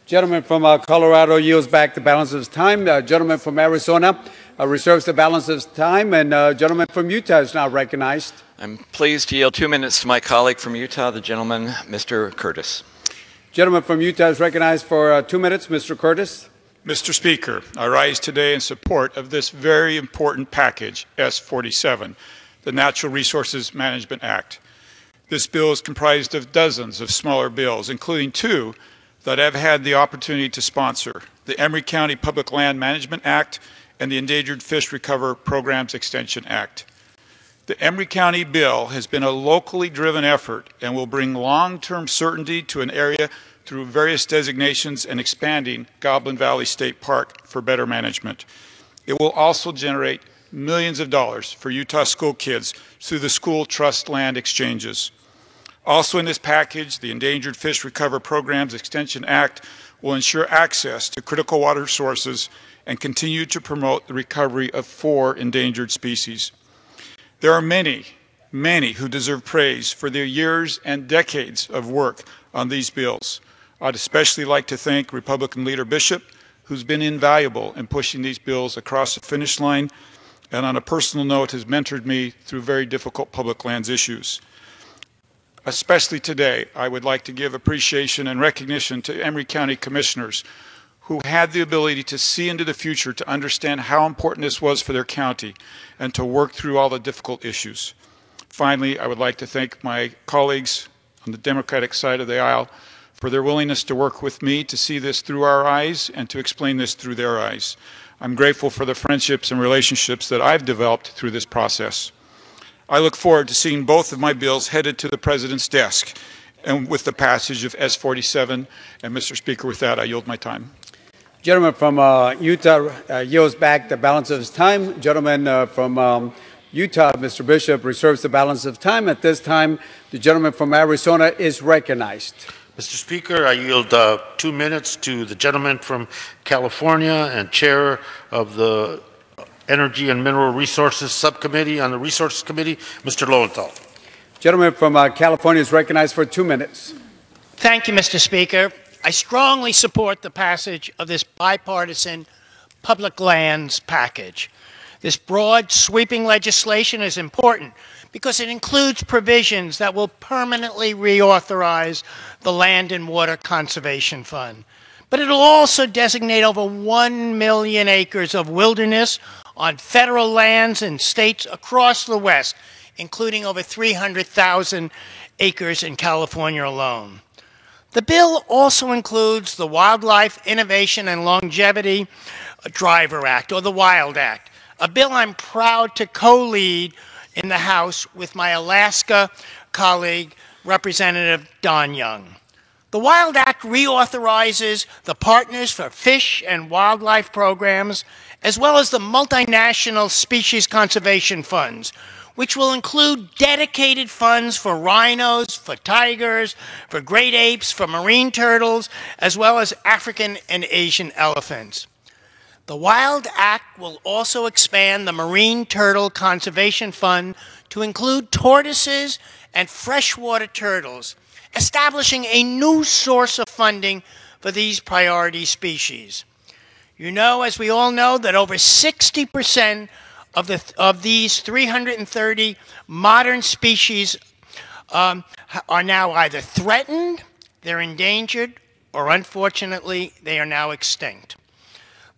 S10: Gentleman from Colorado yields back the balance of his time. Gentleman from Arizona reserves the balance of his time, and gentleman from Utah is now recognized.
S12: I'm pleased to yield 2 minutes to my colleague from Utah, the gentleman, Mr. Curtis.
S10: Gentleman from Utah is recognized for 2 minutes. Mr. Curtis.
S17: Mr. Speaker, I rise today in support of this very important package, S47, the Natural Resources Management Act. This bill is comprised of dozens of smaller bills, including 2 that I've had the opportunity to sponsor, the Emory County Public Land Management Act and the Endangered Fish Recovery Programs Extension Act. The Emory County bill has been a locally driven effort and will bring long-term certainty to an area through various designations and expanding Goblin Valley State Park for better management. It will also generate millions of dollars for Utah school kids through the school trust land exchanges. Also in this package, the Endangered Fish Recovery Programs Extension Act will ensure access to critical water sources and continue to promote the recovery of 4 endangered species. There are many who deserve praise for their years and decades of work on these bills. I'd especially like to thank Republican Leader Bishop, who's been invaluable in pushing these bills across the finish line, and on a personal note has mentored me through very difficult public lands issues. Especially today, I would like to give appreciation and recognition to Emory County Commissioners who had the ability to see into the future, to understand how important this was for their county, and to work through all the difficult issues. Finally, I would like to thank my colleagues on the Democratic side of the aisle for their willingness to work with me to see this through our eyes and to explain this through their eyes. I'm grateful for the friendships and relationships that I've developed through this process. I look forward to seeing both of my bills headed to the President's desk and with the passage of S47. And Mr. Speaker, with that, I yield my time.
S10: Gentleman from Utah yields back the balance of his time. Gentleman from Utah, Mr. Bishop, reserves the balance of time. At this time, the gentleman from Arizona is recognized.
S13: Mr. Speaker, I yield 2 minutes to the gentleman from California and chair of the Energy and Mineral Resources Subcommittee on the Resources Committee, Mr. Lowenthal.
S10: Gentleman from California is recognized for 2 minutes.
S19: Thank you, Mr. Speaker. I strongly support the passage of this bipartisan public lands package. This broad, sweeping legislation is important because it includes provisions that will permanently reauthorize the Land and Water Conservation Fund. But it will also designate over 1 million acres of wilderness on federal lands in states across the West, including over 300,000 acres in California alone. The bill also includes the Wildlife Innovation and Longevity Driver Act, or the WILD Act, a bill I'm proud to co-lead in the House with my Alaska colleague, Representative Don Young. The WILD Act reauthorizes the Partners for Fish and Wildlife programs, as well as the multinational species conservation funds, which will include dedicated funds for rhinos, for tigers, for great apes, for marine turtles, as well as African and Asian elephants. The WILD Act will also expand the Marine Turtle Conservation Fund to include tortoises and freshwater turtles, establishing a new source of funding for these priority species. You know, as we all know, that over 60% of these 330 modern species are now either threatened, they're endangered, or unfortunately, they are now extinct.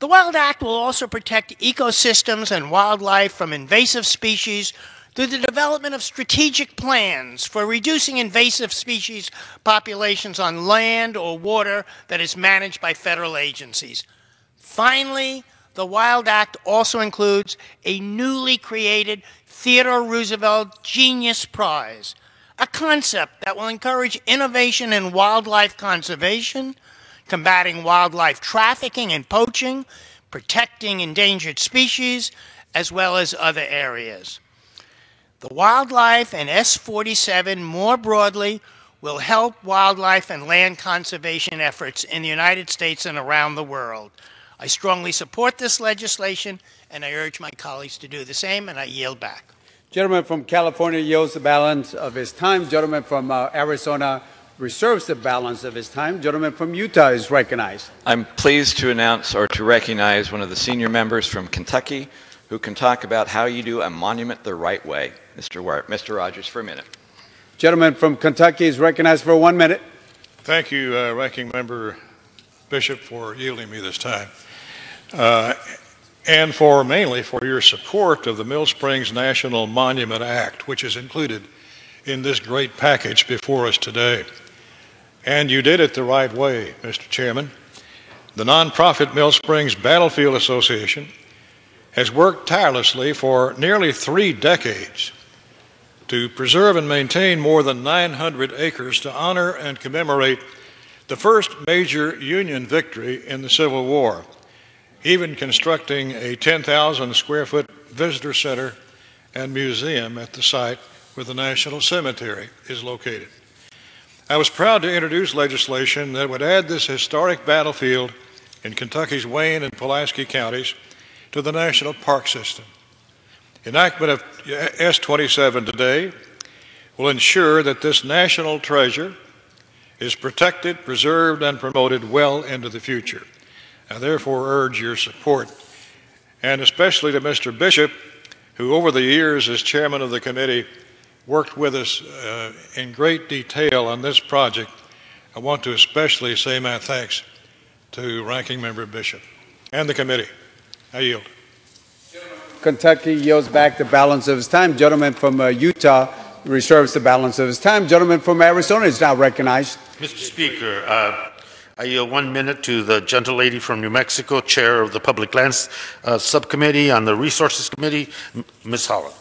S19: The WILD Act will also protect ecosystems and wildlife from invasive species through the development of strategic plans for reducing invasive species populations on land or water that is managed by federal agencies. Finally, the WILD Act also includes a newly created Theodore Roosevelt Genius Prize, a concept that will encourage innovation in wildlife conservation, combating wildlife trafficking and poaching, protecting endangered species, as well as other areas. The wildlife and S-47 more broadly will help wildlife and land conservation efforts in the United States and around the world. I strongly support this legislation, and I urge my colleagues to do the same, and I yield back.
S10: Gentleman from California yields the balance of his time. Gentleman from Arizona reserves the balance of his time. Gentleman from Utah is recognized.
S12: I'm pleased to announce or to recognize one of the senior members from Kentucky who can talk about how you do a monument the right way. Mr. Rogers, for a minute.
S10: Gentleman from Kentucky is recognized for 1 minute.
S18: Thank you, Ranking Member Bishop, for yielding me this time. And mainly for your support of the Mill Springs National Monument Act, which is included in this great package before us today. And you did it the right way, Mr. Chairman. The nonprofit Mill Springs Battlefield Association has worked tirelessly for nearly 3 decades to preserve and maintain more than 900 acres to honor and commemorate the first major Union victory in the Civil War, even constructing a 10,000 square foot visitor center and museum at the site where the National Cemetery is located. I was proud to introduce legislation that would add this historic battlefield in Kentucky's Wayne and Pulaski counties to the National Park System. Enactment of S-27 today will ensure that this national treasure is protected, preserved, and promoted well into the future. I therefore urge your support, and especially to Mr. Bishop, who over the years as chairman of the committee worked with us in great detail on this project. I want to especially say my thanks to Ranking Member Bishop and the committee. I yield.
S10: Kentucky yields back the balance of his time. Gentleman from Utah reserves the balance of his time. Gentleman from Arizona is now recognized.
S13: Mr. Speaker, I yield 1 minute to the gentlelady from New Mexico, Chair of the Public Lands Subcommittee on the Resources Committee, Ms. Holland.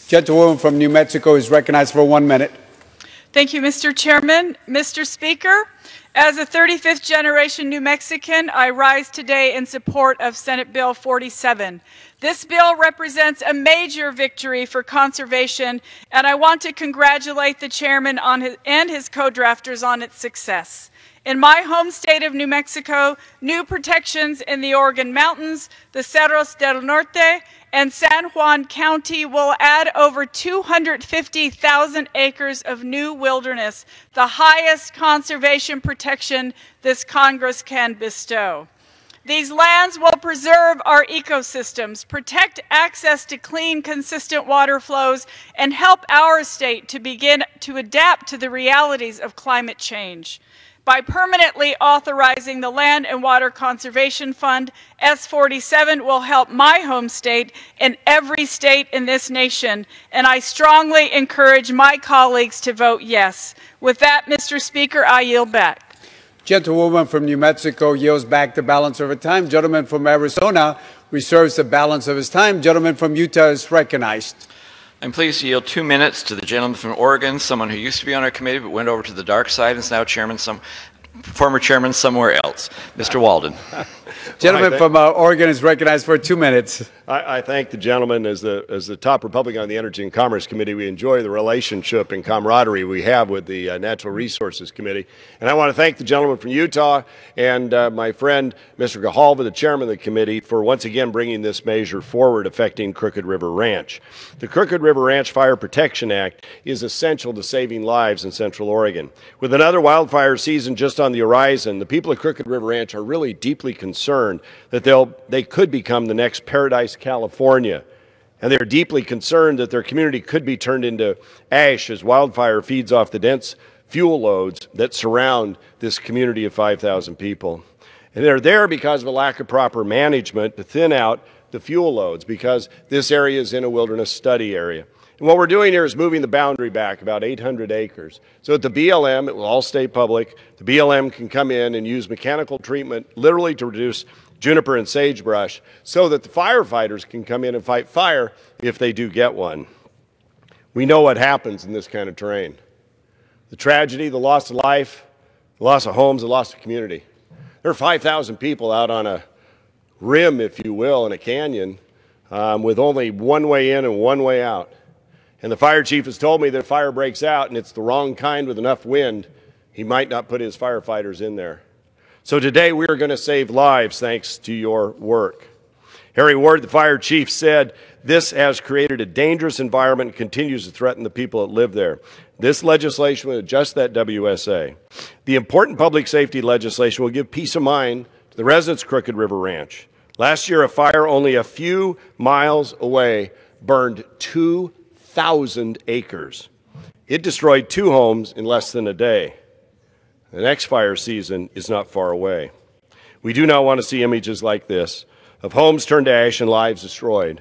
S10: Gentlewoman from New Mexico is recognized for 1 minute.
S20: Thank you, Mr. Chairman. Mr. Speaker, as a 35th generation New Mexican, I rise today in support of Senate Bill 47. This bill represents a major victory for conservation, and I want to congratulate the chairman and his co-drafters on its success. In my home state of New Mexico, new protections in the Oregon Mountains, the Cerros del Norte, and San Juan County will add over 250,000 acres of new wilderness, the highest conservation protection this Congress can bestow. These lands will preserve our ecosystems, protect access to clean, consistent water flows, and help our state to begin to adapt to the realities of climate change. By permanently authorizing the Land and Water Conservation Fund, S-47 will help my home state and every state in this nation, and I strongly encourage my colleagues to vote yes. With that, Mr. Speaker, I yield back.
S10: Gentlewoman from New Mexico yields back the balance of her time. Gentleman from Arizona reserves the balance of his time. Gentleman from Utah is recognized.
S12: I'm pleased to yield 2 minutes to the gentleman from Oregon, someone who used to be on our committee but went over to the dark side and is now former chairman somewhere else. Mr. Walden.
S10: Gentleman from Oregon is recognized for 2 minutes.
S2: I thank the gentleman. As the top Republican on the Energy and Commerce Committee, we enjoy the relationship and camaraderie we have with the Natural Resources Committee. And I want to thank the gentleman from Utah and my friend, Mr. Grijalva, the chairman of the committee, for once again bringing this measure forward affecting Crooked River Ranch. The Crooked River Ranch Fire Protection Act is essential to saving lives in Central Oregon. With another wildfire season just on the horizon, the people of Crooked River Ranch are really deeply concerned that they could become the next Paradise, California. And they're deeply concerned that their community could be turned into ash as wildfire feeds off the dense fuel loads that surround this community of 5,000 people. And they're there because of a lack of proper management to thin out the fuel loads, because this area is in a wilderness study area. And what we're doing here is moving the boundary back about 800 acres. So at the BLM, it will all stay public, the BLM can come in and use mechanical treatment literally to reduce juniper and sagebrush so that the firefighters can come in and fight fire if they do get one. We know what happens in this kind of terrain. The tragedy, the loss of life, the loss of homes, the loss of community. There are 5,000 people out on a rim, if you will, in a canyon with only one way in and one way out. And the fire chief has told me that if fire breaks out and it's the wrong kind with enough wind, he might not put his firefighters in there. So today we are going to save lives thanks to your work. Harry Ward, the fire chief, said, "This has created a dangerous environment and continues to threaten the people that live there. This legislation will adjust that WSA. The important public safety legislation will give peace of mind to the residents of Crooked River Ranch. Last year, a fire only a few miles away burned 2,000 acres. It destroyed 2 homes in less than a day. The next fire season is not far away. We do not want to see images like this of homes turned to ash and lives destroyed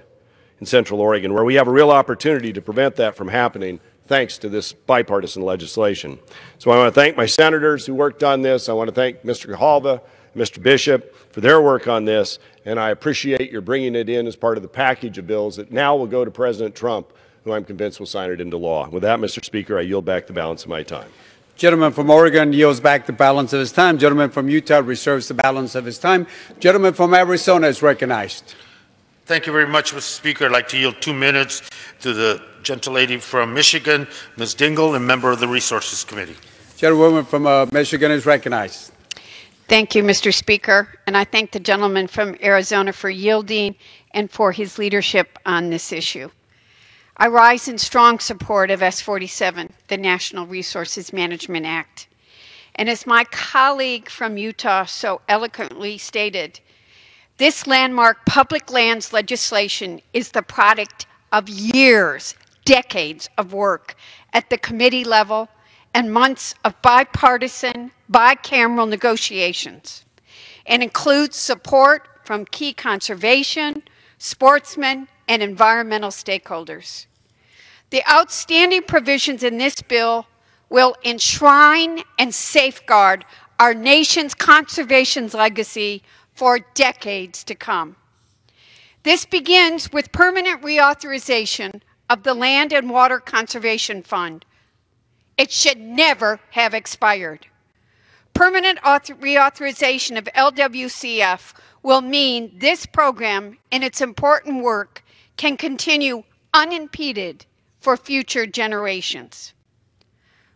S2: in Central Oregon, where we have a real opportunity to prevent that from happening thanks to this bipartisan legislation. So I want to thank my senators who worked on this. I want to thank Mr. Grijalva, Mr. Bishop for their work on this, and I appreciate your bringing it in as part of the package of bills that now will go to President Trump, who I'm convinced will sign it into law. With that, Mr. Speaker, I yield back the balance of my time.
S10: Gentleman from Oregon yields back the balance of his time. Gentleman from Utah reserves the balance of his time. Gentleman from Arizona is recognized.
S13: Thank you very much, Mr. Speaker. I'd like to yield 2 minutes to the gentlelady from Michigan, Ms. Dingell, and member of the Resources Committee.
S10: Gentlewoman from Michigan is recognized.
S21: Thank you, Mr. Speaker, and I thank the gentleman from Arizona for yielding and for his leadership on this issue. I rise in strong support of S47, the National Resources Management Act. And as my colleague from Utah so eloquently stated, this landmark public lands legislation is the product of years, decades of work at the committee level and months of bipartisan, bicameral negotiations, and includes support from key conservation, sportsmen, and environmental stakeholders. The outstanding provisions in this bill will enshrine and safeguard our nation's conservation legacy for decades to come. This begins with permanent reauthorization of the Land and Water Conservation Fund. It should never have expired. Permanent reauthorization of LWCF will mean this program and its important work can continue unimpeded for future generations.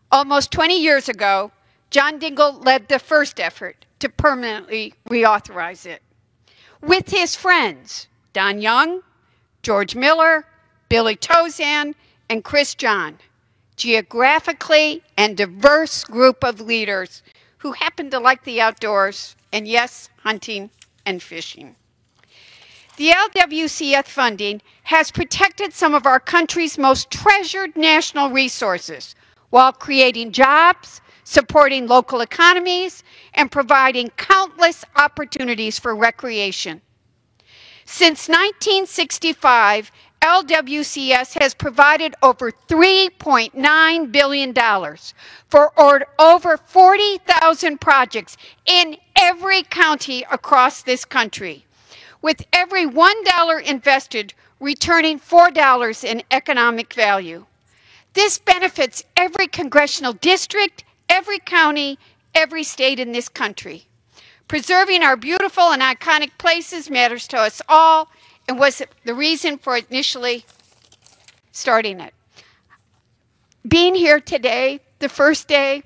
S21: Almost 20 years ago, John Dingell led the first effort to permanently reauthorize it. With his friends, Don Young, George Miller, Billy Tozan, and Chris John, geographically and diverse group of leaders who happen to like the outdoors and, yes, hunting and fishing. The LWCF funding has protected some of our country's most treasured national resources while creating jobs, supporting local economies, and providing countless opportunities for recreation. Since 1965, LWCS has provided over $3.9 billion for over 40,000 projects in every county across this country, with every $1 invested returning $4 in economic value. This benefits every congressional district, every county, every state in this country. Preserving our beautiful and iconic places matters to us all and was the reason for initially starting it. Being here today, the first day,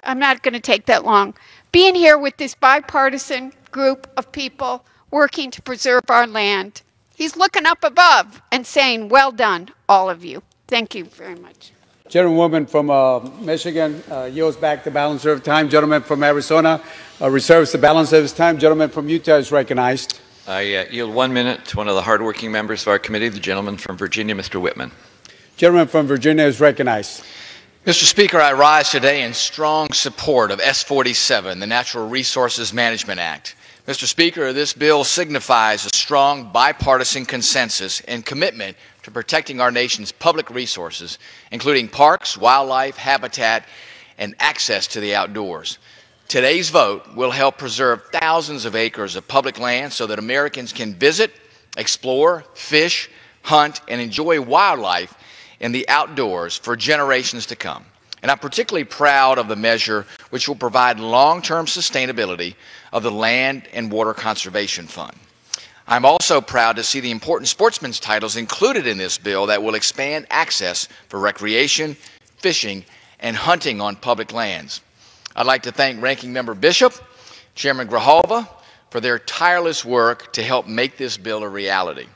S21: I'm not going to take that long. Being here with this bipartisan group of people working to preserve our land. He's looking up above and saying, well done, all of you. Thank you very much.
S10: Gentlewoman from Michigan yields back the balance of time. Gentleman from Arizona reserves the balance of his time. Gentleman from Utah is recognized.
S12: I yield 1 minute to one of the hardworking members of our committee, the gentleman from Virginia, Mr. Whitman.
S10: Gentleman from Virginia is recognized.
S3: Mr. Speaker, I rise today in strong support of S-47, the Natural Resources Management Act. Mr. Speaker, this bill signifies a strong bipartisan consensus and commitment to protecting our nation's public resources, including parks, wildlife, habitat, and access to the outdoors. Today's vote will help preserve thousands of acres of public land so that Americans can visit, explore, fish, hunt, and enjoy wildlife in the outdoors for generations to come. And I'm particularly proud of the measure which will provide long-term sustainability of the Land and Water Conservation Fund. I'm also proud to see the important sportsman's titles included in this bill that will expand access for recreation, fishing, and hunting on public lands. I'd like to thank Ranking Member Bishop, Chairman Grijalva, for their tireless work to help make this bill a reality.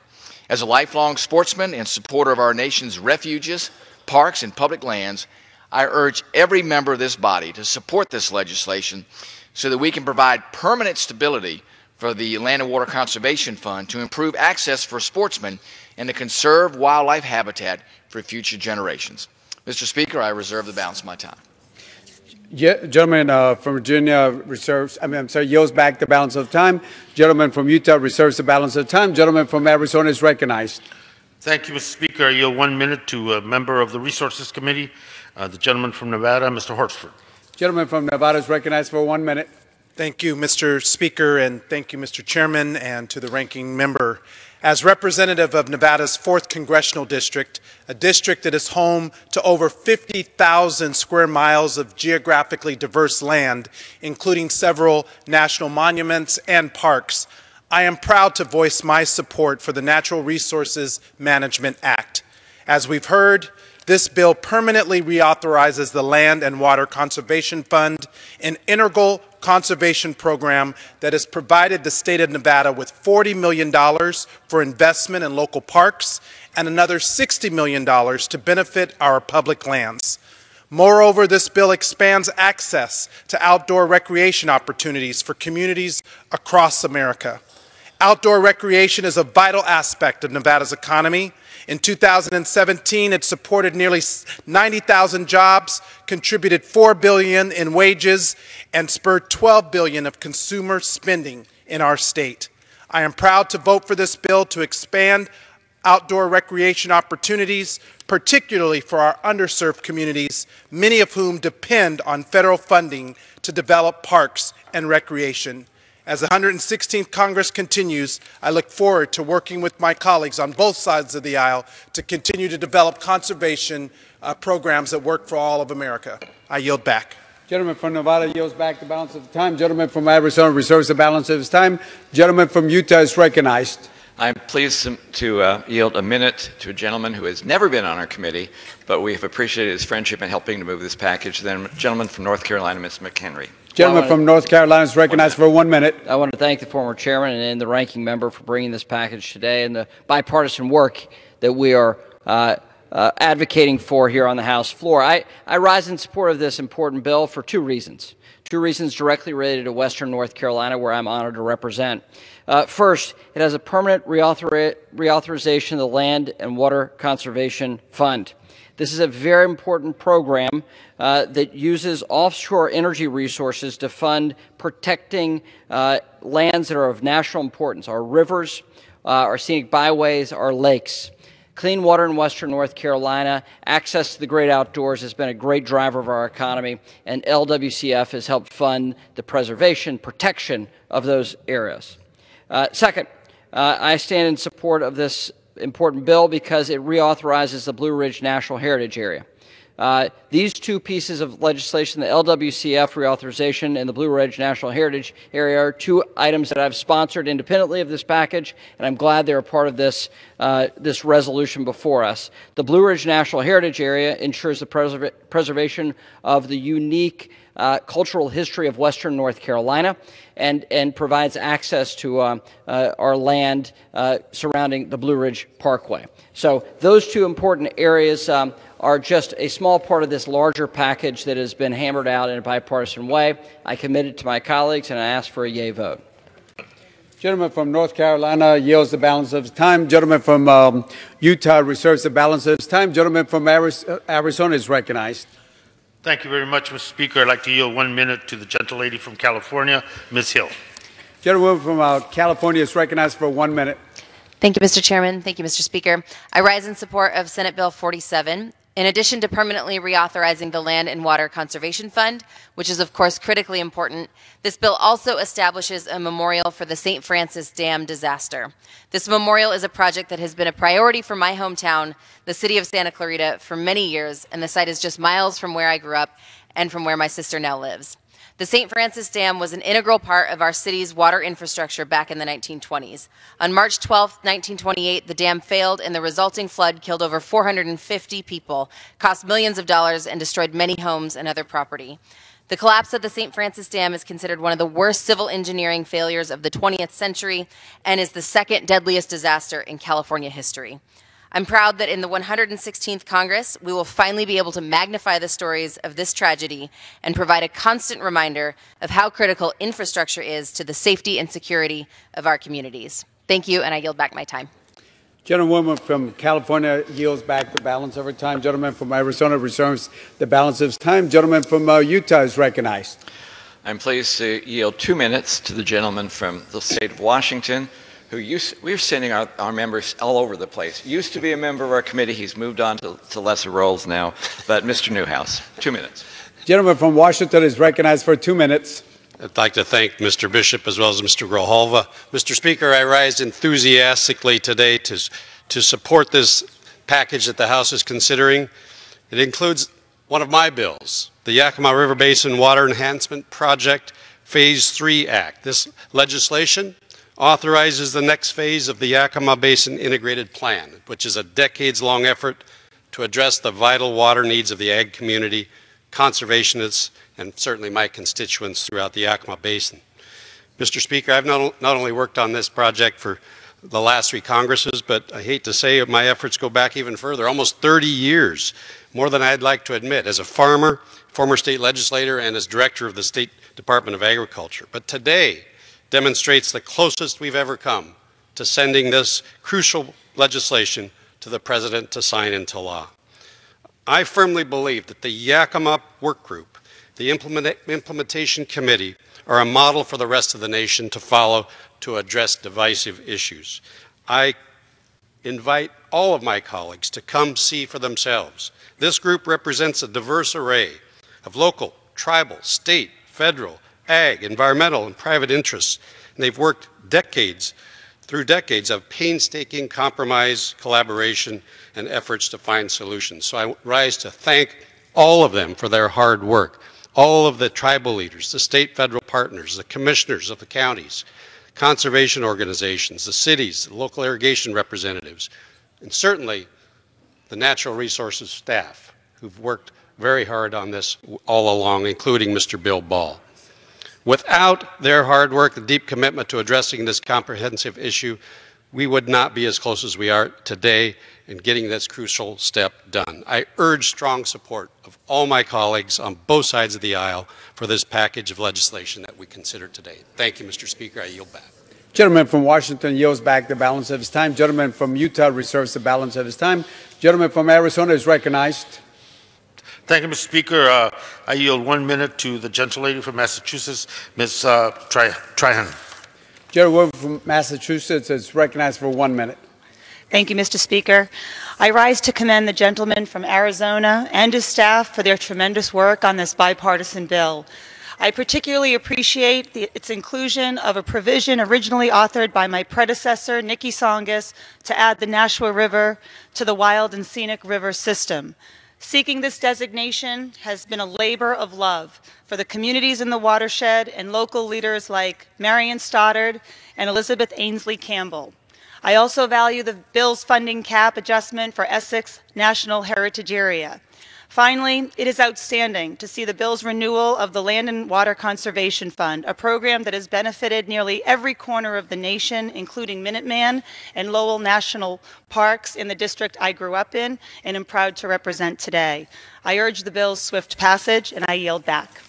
S3: As a lifelong sportsman and supporter of our nation's refuges, parks, and public lands, I urge every member of this body to support this legislation so that we can provide permanent stability for the Land and Water Conservation Fund to improve access for sportsmen and to conserve wildlife habitat for future generations. Mr. Speaker, I reserve the balance of my time.
S10: Gentleman from Virginia yields back the balance of time. Gentleman from Utah reserves the balance of time. Gentleman from Arizona is recognized.
S13: Thank you, Mr. Speaker. I yield 1 minute to a member of the Resources Committee, the gentleman from Nevada, Mr. Horsford.
S10: Gentleman from Nevada is recognized for 1 minute.
S7: Thank you, Mr. Speaker, and thank you, Mr. Chairman, and to the ranking member. As representative of Nevada's 4th Congressional District, a district that is home to over 50,000 square miles of geographically diverse land, including several national monuments and parks, I am proud to voice my support for the Natural Resources Management Act. As we've heard, this bill permanently reauthorizes the Land and Water Conservation Fund, an integral conservation program that has provided the state of Nevada with $40 million for investment in local parks and another $60 million to benefit our public lands. Moreover, this bill expands access to outdoor recreation opportunities for communities across America. Outdoor recreation is a vital aspect of Nevada's economy. In 2017, it supported nearly 90,000 jobs, contributed $4 billion in wages, and spurred $12 billion of consumer spending in our state. I am proud to vote for this bill to expand outdoor recreation opportunities, particularly for our underserved communities, many of whom depend on federal funding to develop parks and recreation. As the 116th Congress continues, I look forward to working with my colleagues on both sides of the aisle to continue to develop conservation programs that work for all of America. I yield back.
S10: Gentleman from Nevada yields back the balance of the time. Gentleman from Arizona reserves the balance of his time. Gentleman from Utah is recognized.
S12: I'm pleased to yield a minute to a gentleman who has never been on our committee, but we have appreciated his friendship in helping to move this package. Then, gentleman from North Carolina, Ms. McHenry.
S10: Gentleman from North Carolina is recognized for 1 minute.
S22: I want to thank the former chairman and the ranking member for bringing this package today and the bipartisan work that we are advocating for here on the House floor. I rise in support of this important bill for two reasons. Two reasons directly related to Western North Carolina, where I'm honored to represent. First, it has a permanent reauthorization of the Land and Water Conservation Fund. This is a very important program that uses offshore energy resources to fund protecting lands that are of national importance, our rivers, our scenic byways, our lakes. Clean water in western North Carolina, access to the great outdoors has been a great driver of our economy, and LWCF has helped fund the preservation, protection of those areas. Second, I stand in support of this important bill because it reauthorizes the Blue Ridge National Heritage Area. These two pieces of legislation, the LWCF reauthorization and the Blue Ridge National Heritage Area, are two items that I've sponsored independently of this package, and I'm glad they're a part of this, this resolution before us. The Blue Ridge National Heritage Area ensures the preservation of the unique cultural history of western North Carolina and provides access to our land surrounding the Blue Ridge Parkway. So those two important areas are just a small part of this larger package that has been hammered out in a bipartisan way. I commit it to my colleagues, and I ask for a yea vote.
S10: Gentleman from North Carolina yields the balance of his time. Gentleman from Utah reserves the balance of his time. Gentleman from Arizona is recognized.
S13: Thank you very much, Mr. Speaker. I'd like to yield 1 minute to the gentlelady from California, Ms. Hill.
S10: Gentleman from California is recognized for 1 minute.
S4: Thank you, Mr. Chairman. Thank you, Mr. Speaker. I rise in support of Senate Bill 47. In addition to permanently reauthorizing the Land and Water Conservation Fund, which is of course critically important, this bill also establishes a memorial for the St. Francis Dam disaster. This memorial is a project that has been a priority for my hometown, the city of Santa Clarita, for many years, and the site is just miles from where I grew up and from where my sister now lives. The St. Francis Dam was an integral part of our city's water infrastructure back in the 1920s. On March 12, 1928, the dam failed and the resulting flood killed over 450 people, cost millions of dollars, and destroyed many homes and other property. The collapse of the St. Francis Dam is considered one of the worst civil engineering failures of the 20th century and is the second deadliest disaster in California history. I'm proud that in the 116th Congress, we will finally be able to magnify the stories of this tragedy and provide a constant reminder of how critical infrastructure is to the safety and security of our communities. Thank you, and I yield back my time.
S10: Gentlewoman from California yields back the balance of her time. Gentleman from Arizona reserves the balance of his time. Gentleman from Utah is recognized.
S12: I'm pleased to yield 2 minutes to the gentleman from the state of Washington, we're sending our members all over the place. Used to be a member of our committee. He's moved on to lesser roles now. But Mr. Newhouse, 2 minutes.
S10: Gentleman from Washington is recognized for 2 minutes.
S8: I'd like to thank Mr. Bishop as well as Mr. Grijalva. Mr. Speaker, I rise enthusiastically today to support this package that the House is considering. It includes one of my bills, the Yakima River Basin Water Enhancement Project Phase 3 Act. This legislation authorizes the next phase of the Yakima Basin Integrated Plan, which is a decades-long effort to address the vital water needs of the ag community, conservationists, and certainly my constituents throughout the Yakima Basin. Mr. Speaker, I've not only worked on this project for the last 3 Congresses, but I hate to say my efforts go back even further, almost 30 years, more than I'd like to admit, as a farmer, former state legislator, and as director of the State Department of Agriculture. But today demonstrates the closest we've ever come to sending this crucial legislation to the President to sign into law. I firmly believe that the Yakima Work Group, the Implementation Committee, are a model for the rest of the nation to follow to address divisive issues. I invite all of my colleagues to come see for themselves. This group represents a diverse array of local, tribal, state, federal, ag, environmental, and private interests. And they've worked through decades of painstaking compromise, collaboration, and efforts to find solutions. So I rise to thank all of them for their hard work, all of the tribal leaders, the state federal partners, the commissioners of the counties, conservation organizations, the cities, the local irrigation representatives, and certainly the natural resources staff who've worked very hard on this all along, including Mr. Bill Ball. Without their hard work and deep commitment to addressing this comprehensive issue, we would not be as close as we are today in getting this crucial step done. I urge strong support of all my colleagues on both sides of the aisle for this package of legislation that we consider today. Thank you, Mr. Speaker. I yield back.
S10: Gentleman from Washington yields back the balance of his time. Gentleman from Utah reserves the balance of his time. Gentleman from Arizona is recognized.
S13: Thank you, Mr. Speaker. I yield 1 minute to the gentlelady from Massachusetts, Ms. Trahan.
S10: Gentlewoman from Massachusetts is recognized for 1 minute.
S5: Thank you, Mr. Speaker. I rise to commend the gentleman from Arizona and his staff for their tremendous work on this bipartisan bill. I particularly appreciate its inclusion of a provision originally authored by my predecessor, Nikki Songus, to add the Nashua River to the Wild and Scenic River system. Seeking this designation has been a labor of love for the communities in the watershed and local leaders like Marion Stoddard and Elizabeth Ainsley Campbell. I also value the bill's funding cap adjustment for Essex National Heritage Area. Finally, it is outstanding to see the bill's renewal of the Land and Water Conservation Fund, a program that has benefited nearly every corner of the nation, including Minuteman and Lowell National Parks in the district I grew up in and am proud to represent today. I urge the bill's swift passage, and I yield back.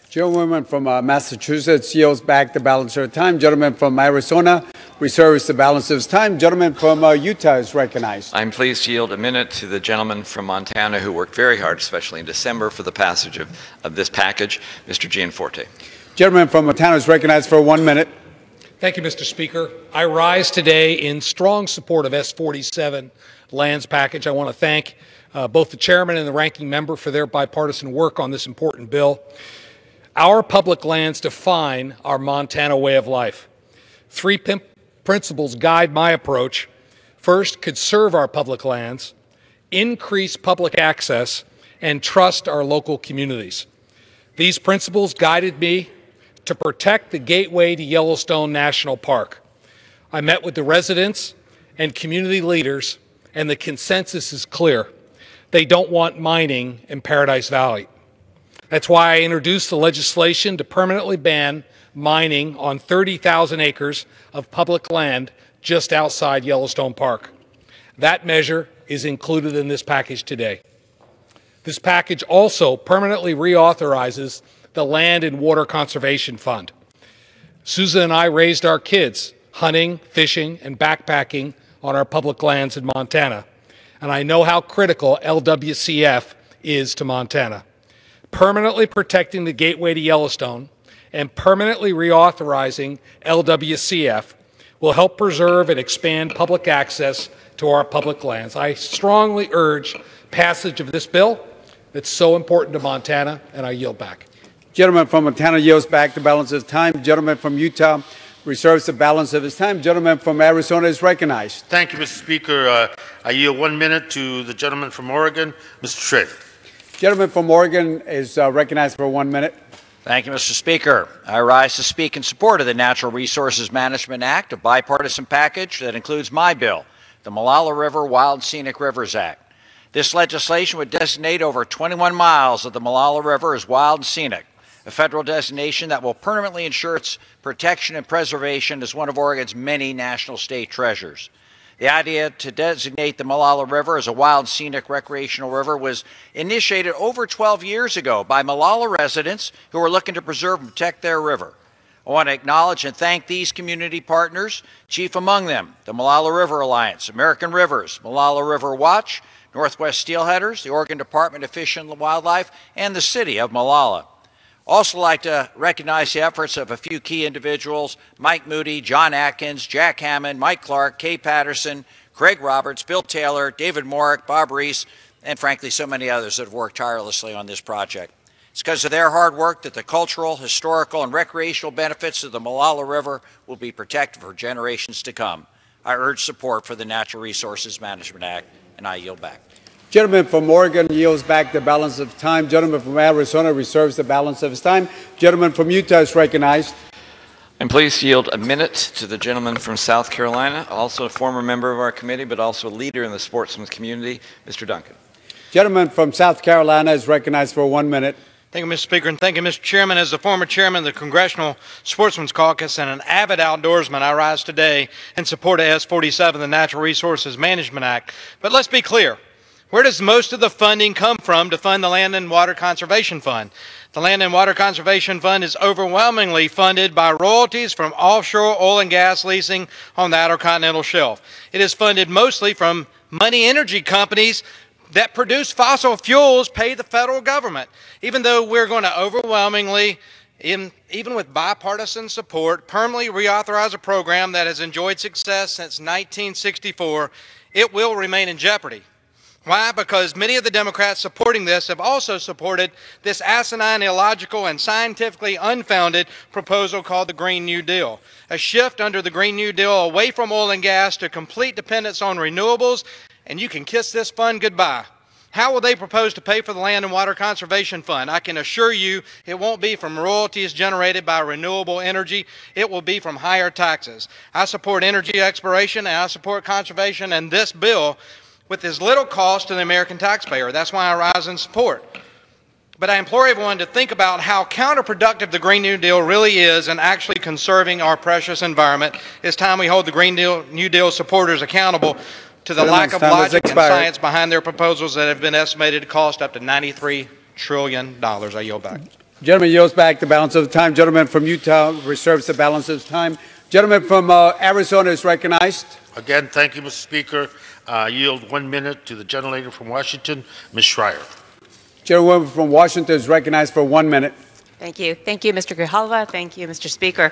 S10: Gentlewoman from Massachusetts yields back the balance of her time. Gentleman from Arizona reserves the balance of his time. Gentleman from Utah is recognized.
S9: I'm pleased to yield a minute to the gentleman from Montana who worked very hard, especially in December, for the passage of this package, Mr. Gianforte.
S10: Gentleman from Montana is recognized for 1 minute.
S23: Thank you, Mr. Speaker. I rise today in strong support of S47 lands package. I want to thank both the chairman and the ranking member for their bipartisan work on this important bill. Our public lands define our Montana way of life. Three principles guide my approach. First, conserve our public lands, increase public access, and trust our local communities. These principles guided me to protect the gateway to Yellowstone National Park. I met with the residents and community leaders, and the consensus is clear. They don't want mining in Paradise Valley. That's why I introduced the legislation to permanently ban mining on 30,000 acres of public land just outside Yellowstone Park. That measure is included in this package today. This package also permanently reauthorizes the Land and Water Conservation Fund. Susan and I raised our kids hunting, fishing, and backpacking on our public lands in Montana, and I know how critical LWCF is to Montana. Permanently protecting the gateway to Yellowstone and permanently reauthorizing LWCF will help preserve and expand public access to our public lands. I strongly urge passage of this bill that's so important to Montana, and I yield back.
S10: Gentleman from Montana yields back the balance of his time. Gentleman from Utah reserves the balance of his time. Gentleman from Arizona is recognized.
S13: Thank you, Mr. Speaker. I yield 1 minute to the gentleman from Oregon, Mr. Schrader.
S10: Gentleman from Oregon is recognized for 1 minute.
S24: Thank you, Mr. Speaker. I rise to speak in support of the Natural Resources Management Act, a bipartisan package that includes my bill, the Molalla River Wild Scenic Rivers Act. This legislation would designate over 21 miles of the Molalla River as wild and scenic, a federal designation that will permanently ensure its protection and preservation as one of Oregon's many national state treasures. The idea to designate the Molalla River as a wild, scenic, recreational river was initiated over 12 years ago by Molalla residents who were looking to preserve and protect their river. I want to acknowledge and thank these community partners, chief among them, the Molalla River Alliance, American Rivers, Molalla River Watch, Northwest Steelheaders, the Oregon Department of Fish and Wildlife, and the city of Molalla. Also like to recognize the efforts of a few key individuals, Mike Moody, John Atkins, Jack Hammond, Mike Clark, Kay Patterson, Craig Roberts, Bill Taylor, David Morick, Bob Reese, and frankly so many others that have worked tirelessly on this project. It's because of their hard work that the cultural, historical, and recreational benefits of the Molalla River will be protected for generations to come. I urge support for the Natural Resources Management Act, and I yield back.
S10: Gentleman from Oregon yields back the balance of time. Gentleman from Arizona reserves the balance of his time. Gentleman from Utah is recognized.
S9: I'm pleased to yield a minute to the gentleman from South Carolina, also a former member of our committee, but also a leader in the sportsman's community, Mr. Duncan.
S10: Gentleman from South Carolina is recognized for 1 minute.
S25: Thank you, Mr. Speaker, and thank you, Mr. Chairman. As the former chairman of the Congressional Sportsman's Caucus and an avid outdoorsman, I rise today in support of S47, the Natural Resources Management Act. But let's be clear. Where does most of the funding come from to fund the Land and Water Conservation Fund? The Land and Water Conservation Fund is overwhelmingly funded by royalties from offshore oil and gas leasing on the Outer Continental Shelf. It is funded mostly from money energy companies that produce fossil fuels pay the federal government. Even though we're going to overwhelmingly even with bipartisan support, permanently reauthorize a program that has enjoyed success since 1964, it will remain in jeopardy. Why? Because many of the Democrats supporting this have also supported this asinine, illogical, and scientifically unfounded proposal called the Green New Deal. A shift under the Green New Deal away from oil and gas to complete dependence on renewables, and you can kiss this fund goodbye. How will they propose to pay for the Land and Water Conservation Fund? I can assure you it won't be from royalties generated by renewable energy. It will be from higher taxes. I support energy exploration and I support conservation, and this bill with as little cost to the American taxpayer. That's why I rise in support. But I implore everyone to think about how counterproductive the Green New Deal really is in actually conserving our precious environment. It's time we hold the New Deal supporters accountable to the lack of logic and science behind their proposals that have been estimated to cost up to $93 trillion. I yield back.
S10: Gentleman yields back the balance of the time. Gentleman from Utah reserves the balance of time. Gentleman from Arizona is recognized.
S13: Again, thank you, Mr. Speaker. Yield 1 minute to the gentlelady from Washington, Ms. Schreier.
S10: Gentlewoman from Washington is recognized for 1 minute.
S1: Thank you. Thank you, Mr. Grijalva. Thank you, Mr. Speaker.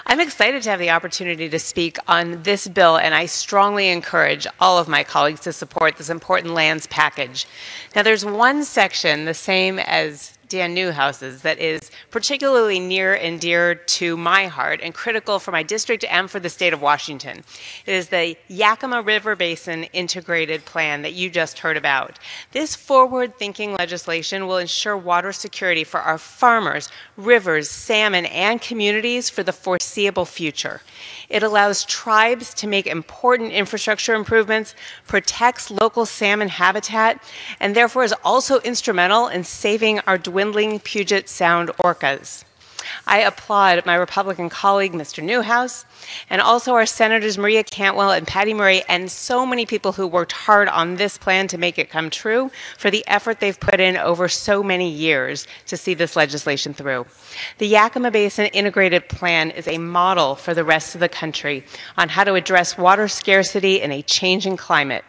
S1: I'm excited to have the opportunity to speak on this bill, and I strongly encourage all of my colleagues to support this important lands package. Now, there's one section, the same as Dan Newhouse's, that is particularly near and dear to my heart and critical for my district and for the state of Washington. It is the Yakima River Basin Integrated Plan that you just heard about. This forward-thinking legislation will ensure water security for our farmers, rivers, salmon, and communities for the foreseeable future. It allows tribes to make important infrastructure improvements, protects local salmon habitat, and therefore is also instrumental in saving our dwindling Puget Sound orcas. I applaud my Republican colleague, Mr. Newhouse, and also our Senators Maria Cantwell and Patty Murray, and so many people who worked hard on this plan to make it come true for the effort they've put in over so many years to see this legislation through. The Yakima Basin Integrated Plan is a model for the rest of the country on how to address water scarcity in a changing climate.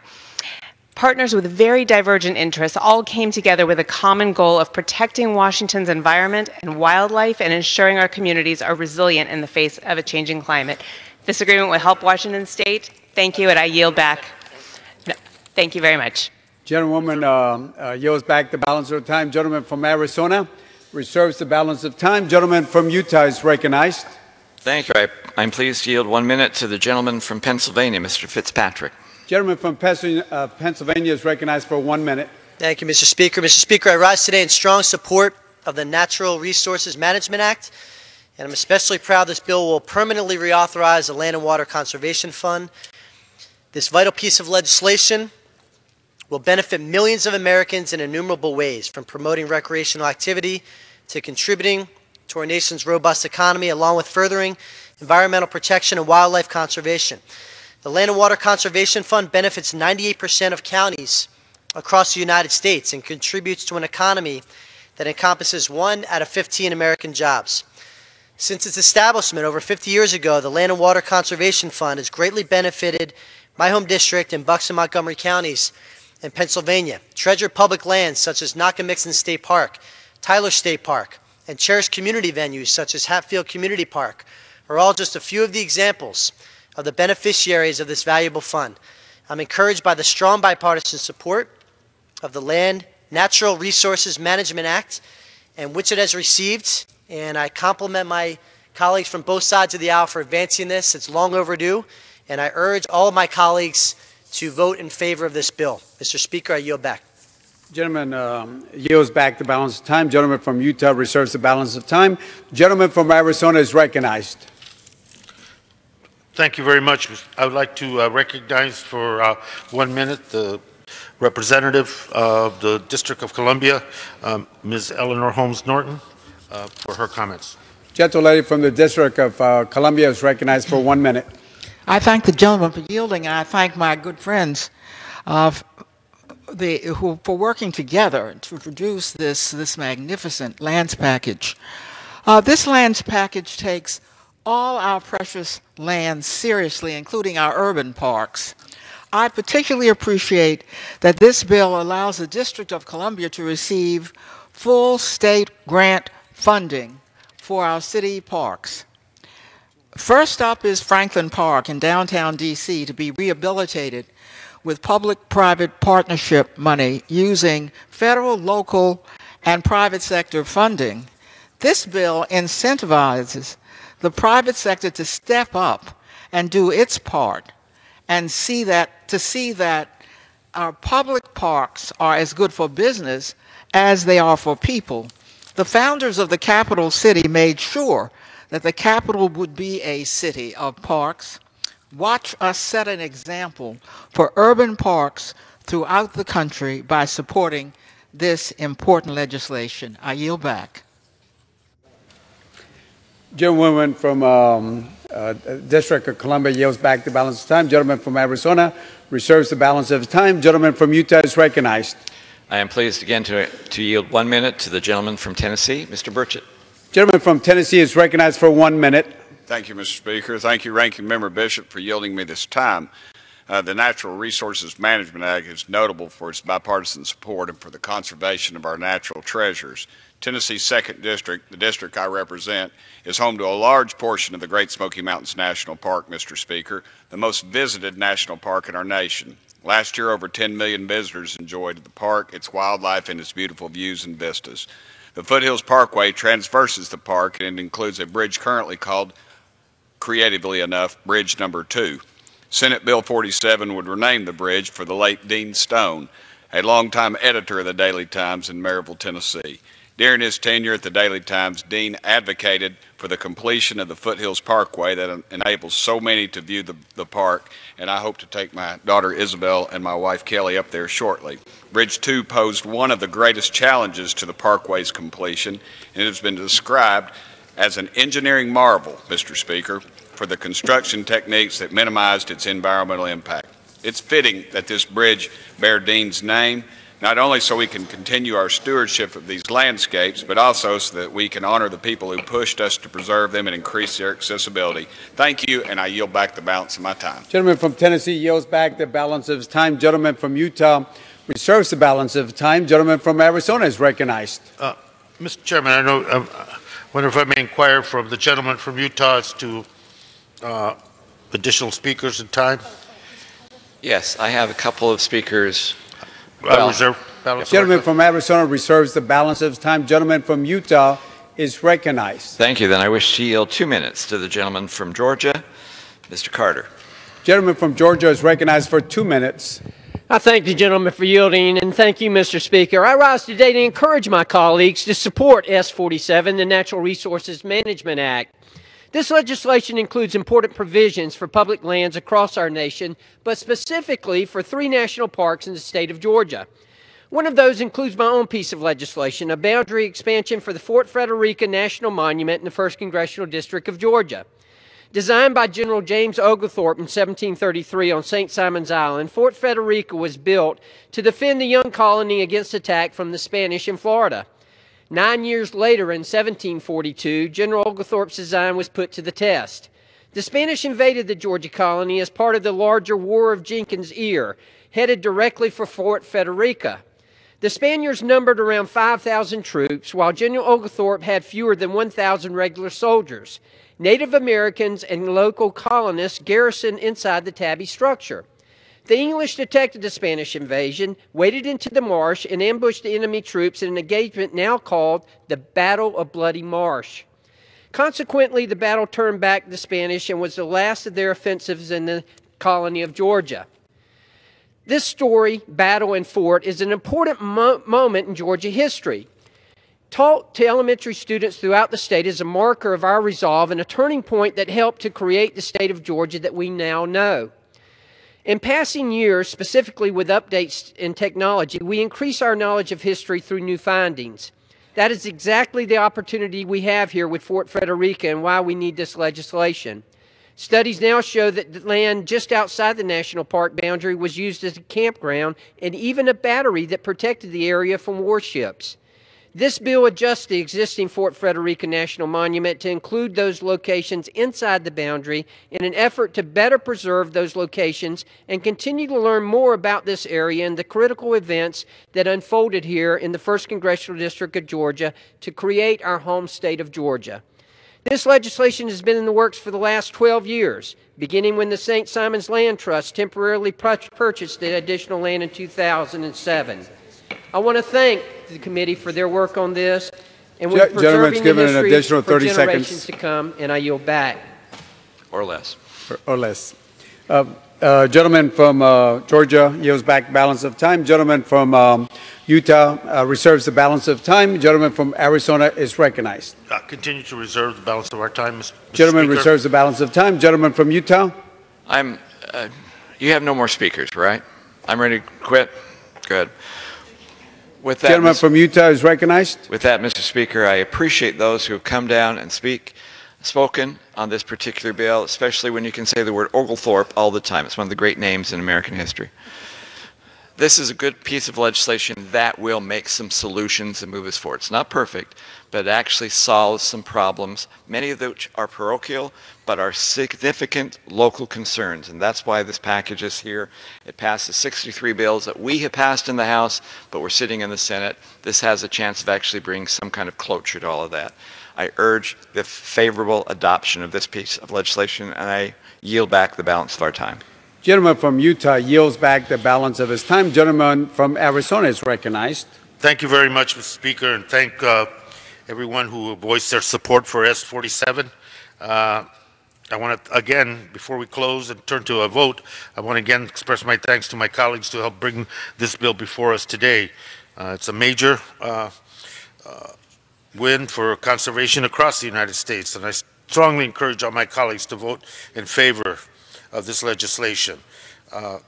S1: Partners with very divergent interests all came together with a common goal of protecting Washington's environment and wildlife and ensuring our communities are resilient in the face of a changing climate. This agreement will help Washington State. Thank you, and I yield back. No, thank you very much.
S10: Gentlewoman yields back the balance of time. Gentleman from Arizona reserves the balance of time. Gentleman from Utah is recognized.
S9: Thank you. I'm pleased to yield 1 minute to the gentleman from Pennsylvania, Mr. Fitzpatrick.
S10: Gentleman from Pennsylvania is recognized for 1 minute.
S6: Thank you, Mr. Speaker. Mr. Speaker, I rise today in strong support of the Natural Resources Management Act, and I'm especially proud this bill will permanently reauthorize the Land and Water Conservation Fund. This vital piece of legislation will benefit millions of Americans in innumerable ways, from promoting recreational activity to contributing to our nation's robust economy, along with furthering environmental protection and wildlife conservation. The Land and Water Conservation Fund benefits 98% of counties across the United States and contributes to an economy that encompasses 1 out of 15 American jobs. Since its establishment over 50 years ago, the Land and Water Conservation Fund has greatly benefited my home district in Bucks and Montgomery counties in Pennsylvania. Treasured public lands such as Nockamixon State Park, Tyler State Park, and cherished community venues such as Hatfield Community Park are all just a few of the examples of the beneficiaries of this valuable fund. I'm encouraged by the strong bipartisan support of the Land Natural Resources Management Act, and which it has received, and I compliment my colleagues from both sides of the aisle for advancing this. It's long overdue, and I urge all of my colleagues to vote in favor of this bill. Mr. Speaker, I yield back.
S10: Gentleman yields back the balance of time. Gentleman from Utah reserves the balance of time. Gentleman from Arizona is recognized.
S13: Thank you very much. I would like to recognize for 1 minute the representative of the District of Columbia, Ms. Eleanor Holmes Norton, for her comments.
S10: Gentlelady from the District of Columbia is recognized for 1 minute.
S11: I thank the gentleman for yielding, and I thank my good friends for working together to produce this magnificent lands package. This lands package takes all our precious lands seriously, including our urban parks. I particularly appreciate that this bill allows the District of Columbia to receive full state grant funding for our city parks. First up is Franklin Park in downtown D.C. to be rehabilitated with public-private partnership money using federal, local, and private sector funding. This bill incentivizes the private sector to step up and do its part and see that our public parks are as good for business as they are for people. The founders of the capital city made sure that the capital would be a city of parks. Watch us set an example for urban parks throughout the country by supporting this important legislation. I yield back.
S10: Gentlewoman from District of Columbia yields back the balance of time. Gentleman from Arizona reserves the balance of time. Gentleman from Utah is recognized.
S9: I am pleased again to yield 1 minute to the gentleman from Tennessee, Mr. Burchett.
S10: Gentleman from Tennessee is recognized for 1 minute.
S14: Thank you, Mr. Speaker. Thank you, Ranking Member Bishop, for yielding me this time. The Natural Resources Management Act is notable for its bipartisan support and for the conservation of our natural treasures. Tennessee's 2nd District, the district I represent, is home to a large portion of the Great Smoky Mountains National Park, Mr. Speaker, the most visited national park in our nation. Last year, over 10 million visitors enjoyed the park, its wildlife, and its beautiful views and vistas. The Foothills Parkway traverses the park, and it includes a bridge currently called, creatively enough, Bridge Number 2. Senate Bill 47 would rename the bridge for the late Dean Stone, a longtime editor of the Daily Times in Maryville, Tennessee. During his tenure at the Daily Times, Dean advocated for the completion of the Foothills Parkway that enables so many to view the park, and I hope to take my daughter Isabel and my wife Kelly up there shortly. Bridge 2 posed one of the greatest challenges to the parkway's completion, and it has been described as an engineering marvel, Mr. Speaker, for the construction techniques that minimized its environmental impact. It's fitting that this bridge bear Dean's name, not only so we can continue our stewardship of these landscapes, but also so that we can honor the people who pushed us to preserve them and increase their accessibility. Thank you, and I yield back the balance of my time.
S10: Gentleman from Tennessee yields back the balance of his time. Gentleman from Utah reserves the balance of time. Gentleman from Arizona is recognized.
S13: Mr. Chairman, I know, wonder if I may inquire from the gentleman from Utah as to additional speakers in time?
S9: Yes, I have a couple of speakers.
S10: Gentleman from Arizona reserves the balance of his time. Gentleman from Utah is recognized.
S9: Thank you. Then I wish to yield 2 minutes to the gentleman from Georgia, Mr. Carter.
S10: Gentleman from Georgia is recognized for 2 minutes.
S15: I thank the gentleman for yielding, and thank you, Mr. Speaker. I rise today to encourage my colleagues to support S47, the Natural Resources Management Act. This legislation includes important provisions for public lands across our nation, but specifically for 3 national parks in the state of Georgia. One of those includes my own piece of legislation, a boundary expansion for the Fort Frederica National Monument in the 1st Congressional District of Georgia. Designed by General James Oglethorpe in 1733 on St. Simon's Island, Fort Frederica was built to defend the young colony against attack from the Spanish in Florida. 9 years later, in 1742, General Oglethorpe's design was put to the test. The Spanish invaded the Georgia colony as part of the larger War of Jenkins' Ear, headed directly for Fort Frederica. The Spaniards numbered around 5,000 troops, while General Oglethorpe had fewer than 1,000 regular soldiers. Native Americans and local colonists garrisoned inside the tabby structure. The English detected the Spanish invasion, waded into the marsh, and ambushed the enemy troops in an engagement now called the Battle of Bloody Marsh. Consequently, the battle turned back the Spanish and was the last of their offensives in the colony of Georgia. This story, Battle and Fort, is an important moment in Georgia history. Taught to elementary students throughout the state as a marker of our resolve and a turning point that helped to create the state of Georgia that we now know. In passing years, specifically with updates in technology, we increase our knowledge of history through new findings. That is exactly the opportunity we have here with Fort Frederica and why we need this legislation. Studies now show that the land just outside the national park boundary was used as a campground and even a battery that protected the area from warships. This bill adjusts the existing Fort Frederica National Monument to include those locations inside the boundary in an effort to better preserve those locations and continue to learn more about this area and the critical events that unfolded here in the 1st Congressional District of Georgia to create our home state of Georgia. This legislation has been in the works for the last 12 years, beginning when the St. Simons Land Trust temporarily purchased the additional land in 2007. I want to thank the committee for their work on this, and we're preserving the history for generations to come, and I yield back.
S24: Or less.
S10: Or less. Gentleman from Georgia yields back balance of time. Gentleman from Utah reserves the balance of time. Gentleman from Arizona is recognized.
S13: Continue to reserve the balance of our time, Mr.
S10: Gentleman
S13: Speaker.
S10: reserves the balance of time. Gentleman from Utah.
S12: You have no more speakers, right? I'm ready to quit. Good. With that,
S10: Gentleman from Utah is recognized.
S12: With that, Mr. Speaker, I appreciate those who have come down and spoken on this particular bill, especially when you can say the word Oglethorpe all the time. It's one of the great names in American history. This is a good piece of legislation that will make some solutions and move us forward. It's not perfect, but it actually solves some problems, many of which are parochial, but are significant local concerns. And that's why this package is here. It passes 63 bills that we have passed in the House, but we're sitting in the Senate. This has a chance of actually bringing some kind of closure to all of that. I urge the favorable adoption of this piece of legislation, and I yield back the balance of our time.
S10: Gentleman from Utah yields back the balance of his time. Gentleman from Arizona is recognized.
S13: Thank you very much, Mr. Speaker, and thank everyone who voiced their support for S47. I want to, again, before we close and turn to a vote, I want to again express my thanks to my colleagues to help bring this bill before us today. It's a major win for conservation across the United States, and I strongly encourage all my colleagues to vote in favor of this legislation. You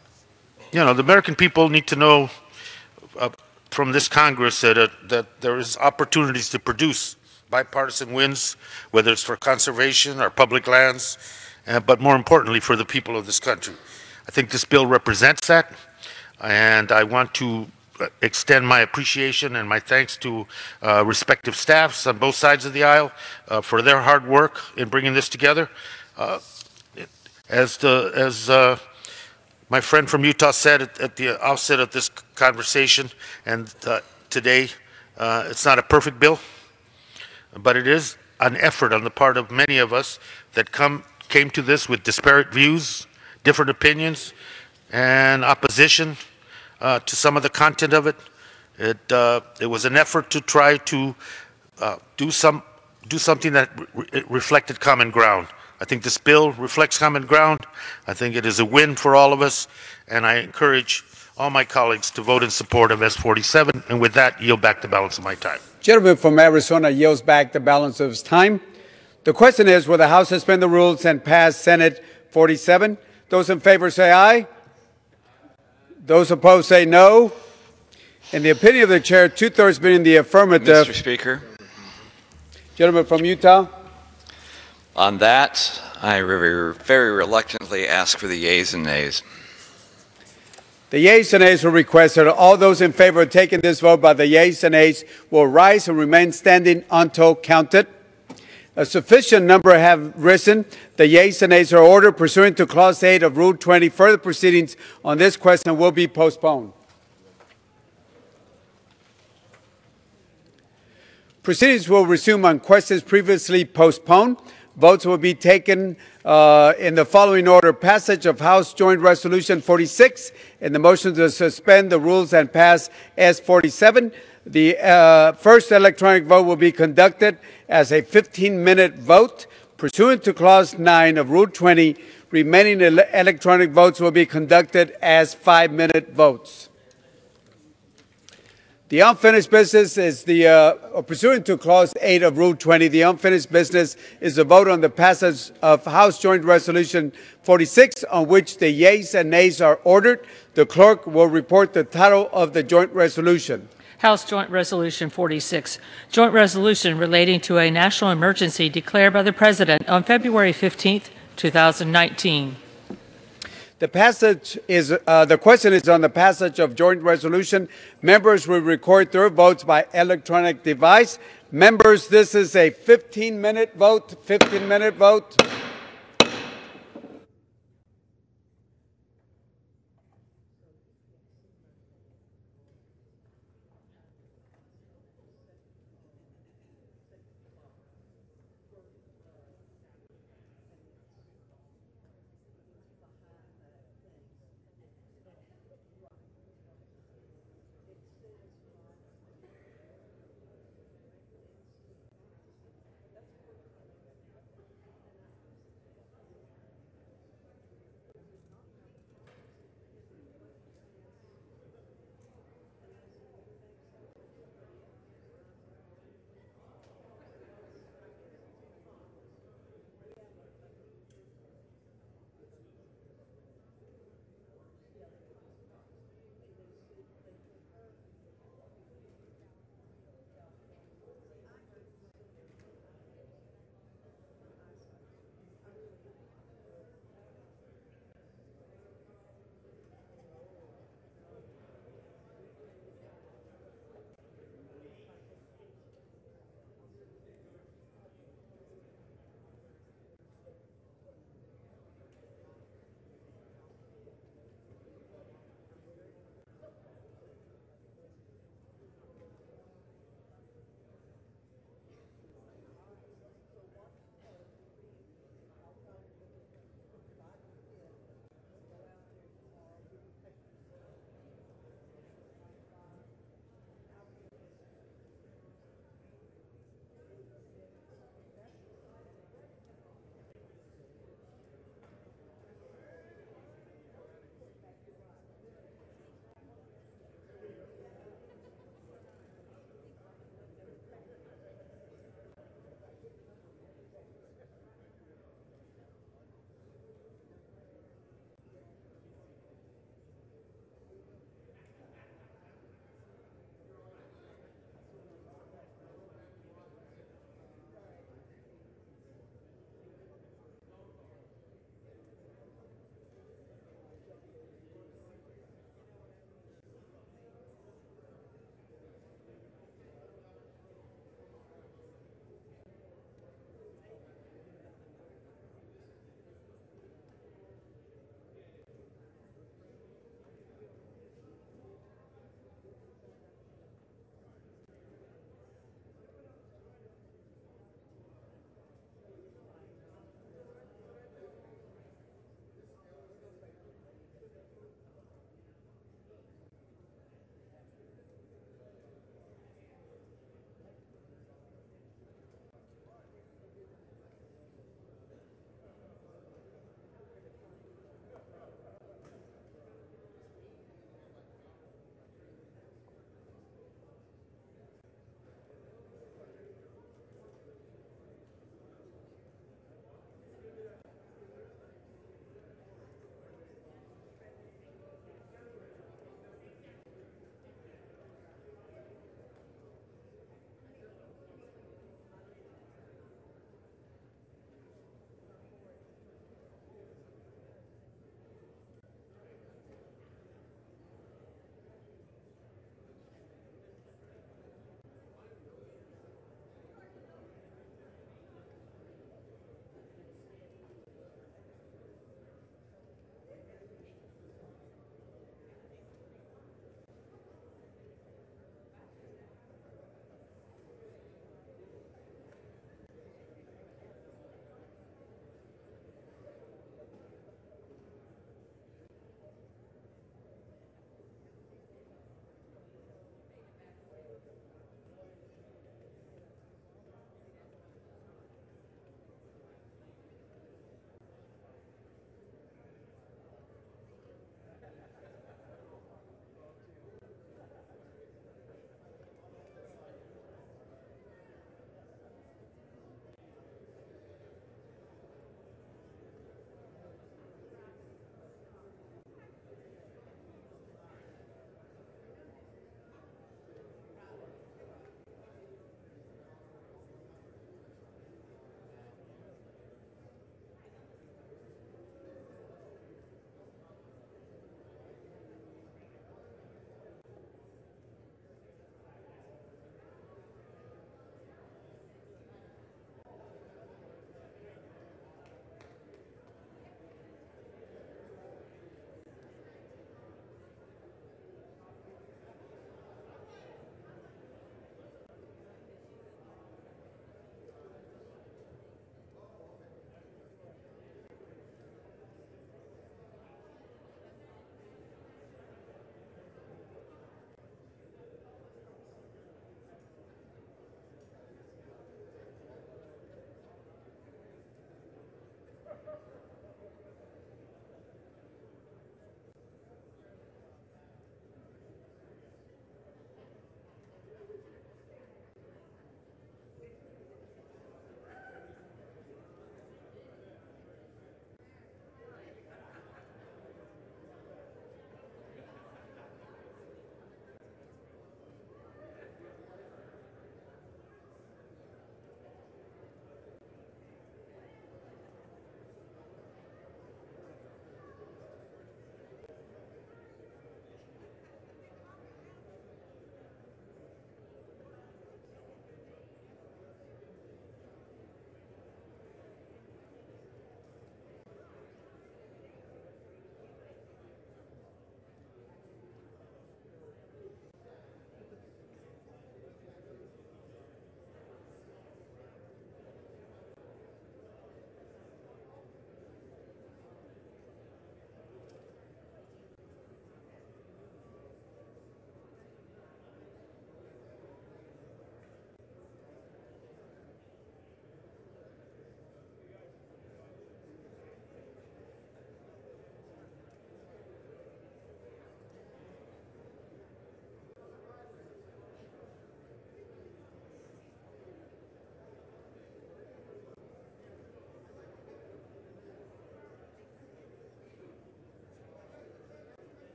S13: know, the American people need to know from this Congress that there is opportunities to produce bipartisan wins, whether it's for conservation or public lands, but more importantly for the people of this country. I think this bill represents that, and I want to extend my appreciation and my thanks to respective staffs on both sides of the aisle for their hard work in bringing this together. As my friend from Utah said at the outset of this conversation, and today, it's not a perfect bill, but it is an effort on the part of many of us that came to this with disparate views, different opinions, and opposition to some of the content of it. It was an effort to try to do something that reflected common ground. I think this bill reflects common ground. I think it is a win for all of us, and I encourage all my colleagues to vote in support of S47, and with that, yield back the balance of my time.
S10: Gentleman from Arizona yields back the balance of his time. The question is, will the House suspend the rules and pass Senate 47? Those in favor say aye. Those opposed say no. In the opinion of the chair, two-thirds being the affirmative.
S12: Mr. Speaker.
S10: Gentleman from Utah.
S12: On that, I very reluctantly ask for the yeas and nays.
S10: The yeas and nays were requested. All those in favor of taking this vote by the yeas and nays will rise and remain standing until counted. A sufficient number have risen. The yeas and nays are ordered pursuant to Clause 8 of Rule 20. Further proceedings on this question will be postponed. Proceedings will resume on questions previously postponed. Votes will be taken in the following order: passage of House Joint Resolution 46 and the motion to suspend the rules and pass S47. The first electronic vote will be conducted as a 15-minute vote. Pursuant to Clause 9 of Rule 20, remaining electronic votes will be conducted as 5-minute votes. The unfinished business is pursuant to Clause 8 of Rule 20, the unfinished business is a vote on the passage of House Joint Resolution 46, on which the yeas and nays are ordered. The clerk will report the title of the joint resolution.
S16: House Joint Resolution 46, joint resolution relating to a national emergency declared by the President on February 15, 2019.
S10: The question is on the passage of joint resolution. Members will record their votes by electronic device. Members, this is a 15-minute vote. 15-minute vote.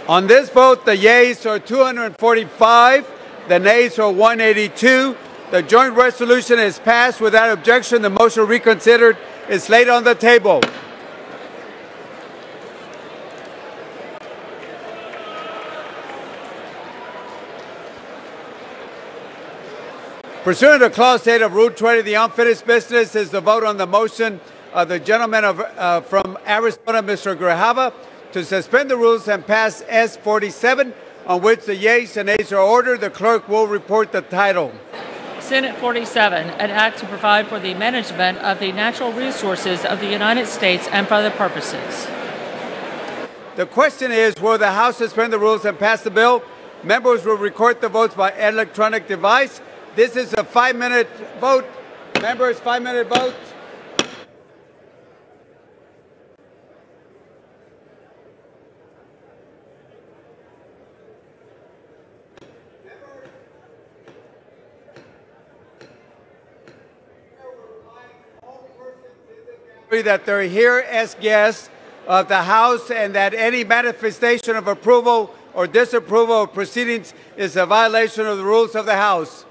S10: On this vote, the yeas are 245, the nays are 182. The joint resolution is passed without objection. The motion reconsidered is laid on the table. Pursuant to Clause 8 of Rule 20, the unfinished business is the vote on the motion of the gentleman from Arizona, Mr. Grijalva, to suspend the rules and pass S-47, on which the yeas and nays are ordered. The clerk will report the title.
S16: Senate 47, an act to provide for the management of the natural resources of the United States and for other purposes.
S10: The question is, will the House suspend the rules and pass the bill? Members will record the votes by electronic device. This is a 5-minute vote. Members, 5-minute vote. That they're here as guests of the House and that any manifestation of approval or disapproval of proceedings is a violation of the rules of the House.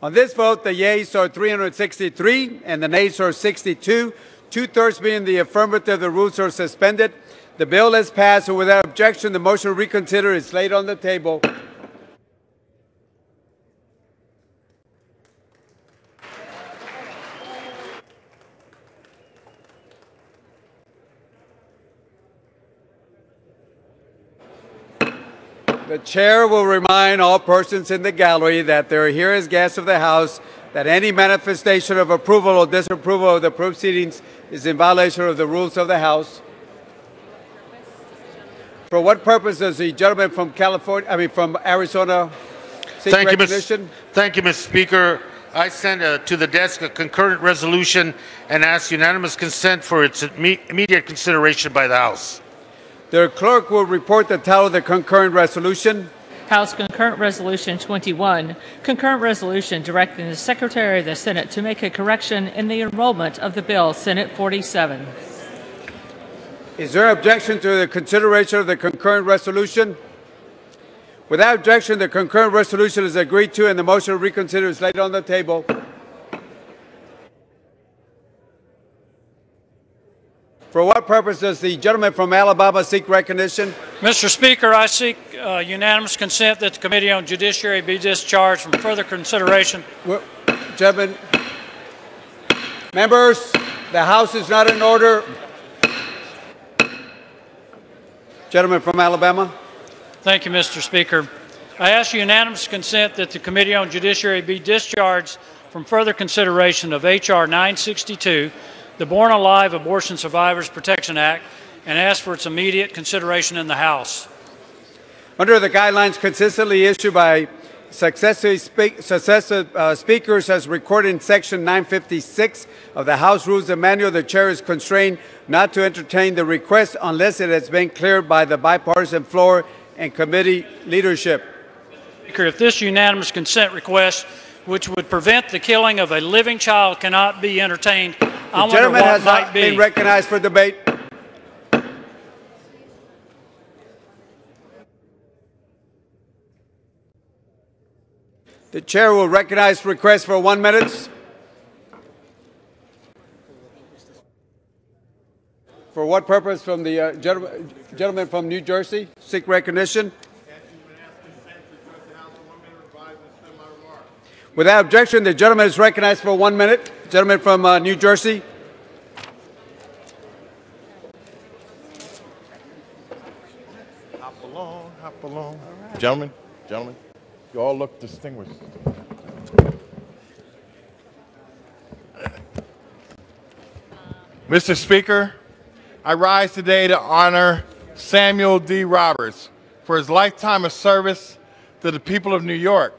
S10: On this vote, the yeas are 363 and the nays are 62, two-thirds being the affirmative. The rules are suspended. The bill is passed, and without objection, the motion to reconsider is laid on the table. The chair will remind all persons in the gallery that they are here as guests of the House, that any manifestation of approval or disapproval of the proceedings is in violation of the rules of the House. For what purpose does the gentleman from from Arizona seek recognition?
S13: Thank you, Mr. Speaker. I send to the desk a concurrent resolution and ask unanimous consent for its immediate consideration by the House.
S10: The clerk will report the title of the concurrent resolution.
S16: House Concurrent Resolution 21, concurrent resolution directing the Secretary of the Senate to make a correction in the enrollment of the bill, Senate 47.
S10: Is there objection to the consideration of the concurrent resolution? Without objection, the concurrent resolution is agreed to and the motion to reconsider is laid on the table. For what purpose does the gentleman from Alabama seek recognition?
S2: Mr. Speaker, I seek unanimous consent that the Committee on Judiciary be discharged from further consideration.
S10: Gentlemen, members, the House is not in order. Gentleman from Alabama.
S2: Thank you, Mr. Speaker. I ask unanimous consent that the Committee on Judiciary be discharged from further consideration of H.R. 962, the Born Alive Abortion Survivors Protection Act, and ask for its immediate consideration in the House.
S10: Under the guidelines consistently issued by successive speakers as recorded in Section 956 of the House Rules and Manual, the chair is constrained not to entertain the request unless it has been cleared by the bipartisan floor and committee leadership.
S2: Speaker, if this unanimous consent request, which would prevent the killing of a living child, cannot be entertained, I wonder what
S10: has
S2: might
S10: not
S2: be.
S10: been recognized for debate. The chair will recognize request for 1 minute. For what purpose? From the gentleman from New Jersey, seek recognition. Without objection, the gentleman is recognized for 1 minute. Gentleman from New Jersey.
S17: Hop along, hop along. Right. Gentlemen, you all look distinguished. Mr. Speaker, I rise today to honor Samuel D. Roberts for his lifetime of service to the people of New York.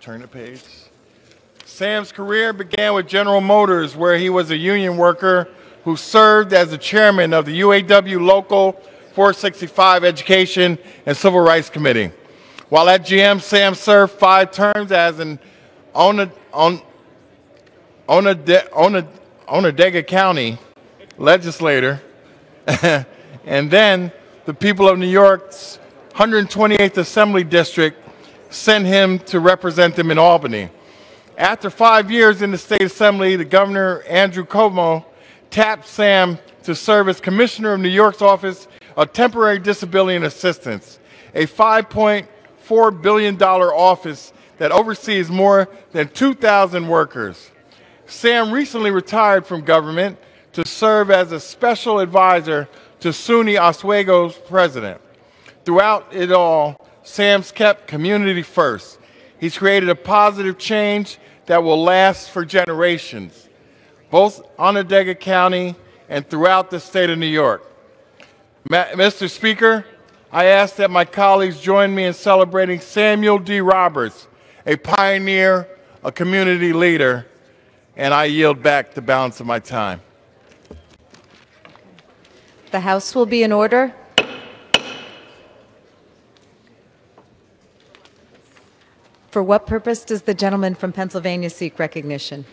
S17: Turn the page. Sam's career began with General Motors, where he was a union worker who served as the chairman of the UAW Local 465 Education and Civil Rights Committee. While at GM, Sam served 5 terms as an Onondaga County legislator, and then the people of New York's 128th Assembly District sent him to represent them in Albany. After 5 years in the State Assembly, the Governor, Andrew Cuomo, tapped Sam to serve as Commissioner of New York's Office of Temporary Disability and Assistance, a $5.4 billion office that oversees more than 2,000 workers. Sam recently retired from government to serve as a special advisor to SUNY Oswego's president. Throughout it all, Sam's kept community first. He's created a positive change that will last for generations, both Onondaga County and throughout the state of New York. Mr. Speaker, I ask that my colleagues join me in celebrating Samuel D. Roberts, a pioneer, a community leader, and I yield back the balance of my time.
S18: The House will be in order. For what purpose does the gentleman from Pennsylvania seek recognition?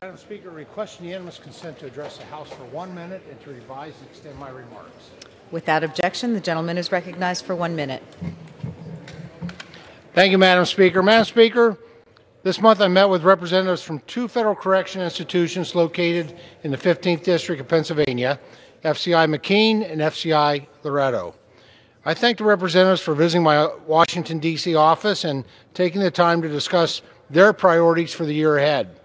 S19: Madam Speaker, request unanimous consent to address the House for 1 minute and to revise and extend my remarks.
S18: Without objection, the gentleman is recognized for 1 minute.
S19: Thank you, Madam Speaker. Madam Speaker, this month I met with representatives from two federal correction institutions located in the 15th District of Pennsylvania, FCI McKean and FCI Loretto. I thank the representatives for visiting my Washington, D.C. office and taking the time to discuss their priorities for the year ahead.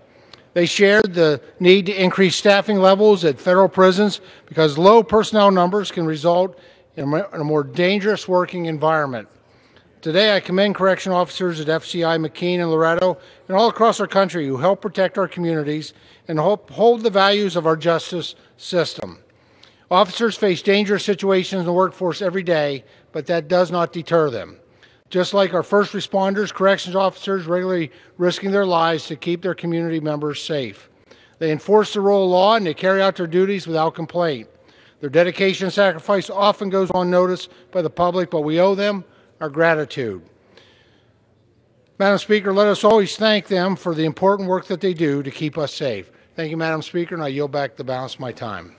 S19: They shared the need to increase staffing levels at federal prisons because low personnel numbers can result in a more dangerous working environment. Today, I commend correction officers at FCI McKean and Loretto and all across our country who help protect our communities and uphold the values of our justice system. Officers face dangerous situations in the workforce every day, but that does not deter them. Just like our first responders, corrections officers regularly risking their lives to keep their community members safe. They enforce the rule of law and they carry out their duties without complaint. Their dedication and sacrifice often goes unnoticed by the public, but we owe them our gratitude. Madam Speaker, let us always thank them for the important work that they do to keep us safe. Thank you, Madam Speaker, and I yield back the balance of my time.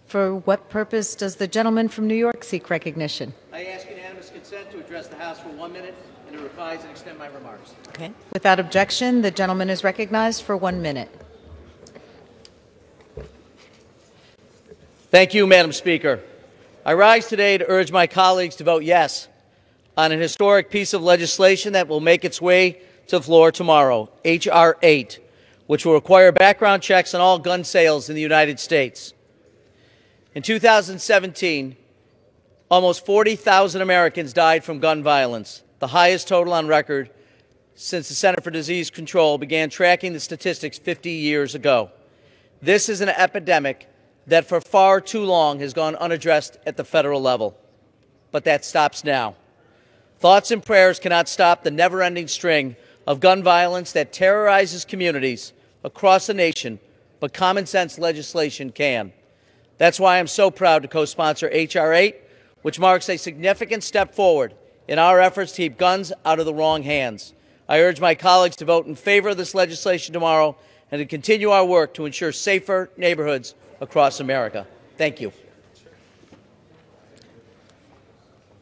S18: For what purpose does the gentleman from New York seek recognition?
S3: I ask unanimous consent to address the House for 1 minute and to revise and extend my remarks.
S18: Okay. Without objection, the gentleman is recognized for 1 minute.
S3: Thank you, Madam Speaker. I rise today to urge my colleagues to vote yes on an historic piece of legislation that will make its way to the floor tomorrow, H.R. 8, which will require background checks on all gun sales in the United States. In 2017, almost 40,000 Americans died from gun violence, the highest total on record since the Center for Disease Control began tracking the statistics 50 years ago. This is an epidemic that for far too long has gone unaddressed at the federal level. But that stops now. Thoughts and prayers cannot stop the never-ending string of gun violence that terrorizes communities across the nation, but common sense legislation can. That's why I'm so proud to co-sponsor H.R. 8, which marks a significant step forward in our efforts to keep guns out of the wrong hands. I urge my colleagues to vote in favor of this legislation tomorrow and to continue our work to ensure safer neighborhoods across America. Thank you.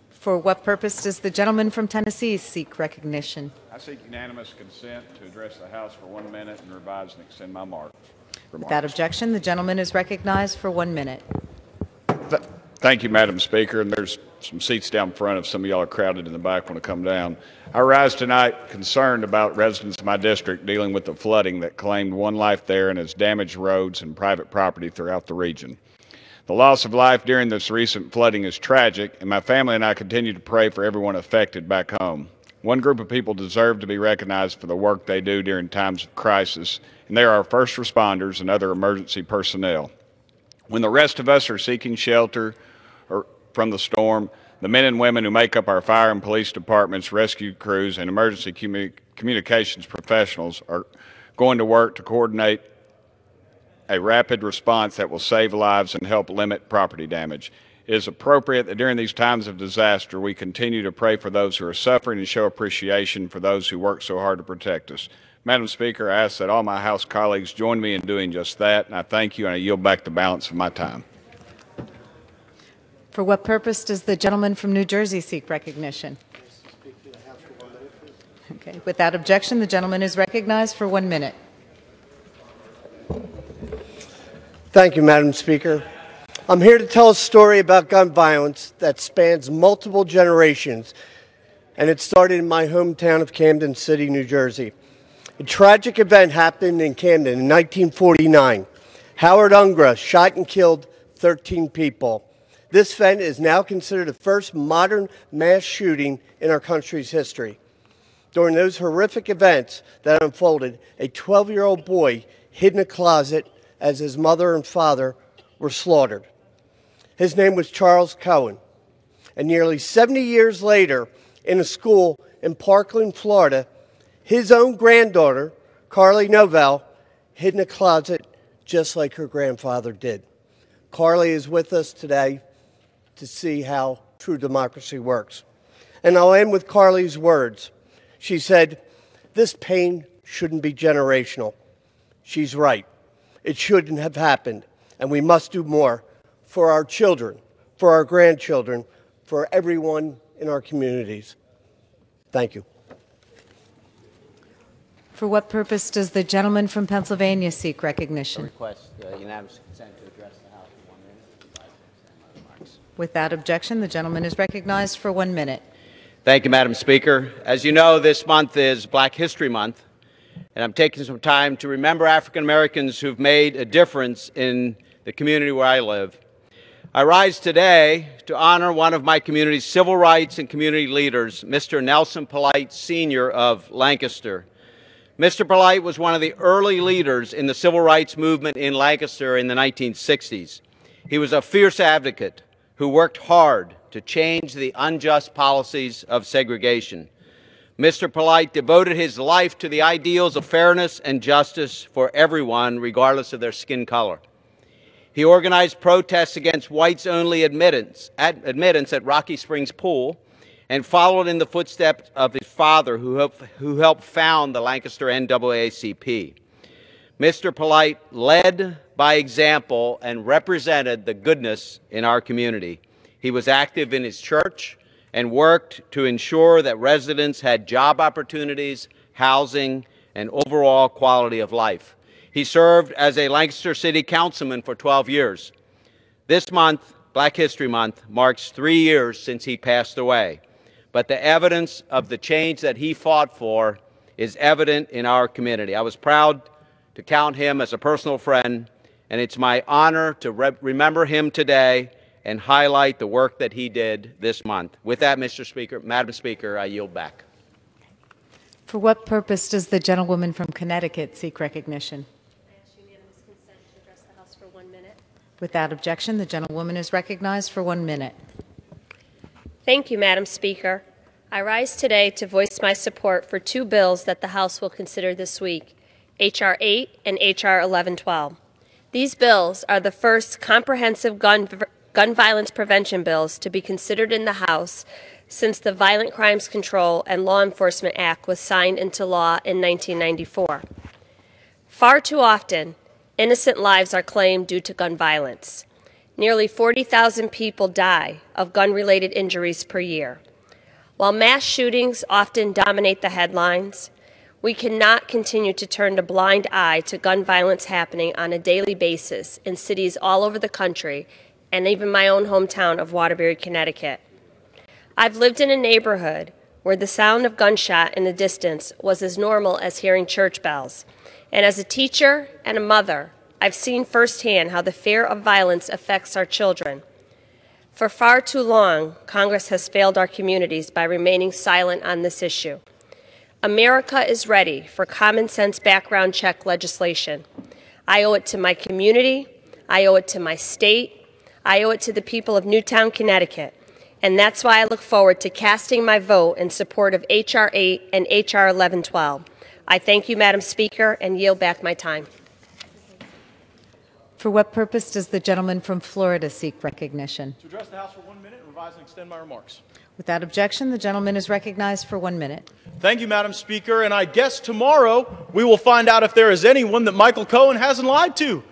S18: For what purpose does the gentleman from Tennessee seek recognition?
S14: I seek unanimous consent to address the House for 1 minute and revise and extend my remarks.
S18: Without objection, the gentleman is recognized for 1 minute.
S14: Thank you, Madam Speaker. And there's some seats down front if some of y'all are crowded in the back want to come down. I rise tonight concerned about residents of my district dealing with the flooding that claimed one life there and has damaged roads and private property throughout the region. The loss of life during this recent flooding is tragic, and my family and I continue to pray for everyone affected back home. One group of people deserve to be recognized for the work they do during times of crisis, and they are our first responders and other emergency personnel. When the rest of us are seeking shelter from the storm, the men and women who make up our fire and police departments, rescue crews, and emergency communications professionals are going to work to coordinate a rapid response that will save lives and help limit property damage. It is appropriate that during these times of disaster, we continue to pray for those who are suffering and show appreciation for those who work so hard to protect us. Madam Speaker, I ask that all my House colleagues join me in doing just that, and I thank you, and I yield back the balance of my time.
S18: For what purpose does the gentleman from New Jersey seek recognition? Okay. Without objection, the gentleman is recognized for 1 minute.
S7: Thank you, Madam Speaker. I'm here to tell a story about gun violence that spans multiple generations, and it started in my hometown of Camden City, New Jersey. A tragic event happened in Camden in 1949. Howard Ungra shot and killed 13 people. This event is now considered the first modern mass shooting in our country's history. During those horrific events that unfolded, a 12-year-old boy hid in a closet as his mother and father were slaughtered. His name was Charles Cohen. And nearly 70 years later, in a school in Parkland, Florida, his own granddaughter, Carly Novell, hid in a closet just like her grandfather did. Carly is with us today to see how true democracy works. And I'll end with Carly's words. She said, "This pain shouldn't be generational." She's right. It shouldn't have happened, and we must do more for our children, for our grandchildren, for everyone in our communities. Thank you.
S18: For what purpose does the gentleman from Pennsylvania seek recognition?
S3: Request unanimous consent to address the House for 1 minute.
S18: Without objection, the gentleman is recognized for 1 minute.
S3: Thank you, Madam Speaker. As you know, this month is Black History Month, and I'm taking some time to remember African Americans who've made a difference in the community where I live. I rise today to honor one of my community's civil rights and community leaders, Mr. Nelson Polite, Sr. of Lancaster. Mr. Polite was one of the early leaders in the civil rights movement in Lancaster in the 1960s. He was a fierce advocate who worked hard to change the unjust policies of segregation. Mr. Polite devoted his life to the ideals of fairness and justice for everyone, regardless of their skin color. He organized protests against whites-only admittance at Rocky Springs Pool, and followed in the footsteps of his father, who helped found the Lancaster NAACP. Mr. Polite led by example and represented the goodness in our community. He was active in his church and worked to ensure that residents had job opportunities, housing, and overall quality of life. He served as a Lancaster City Councilman for 12 years. This month, Black History Month, marks 3 years since he passed away. But the evidence of the change that he fought for is evident in our community. I was proud to count him as a personal friend, and it's my honor to remember him today and highlight the work that he did this month. With that, Madam Speaker, I yield back.
S18: For what purpose does the gentlewoman from Connecticut seek recognition?
S4: I ask unanimous consent to address the House for 1 minute.
S18: Without objection, the gentlewoman is recognized for 1 minute.
S4: Thank you, Madam Speaker. I rise today to voice my support for 2 bills that the House will consider this week, H.R. 8 and H.R. 1112. These bills are the first comprehensive gun violence prevention bills to be considered in the House since the Violent Crimes Control and Law Enforcement Act was signed into law in 1994. Far too often, innocent lives are claimed due to gun violence. Nearly 40,000 people die of gun-related injuries per year. While mass shootings often dominate the headlines, we cannot continue to turn a blind eye to gun violence happening on a daily basis in cities all over the country and even my own hometown of Waterbury, Connecticut. I've lived in a neighborhood where the sound of gunshot in the distance was as normal as hearing church bells. And as a teacher and a mother, I've seen firsthand how the fear of violence affects our children. For far too long, Congress has failed our communities by remaining silent on this issue. America is ready for common sense background check legislation. I owe it to my community, I owe it to my state, I owe it to the people of Newtown, Connecticut. And that's why I look forward to casting my vote in support of H.R. 8 and H.R. 1112. I thank you, Madam Speaker, and yield back my time.
S18: For what purpose does the gentleman from Florida seek recognition?
S8: To address the House for 1 minute, revise and extend my remarks.
S18: Without objection, the gentleman is recognized for 1 minute.
S8: Thank you, Madam Speaker, and I guess tomorrow we will find out if there is anyone that Michael Cohen hasn't lied to.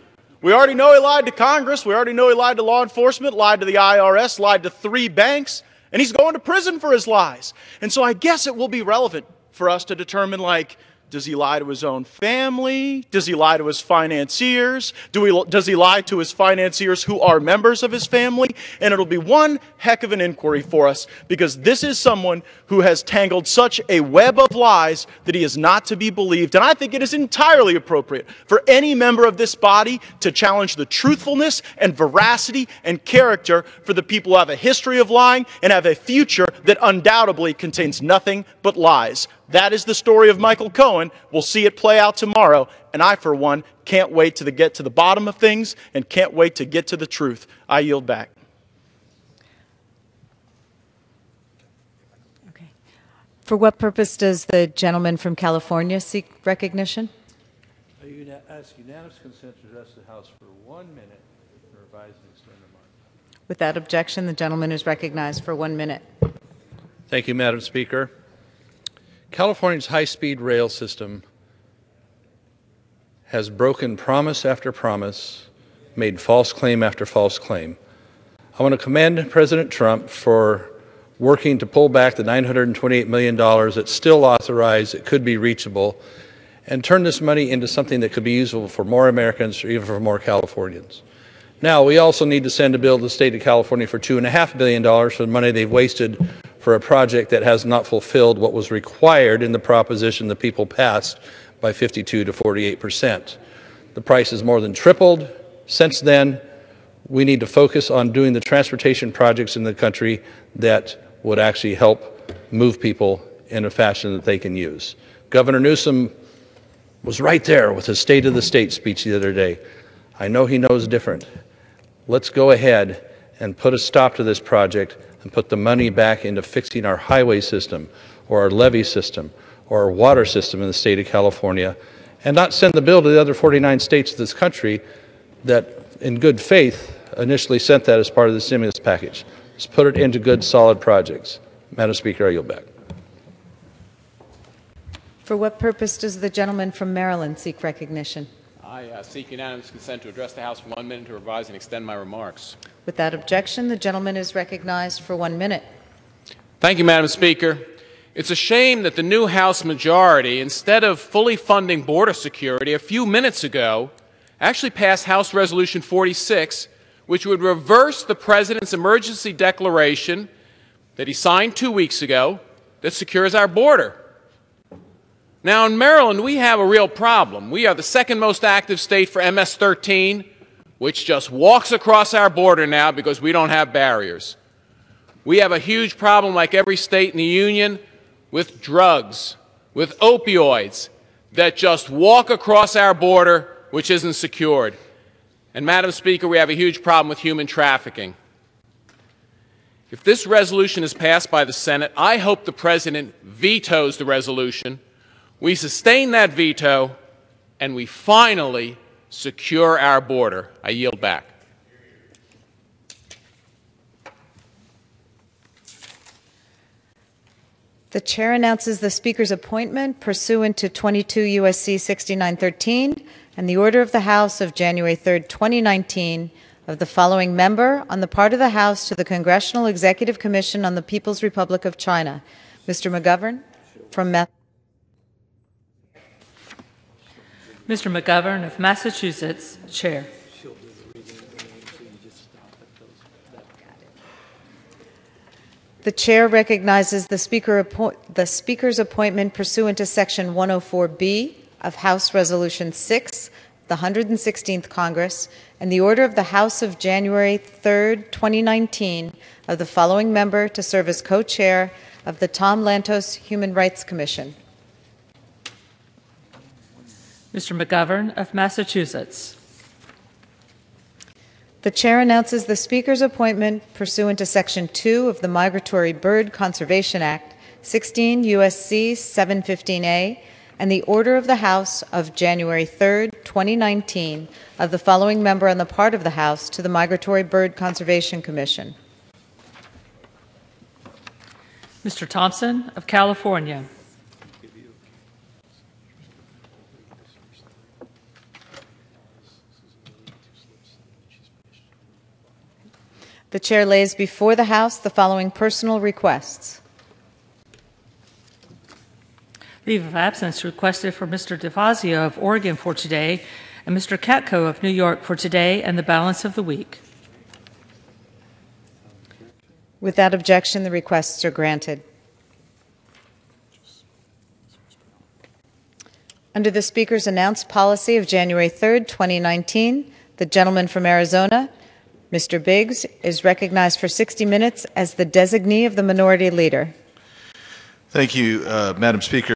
S8: We already know he lied to Congress, we already know he lied to law enforcement, lied to the IRS, lied to 3 banks, and he's going to prison for his lies. And so I guess it will be relevant for us to determine, like, does he lie to his own family? Does he lie to his financiers? Does he lie to his financiers who are members of his family? And it'll be one heck of an inquiry for us, because this is someone who has tangled such a web of lies that he is not to be believed. And I think it is entirely appropriate for any member of this body to challenge the truthfulness and veracity and character for the people who have a history of lying and have a future that undoubtedly contains nothing but lies. That is the story of Michael Cohen. We'll see it play out tomorrow. And I, for one, can't wait to get to the bottom of things and can't wait to get to the truth. I yield back.
S18: Okay. For what purpose does the gentleman from California seek recognition?
S20: I ask unanimous consent to address the House for 1 minute and revise and extend remarks.
S18: Without objection, the gentleman is recognized for 1 minute.
S23: Thank you, Madam Speaker. California's high-speed rail system has broken promise after promise, made false claim after false claim.
S20: I want to commend President Trump for working to pull back the $928 million that's still authorized, it could be reachable, and turn this money into something that could be useful for more Americans or even for more Californians. Now, we also need to send a bill to the state of California for $2.5 billion for the money they've wasted for a project that has not fulfilled what was required in the proposition the people passed by 52 to 48%. The price has more than tripled since then. We need to focus on doing the transportation projects in the country that would actually help move people in a fashion that they can use. Governor Newsom was right there with his State of the State speech the other day. I know he knows different. Let's go ahead and put a stop to this project and put the money back into fixing our highway system or our levee system or our water system in the state of California, and not send the bill to the other 49 states of this country that, in good faith, initially sent that as part of the stimulus package. Let's put it into good, solid projects. Madam Speaker, I yield back.
S18: For what purpose does the gentleman from Maryland seek recognition?
S1: I seek unanimous consent to address the House for 1 minute to revise and extend my remarks.
S18: Without objection, the gentleman is recognized for 1 minute.
S1: Thank you, Madam Speaker. It's a shame that the new House majority, instead of fully funding border security a few minutes ago, actually passed House Resolution 46, which would reverse the President's emergency declaration that he signed 2 weeks ago that secures our border. Now, in Maryland, we have a real problem. We are the second most active state for MS-13, which just walks across our border now because we don't have barriers. We have a huge problem, like every state in the Union, with drugs, with opioids, that just walk across our border, which isn't secured. And, Madam Speaker, we have a huge problem with human trafficking. If this resolution is passed by the Senate, I hope the President vetoes the resolution. We sustain that veto, and we finally secure our border. I yield back.
S18: The chair announces the Speaker's appointment pursuant to 22 U.S.C. 6913 and the order of the House of January 3, 2019, of the following member on the part of the House to the Congressional Executive Commission on the People's Republic of China. Mr. McGovern from
S16: Mr. McGovern of Massachusetts, Chair.
S18: The chair recognizes the Speaker's appointment pursuant to Section 104B of House Resolution 6, the 116th Congress, and the order of the House of January 3, 2019, of the following member to serve as co-chair of the Tom Lantos Human Rights Commission.
S16: Mr. McGovern of Massachusetts.
S18: The chair announces the Speaker's appointment pursuant to Section 2 of the Migratory Bird Conservation Act, 16 U.S.C. 715A, and the order of the House of January 3, 2019, of the following member on the part of the House to the Migratory Bird Conservation Commission.
S16: Mr. Thompson of California.
S18: The chair lays before the House the following personal requests.
S16: Leave of absence requested for Mr. DeFazio of Oregon for today and Mr. Katko of New York for today and the balance of the week.
S18: Without objection, the requests are granted. Under the Speaker's announced policy of January 3, 2019, the gentleman from Arizona, Mr. Biggs, is recognized for 60 minutes as the designee of the Minority Leader.
S5: Thank you, Madam Speaker.